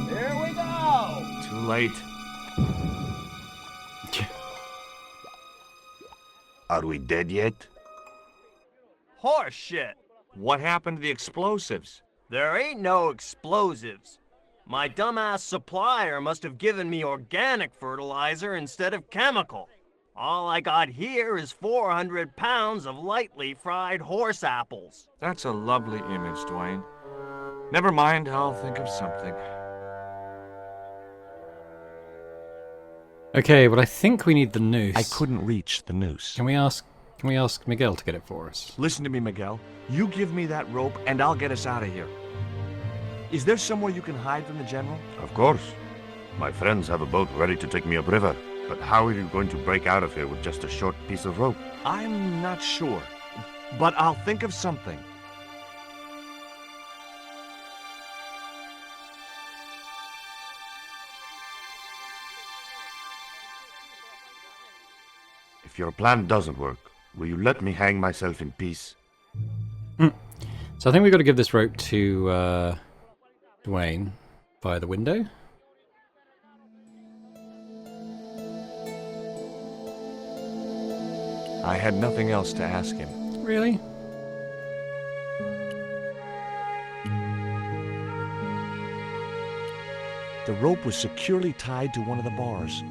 Here we go. Too late. Are we dead yet? Horse shit. What happened to the explosives? There ain't no explosives. My dumbass supplier must have given me organic fertilizer instead of chemical. All I got here is 400 pounds of lightly fried horse apples. That's a lovely image, Dwayne. Never mind, I'll think of something. Okay, well I think we need the noose. I couldn't reach the noose. Can we ask Miguel to get it for us? Listen to me, Miguel. You give me that rope and I'll get us out of here. Is there somewhere you can hide from the General? Of course. My friends have a boat ready to take me upriver. But how are you going to break out of here with just a short piece of rope? I'm not sure, but I'll think of something. If your plan doesn't work, will you let me hang myself in peace? So I think we've got to give this rope to Dwayne via the window. I had nothing else to ask him. Really? The rope was securely tied to one of the bars.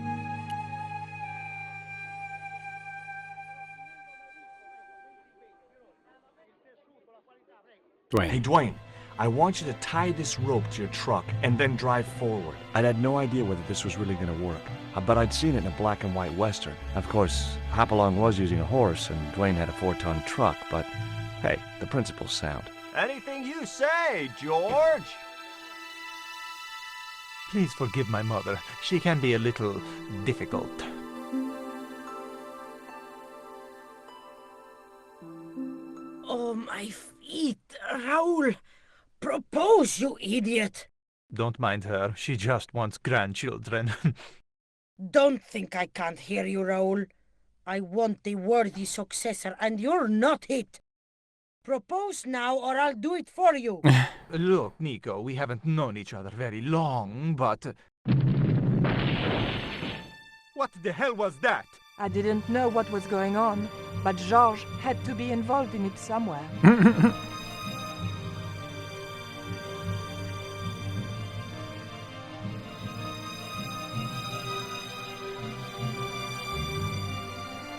Dwayne. Hey, Dwayne, I want you to tie this rope to your truck and then drive forward. I'd had no idea whether this was really going to work, but I'd seen it in a black and white Western. Of course, Hopalong was using a horse and Dwayne had a 4-ton truck, but hey, the principle's sound. Anything you say, George. Please forgive my mother. She can be a little difficult. Oh, my feet, Raoul! Propose, you idiot! Don't mind her. She just wants grandchildren. Don't think I can't hear you, Raoul. I want the worthy successor, and you're not it. Propose now, or I'll do it for you. Look, Nico, we haven't known each other very long, but... What the hell was that? I didn't know what was going on, but Georges had to be involved in it somewhere.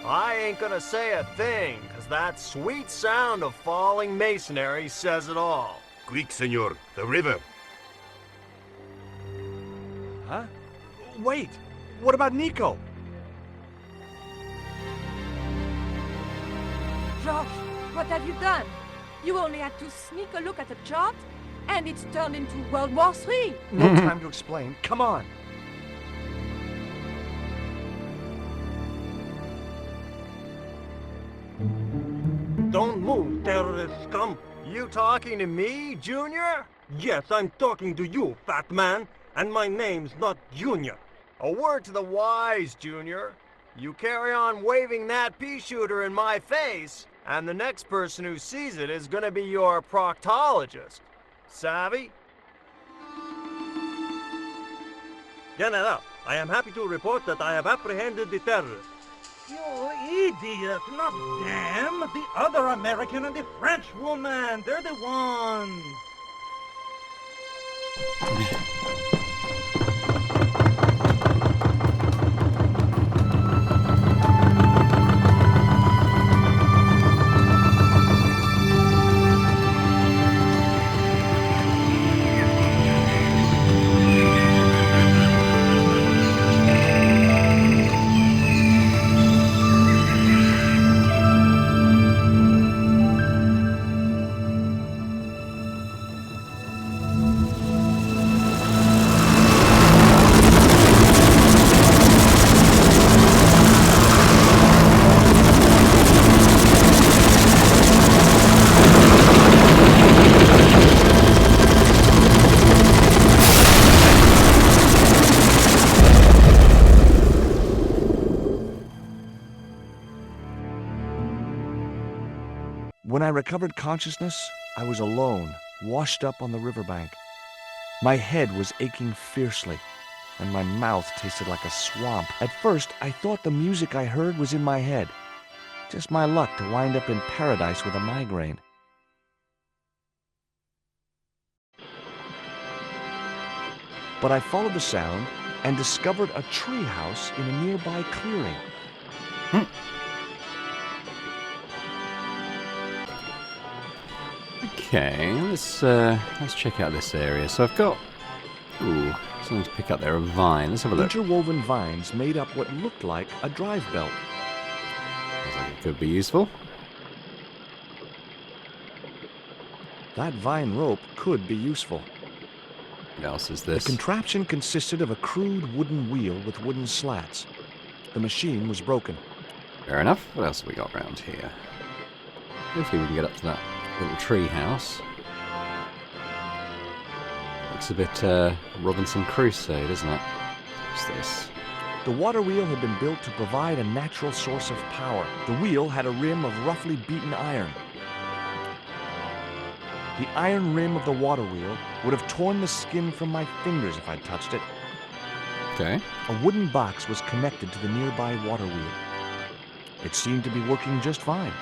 I ain't gonna say a thing, 'cause that sweet sound of falling masonry says it all. Quick, senor, the river. Huh? Wait, what about Nico? George, what have you done? You only had to sneak a look at the chart, and it's turned into World War III. No time to explain. Come on. Don't move, terrorist scum. You talking to me, Junior? Yes, I'm talking to you, fat man. And my name's not Junior. A word to the wise, Junior. You carry on waving that pea shooter in my face, and the next person who sees it is gonna be your proctologist. Savvy? General, I am happy to report that I have apprehended the terrorists. You idiot, not them. The other American and the French woman. They're the ones. When I recovered consciousness, I was alone, washed up on the riverbank. My head was aching fiercely, and my mouth tasted like a swamp. At first, I thought the music I heard was in my head. Just my luck to wind up in paradise with a migraine. But I followed the sound and discovered a tree house in a nearby clearing. Okay, let's check out this area. So I've got something to pick up there, a vine. Let's have a look. Interwoven vines made up what looked like a drive belt. Looks like it could be useful. That vine rope could be useful. What else is this? The contraption consisted of a crude wooden wheel with wooden slats. The machine was broken. Fair enough. What else have we got around here? Hopefully we can get up to that little tree house. Looks a bit Robinson Crusoe, doesn't it? What's this? The water wheel had been built to provide a natural source of power. The wheel had a rim of roughly beaten iron. The iron rim of the water wheel would have torn the skin from my fingers if I'd touched it. Okay. A wooden box was connected to the nearby water wheel. It seemed to be working just fine.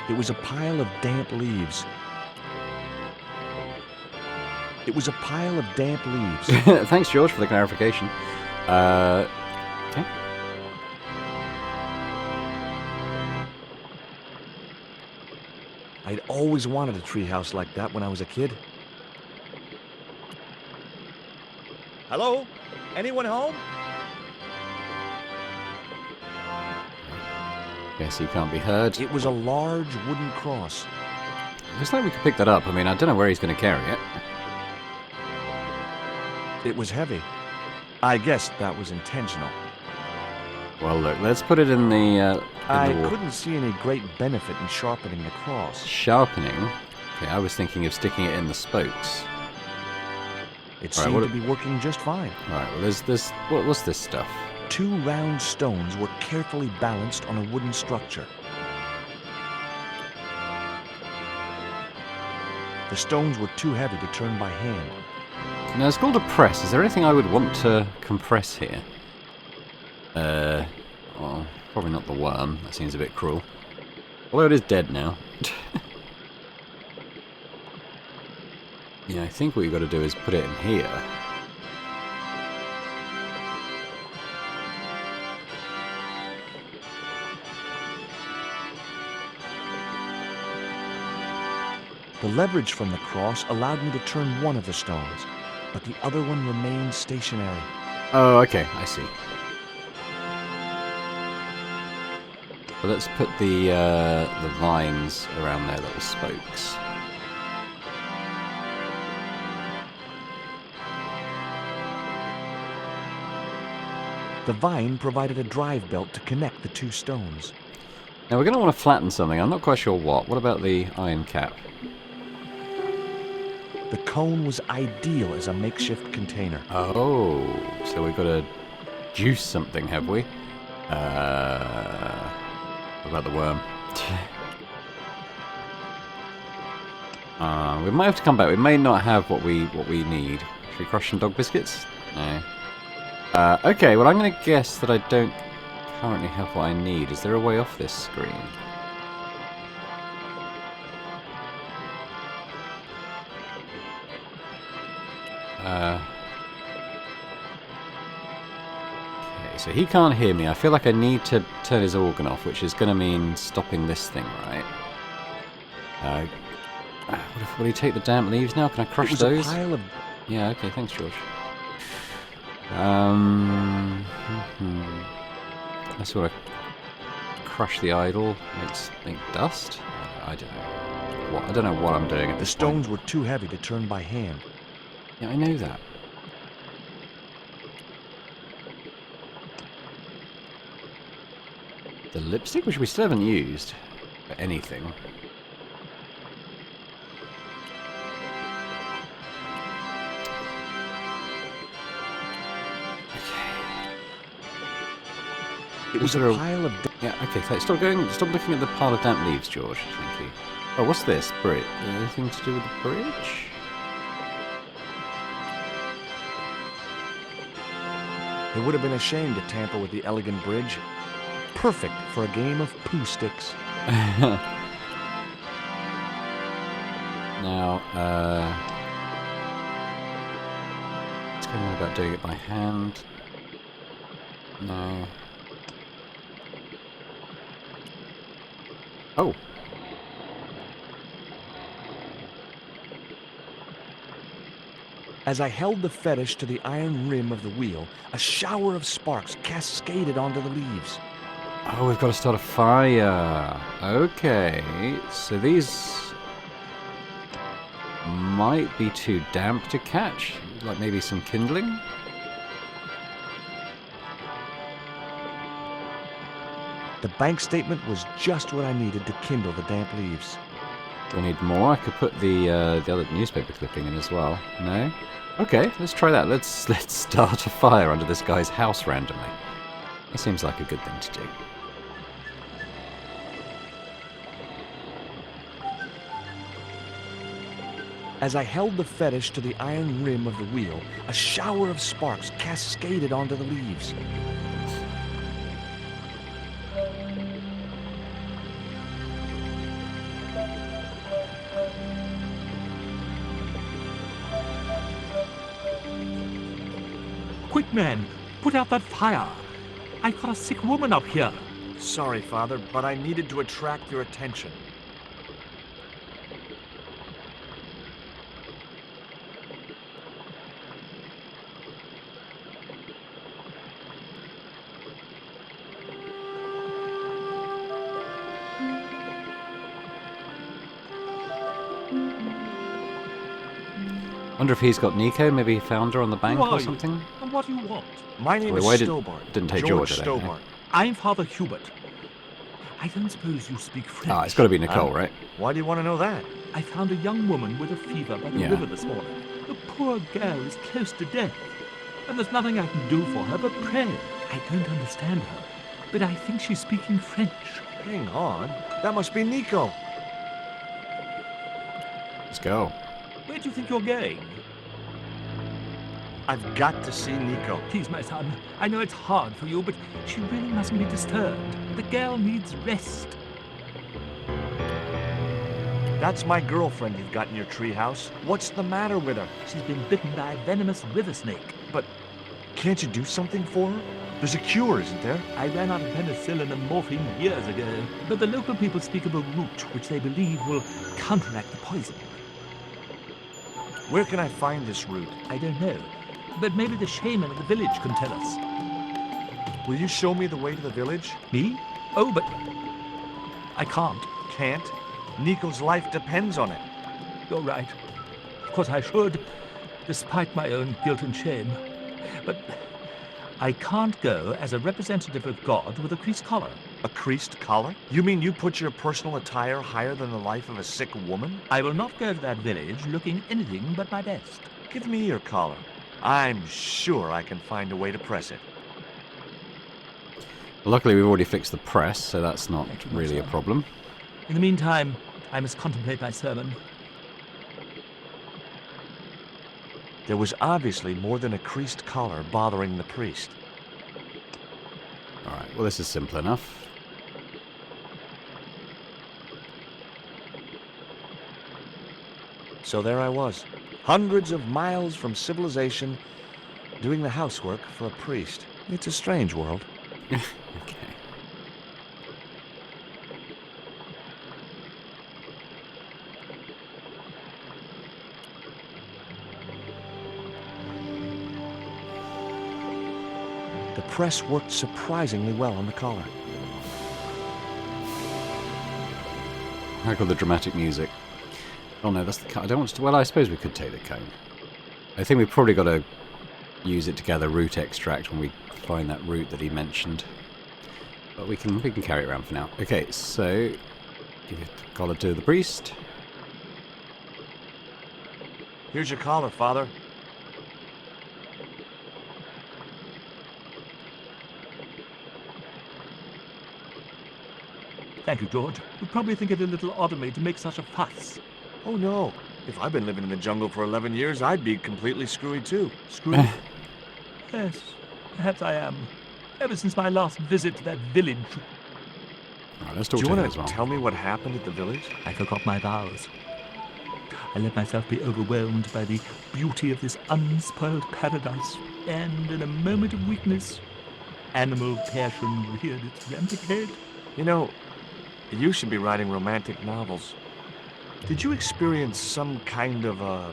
It was a pile of damp leaves. It was a pile of damp leaves. Thanks, George, for the clarification. Okay. I'd always wanted a treehouse like that when I was a kid. Hello? Anyone home? Guess he can't be heard. It was a large wooden cross. Looks like we could pick that up. I mean, I don't know where he's going to carry it. It was heavy. I guess that was intentional. Well, look, let's put it in the I couldn't see any great benefit in sharpening the cross. Sharpening? Okay, I was thinking of sticking it in the spokes. It seemed to be working just fine. Alright, well, there's this... What's this stuff? 2 round stones were carefully balanced on a wooden structure. The stones were too heavy to turn by hand. Now, it's called a press. Is there anything I would want to compress here? Well, probably not the worm. That seems a bit cruel. Although it is dead now. Yeah, I think what you've got to do is put it in here. The leverage from the cross allowed me to turn one of the stones, but the other one remained stationary. Oh, okay, I see. But let's put the vines around their little spokes. The vine provided a drive belt to connect the two stones. Now we're going to want to flatten something. I'm not quite sure what. What about the iron cap? The cone was ideal as a makeshift container. Oh, so we've got to juice something, have we? What about the worm? We might have to come back. We may not have what we need. Should we crush some dog biscuits? No. Okay, well I'm going to guess that I don't currently have what I need. Is there a way off this screen? Okay, so he can't hear me. I feel like I need to turn his organ off, which is going to mean stopping this thing, right? Will he take the damp leaves now? Can I crush those? A pile of... Yeah, okay, thanks, George. I sort of crush the idol, make dust? I don't know. What? I don't know what I'm doing at this point. The stones were too heavy to turn by hand. Yeah, I know that. The lipstick, which we still haven't used for anything. It was a pile of... Yeah, okay, stop looking at the pile of damp leaves, George. Thank you. Oh, what's this? Bridge. Anything to do with the bridge? It would have been a shame to tamper with the elegant bridge. Perfect for a game of poo sticks. Now, it's going on about doing it by hand. No. Oh. As I held the fetish to the iron rim of the wheel, a shower of sparks cascaded onto the leaves. Oh, we've got to start a fire. Okay, so these might be too damp to catch. Like maybe some kindling? The bank statement was just what I needed to kindle the damp leaves. Do I need more? I could put the other newspaper clipping in as well. No? Okay, let's try that. Let's start a fire under this guy's house randomly. It seems like a good thing to do. As I held the fetish to the iron rim of the wheel, a shower of sparks cascaded onto the leaves. Quick, man! Put out that fire! I've got a sick woman up here! Sorry, Father, but I needed to attract your attention. Wonder if he's got Nico. Maybe he found her on the bank or something. You? And what do you want? My name is Stobart. Didn't take George George, Stobart. I'm Father Hubert. I don't suppose you speak French. Ah, it's got to be Nicole, right? Why do you want to know that? I found a young woman with a fever by the river this morning. The poor girl is close to death, and there's nothing I can do for her but pray. I don't understand her, but I think she's speaking French. Hang on. That must be Nico. Let's go. Where do you think you're going? I've got to see Nico. Please, my son. I know it's hard for you, but she really mustn't be disturbed. The girl needs rest. That's my girlfriend you've got in your treehouse. What's the matter with her? She's been bitten by a venomous river snake. But can't you do something for her? There's a cure, isn't there? I ran out of penicillin and morphine years ago, but the local people speak of a root which they believe will counteract the poison. Where can I find this root? I don't know, but maybe the shaman of the village can tell us. Will you show me the way to the village? Me? Oh, but I can't. Can't? Nico's life depends on it. You're right. Of course I should, despite my own guilt and shame. But I can't go as a representative of God with a creased collar. A creased collar? You mean you put your personal attire higher than the life of a sick woman? I will not go to that village looking anything but my best. Give me your collar. I'm sure I can find a way to press it. Luckily, we've already fixed the press, so that's not really a problem. In the meantime, I must contemplate my sermon. There was obviously more than a creased collar bothering the priest. Alright, well this is simple enough. So there I was, hundreds of miles from civilization, doing the housework for a priest. It's a strange world. Okay. The press worked surprisingly well on the collar. I call the dramatic music. Oh no, that's the cone. I don't want to... Well, I suppose we could take the cone. I think we've probably got to use it to gather root extract when we find that root that he mentioned. But we can carry it around for now. Okay, so give it the collar to the priest. Here's your collar, Father. Thank you, George. You'd probably think it a little odd of me to make such a fuss. Oh no. If I'd been living in the jungle for 11 years, I'd be completely screwy too. Screwy? Yes, perhaps I am. Ever since my last visit to that village. Right, let's talk Do to you him want as to well. tell me what happened at the village? I forgot my vows. I let myself be overwhelmed by the beauty of this unspoiled paradise, and in a moment of weakness, animal passion reared its rampant head. You know, you should be writing romantic novels. Did you experience some kind of a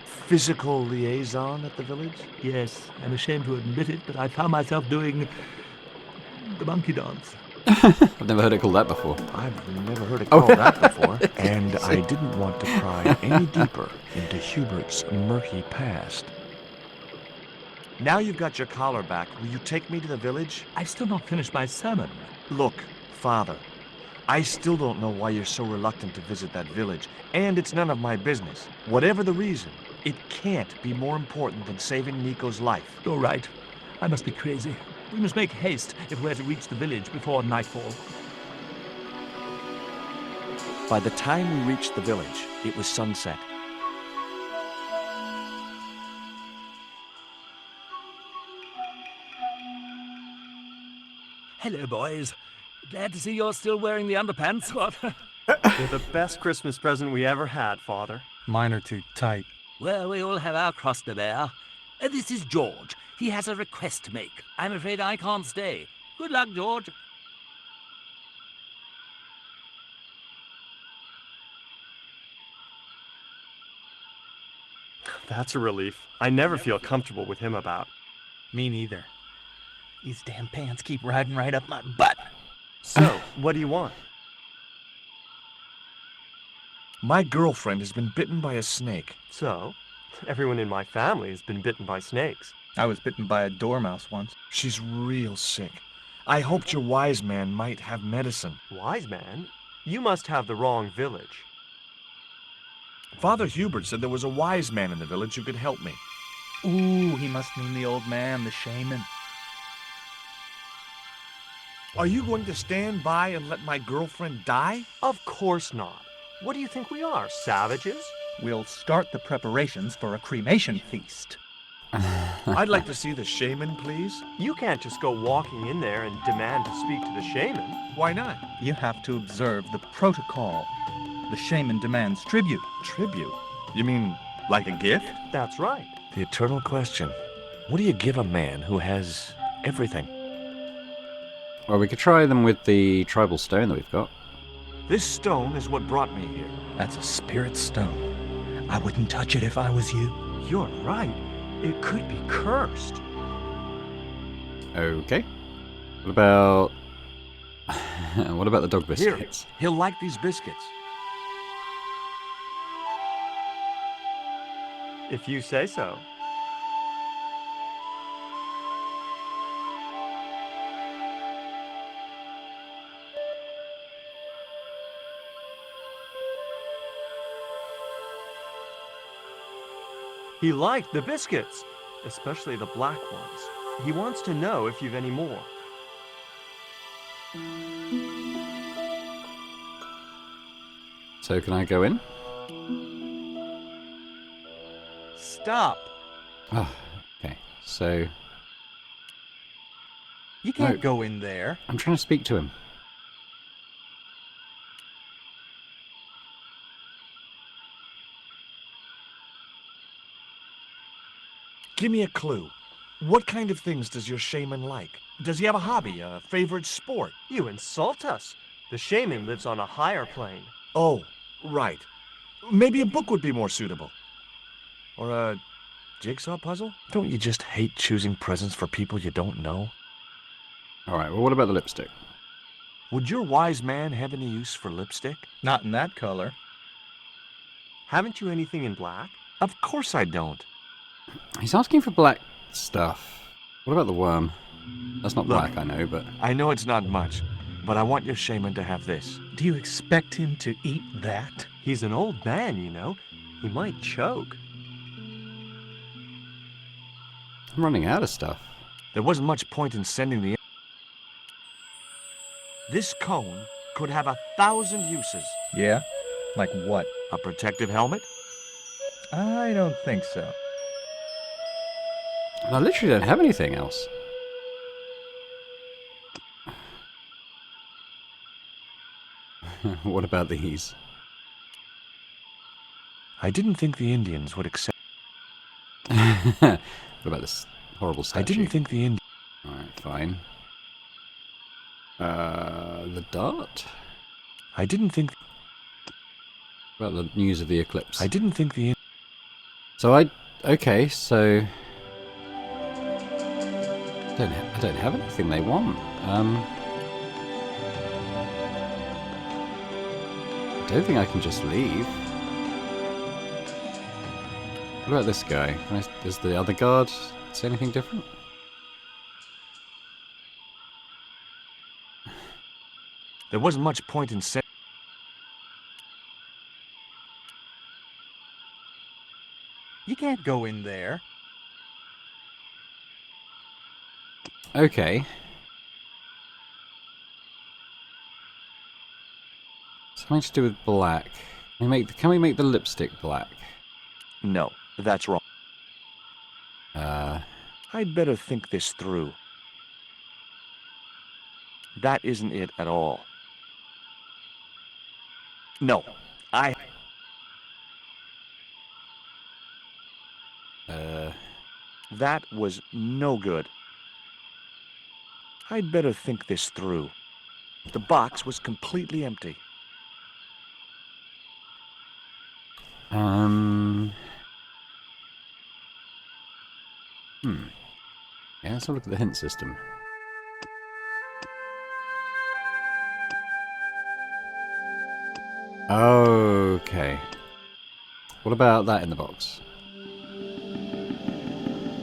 physical liaison at the village? Yes, I'm ashamed to admit it, but I found myself doing the monkey dance. I've never heard it called that before. I've never heard it called that before. And I didn't want to pry any deeper into Hubert's murky past. Now you've got your collar back, will you take me to the village? I've still not finished my sermon. Look, Father, I still don't know why you're so reluctant to visit that village, and it's none of my business. Whatever the reason, it can't be more important than saving Nico's life. You're right. I must be crazy. We must make haste if we're to reach the village before nightfall. By the time we reached the village, it was sunset. Hello, boys. Glad to see you're still wearing the underpants. What? They're the best Christmas present we ever had, Father. Mine are too tight. Well, we all have our cross to bear. This is George. He has a request to make. I'm afraid I can't stay. Good luck, George. That's a relief. I never feel comfortable with him about. Me neither. These damn pants keep riding right up my butt. So, what do you want? My girlfriend has been bitten by a snake. So, everyone in my family has been bitten by snakes. I was bitten by a dormouse once. She's real sick. I hoped your wise man might have medicine. Wise man? You must have the wrong village. Father Hubert said there was a wise man in the village who could help me. Ooh, he must mean the old man, the shaman. Are you going to stand by and let my girlfriend die? Of course not. What do you think we are, savages? We'll start the preparations for a cremation feast. I'd like to see the shaman, please. You can't just go walking in there and demand to speak to the shaman. Why not? You have to observe the protocol. The shaman demands tribute. Tribute? You mean like a gift? That's right. The eternal question. What do you give a man who has everything? Well, we could try them with the tribal stone that we've got. This stone is what brought me here. That's a spirit stone. I wouldn't touch it if I was you. You're right. It could be cursed. Okay. What about What about the dog Here, biscuits? he'll like these biscuits. If you say so. He liked the biscuits, especially the black ones. He wants to know if you've any more. So can I go in? Stop! Oh, okay. So You can't go in there. I'm trying to speak to him. Give me a clue. What kind of things does your shaman like? Does he have a hobby, a favorite sport? You insult us. The shaman lives on a higher plane. Oh, right. Maybe a book would be more suitable. Or a jigsaw puzzle? Don't you just hate choosing presents for people you don't know? Alright, well, what about the lipstick? Would your wise man have any use for lipstick? Not in that color. Haven't you anything in black? Of course I don't. He's asking for black stuff. What about the worm? That's not Look, black, I know, but... I know it's not much, but I want your shaman to have this. Do you expect him to eat that? He's an old man, you know. He might choke. I'm running out of stuff. There wasn't much point in sending the... This cone could have 1,000 uses. Yeah? Like what? A protective helmet? I don't think so. I literally don't have anything else. What about these? I didn't think the Indians would accept... What about this horrible statue? I didn't think the Indians... Alright, fine. The dart? I didn't think... What about the news of the eclipse? I didn't think the... So okay, so... I don't have anything they want. I don't think I can just leave. What about this guy? Does the other guard say anything different? There wasn't much point in sending... You can't go in there. Okay. Something to do with black. Can we make the lipstick black? No, that's wrong. I'd better think this through. That isn't it at all. No, That was no good. I'd better think this through. The box was completely empty. Yeah, let's have a look at the hint system. Okay. What about that in the box?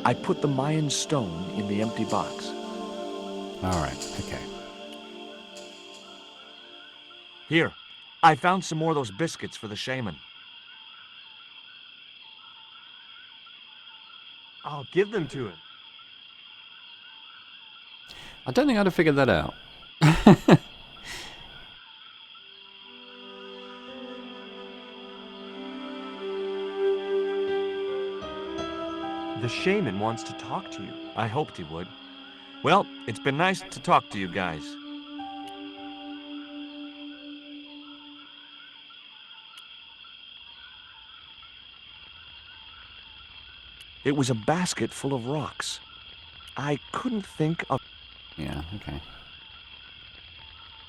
I put the Mayan stone in the empty box. Alright, okay. Here, I found some more of those biscuits for the shaman. I'll give them to him. I don't think I'd have figured that out. The shaman wants to talk to you. I hoped he would. Well, it's been nice to talk to you guys. It was a basket full of rocks. I couldn't think of... Yeah, okay.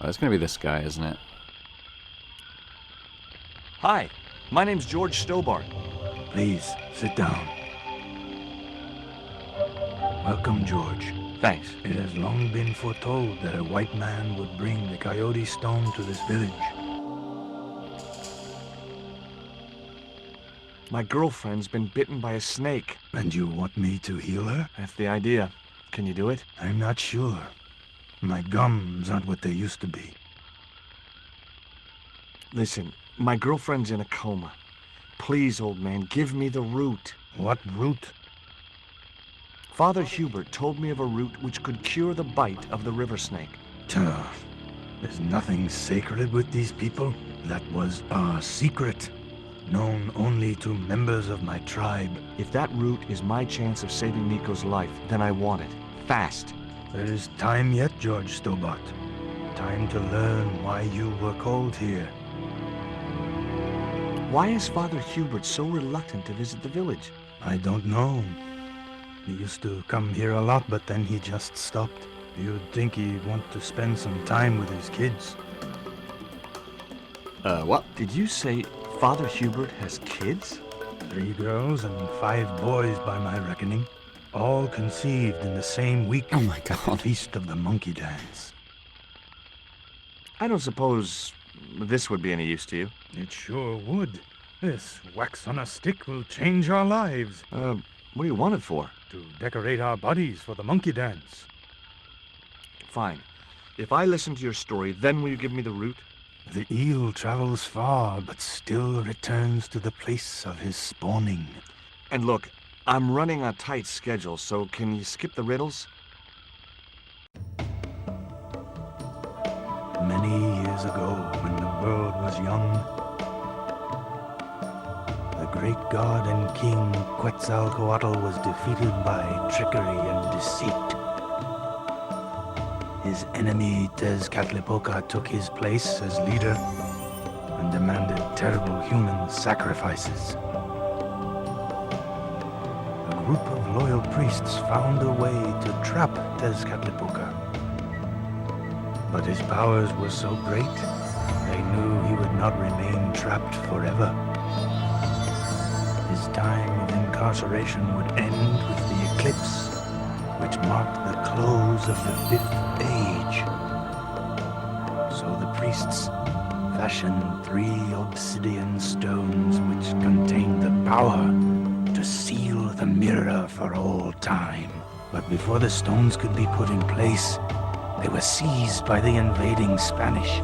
Well, it's going to be this guy, isn't it? Hi, my name's George Stobart. Please, sit down. Welcome, George. Thanks. It has long been foretold that a white man would bring the coyote stone to this village. My girlfriend's been bitten by a snake. And you want me to heal her? That's the idea. Can you do it? I'm not sure. My gums aren't what they used to be. Listen, my girlfriend's in a coma. Please, old man, give me the root. What root? Father Hubert told me of a root which could cure the bite of the river snake. There's nothing sacred with these people. That was our secret, known only to members of my tribe. If that root is my chance of saving Nico's life, then I want it. Fast. There is time yet, George Stobart. Time to learn why you were called here. Why is Father Hubert so reluctant to visit the village? I don't know. He used to come here a lot, but then he just stopped. You'd think he'd want to spend some time with his kids. What? Did you say Father Hubert has kids? 3 girls and 5 boys by my reckoning. All conceived in the same week. Oh my God. At the Feast of the Monkey Dance. I don't suppose this would be any use to you. It sure would. This wax on a stick will change our lives. What do you want it for? To decorate our bodies for the monkey dance. Fine. If I listen to your story, then will you give me the root? The eel travels far, but still returns to the place of his spawning. And look, I'm running a tight schedule, so can you skip the riddles? Many years ago, when the world was young, the great god and king Quetzalcoatl was defeated by trickery and deceit. His enemy Tezcatlipoca took his place as leader and demanded terrible human sacrifices. A group of loyal priests found a way to trap Tezcatlipoca. But his powers were so great, they knew he would not remain trapped forever. His time of incarceration would end with the eclipse, which marked the close of the 5th age. So the priests fashioned 3 obsidian stones which contained the power to seal the mirror for all time. But before the stones could be put in place, they were seized by the invading Spanish.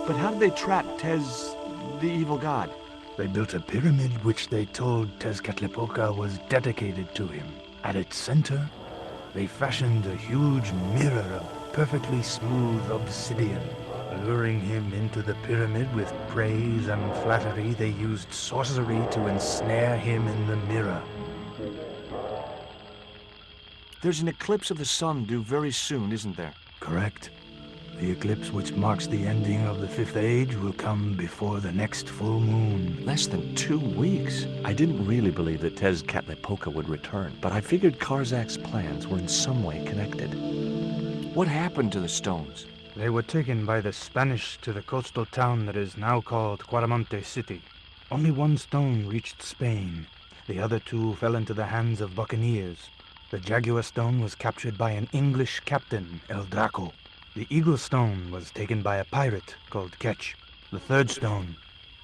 But how did they trap Tez, the evil god? They built a pyramid which they told Tezcatlipoca was dedicated to him. At its center, they fashioned a huge mirror of perfectly smooth obsidian. Luring him into the pyramid with praise and flattery, they used sorcery to ensnare him in the mirror. There's an eclipse of the sun due very soon, isn't there? Correct. The eclipse which marks the ending of the 5th age will come before the next full moon. Less than 2 weeks. I didn't really believe that Tezcatlipoca would return, but I figured Karzak's plans were in some way connected. What happened to the stones? They were taken by the Spanish to the coastal town that is now called Quaramonte City. Only 1 stone reached Spain. The other 2 fell into the hands of buccaneers. The Jaguar stone was captured by an English captain, El Draco. The Eagle stone was taken by a pirate called Ketch. The 3rd stone,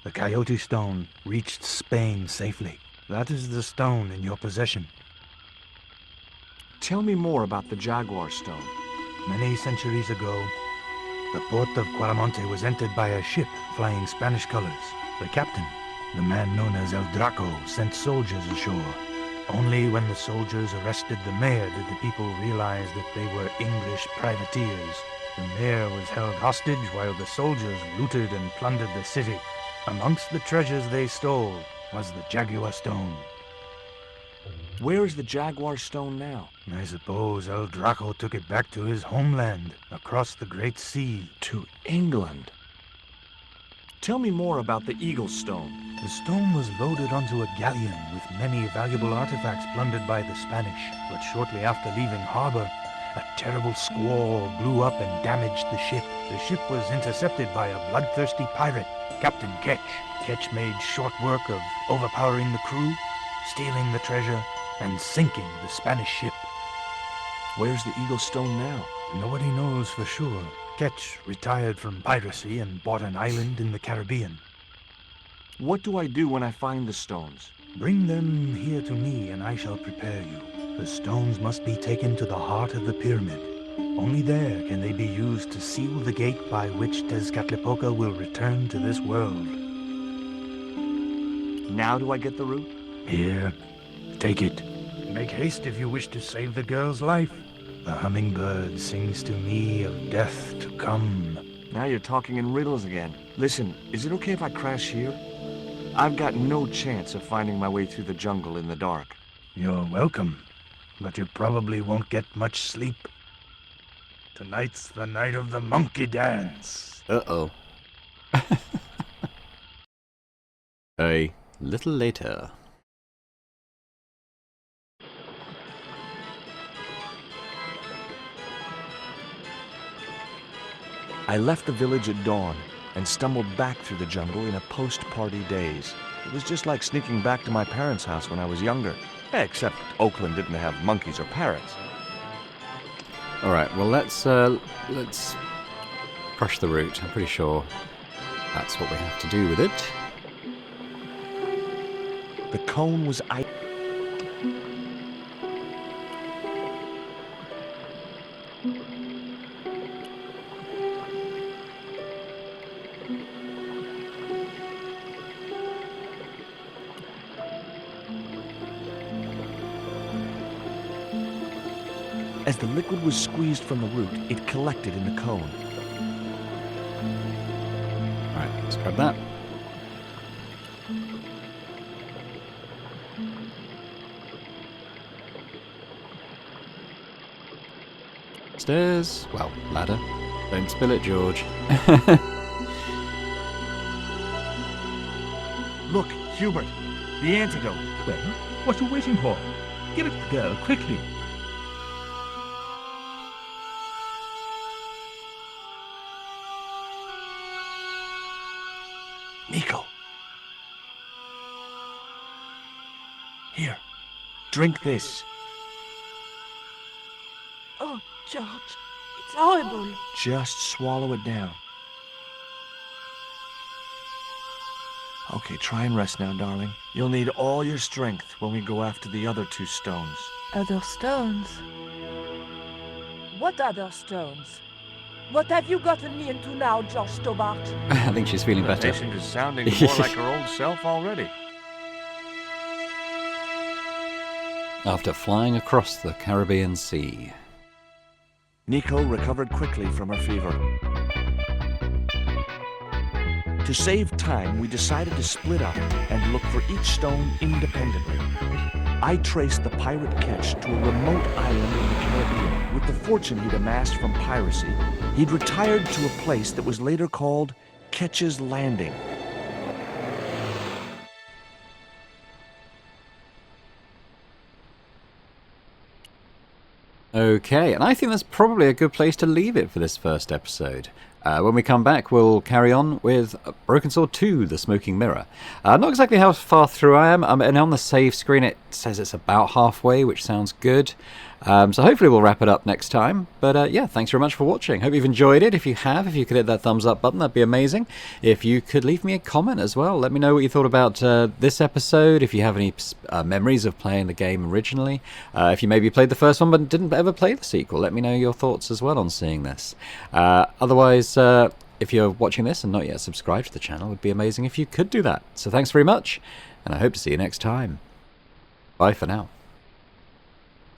the Coyote stone, reached Spain safely. That is the stone in your possession. Tell me more about the Jaguar stone. Many centuries ago, the port of Quaramonte was entered by a ship flying Spanish colors. The captain, the man known as El Draco, sent soldiers ashore. Only when the soldiers arrested the mayor did the people realize that they were English privateers. The mayor was held hostage while the soldiers looted and plundered the city. Amongst the treasures they stole was the Jaguar stone. Where is the Jaguar stone now? I suppose El Draco took it back to his homeland, across the Great Sea. To England? Tell me more about the Eagle stone. The stone was loaded onto a galleon with many valuable artifacts plundered by the Spanish. But shortly after leaving harbor, a terrible squall blew up and damaged the ship. The ship was intercepted by a bloodthirsty pirate, Captain Ketch. Ketch made short work of overpowering the crew, stealing the treasure, and sinking the Spanish ship. Where's the Eagle Stone now? Nobody knows for sure. Ketch retired from piracy and bought an island in the Caribbean. What do I do when I find the stones? Bring them here to me and I shall prepare you. The stones must be taken to the heart of the pyramid. Only there can they be used to seal the gate by which Tezcatlipoca will return to this world. Now do I get the root? Here, take it. Make haste if you wish to save the girl's life. The hummingbird sings to me of death to come. Now you're talking in riddles again. Listen, is it okay if I crash here? I've got no chance of finding my way through the jungle in the dark. You're welcome, but you probably won't get much sleep. Tonight's the night of the monkey dance. Uh-oh. A little later. I left the village at dawn and stumbled back through the jungle in a post-party daze. It was just like sneaking back to my parents' house when I was younger. Except Oakland didn't have monkeys or parrots. All right, well, let's crush the root. I'm pretty sure that's what we have to do with it. The cone was As the liquid was squeezed from the root, it collected in the cone. All right, let's grab that. Stairs. Well, ladder. Don't spill it, George. Look, Hubert, the antidote. Well, what are you waiting for? Give it to the girl, quickly. Nico. Here, drink this. Oh, George, it's horrible. Just swallow it down. Okay, try and rest now, darling. You'll need all your strength when we go after the other 2 stones. Other stones? What other stones? What have you gotten me into now, George Stobart? I think she's feeling better. The patient is sounding more like her old self already. After flying across the Caribbean Sea. Nico recovered quickly from her fever. To save time, we decided to split up and look for each stone independently. I traced the pirate Ketch to a remote island in the Caribbean. With the fortune he'd amassed from piracy, he'd retired to a place that was later called Ketch's Landing. Okay, and I think that's probably a good place to leave it for this first episode. When we come back, we'll carry on with Broken Sword 2, The Smoking Mirror. Not exactly how far through I am, and on the save screen it says it's about halfway, which sounds good. So hopefully we'll wrap it up next time. But yeah, thanks very much for watching. Hope you've enjoyed it. If you have, if you could hit that thumbs up button, that'd be amazing. If you could leave me a comment as well. Let me know what you thought about this episode. If you have any memories of playing the game originally. If you maybe played the first one but didn't ever play the sequel, let me know your thoughts as well on seeing this. Otherwise, if you're watching this and not yet subscribed to the channel, it would be amazing if you could do that. So thanks very much, and I hope to see you next time. Bye for now.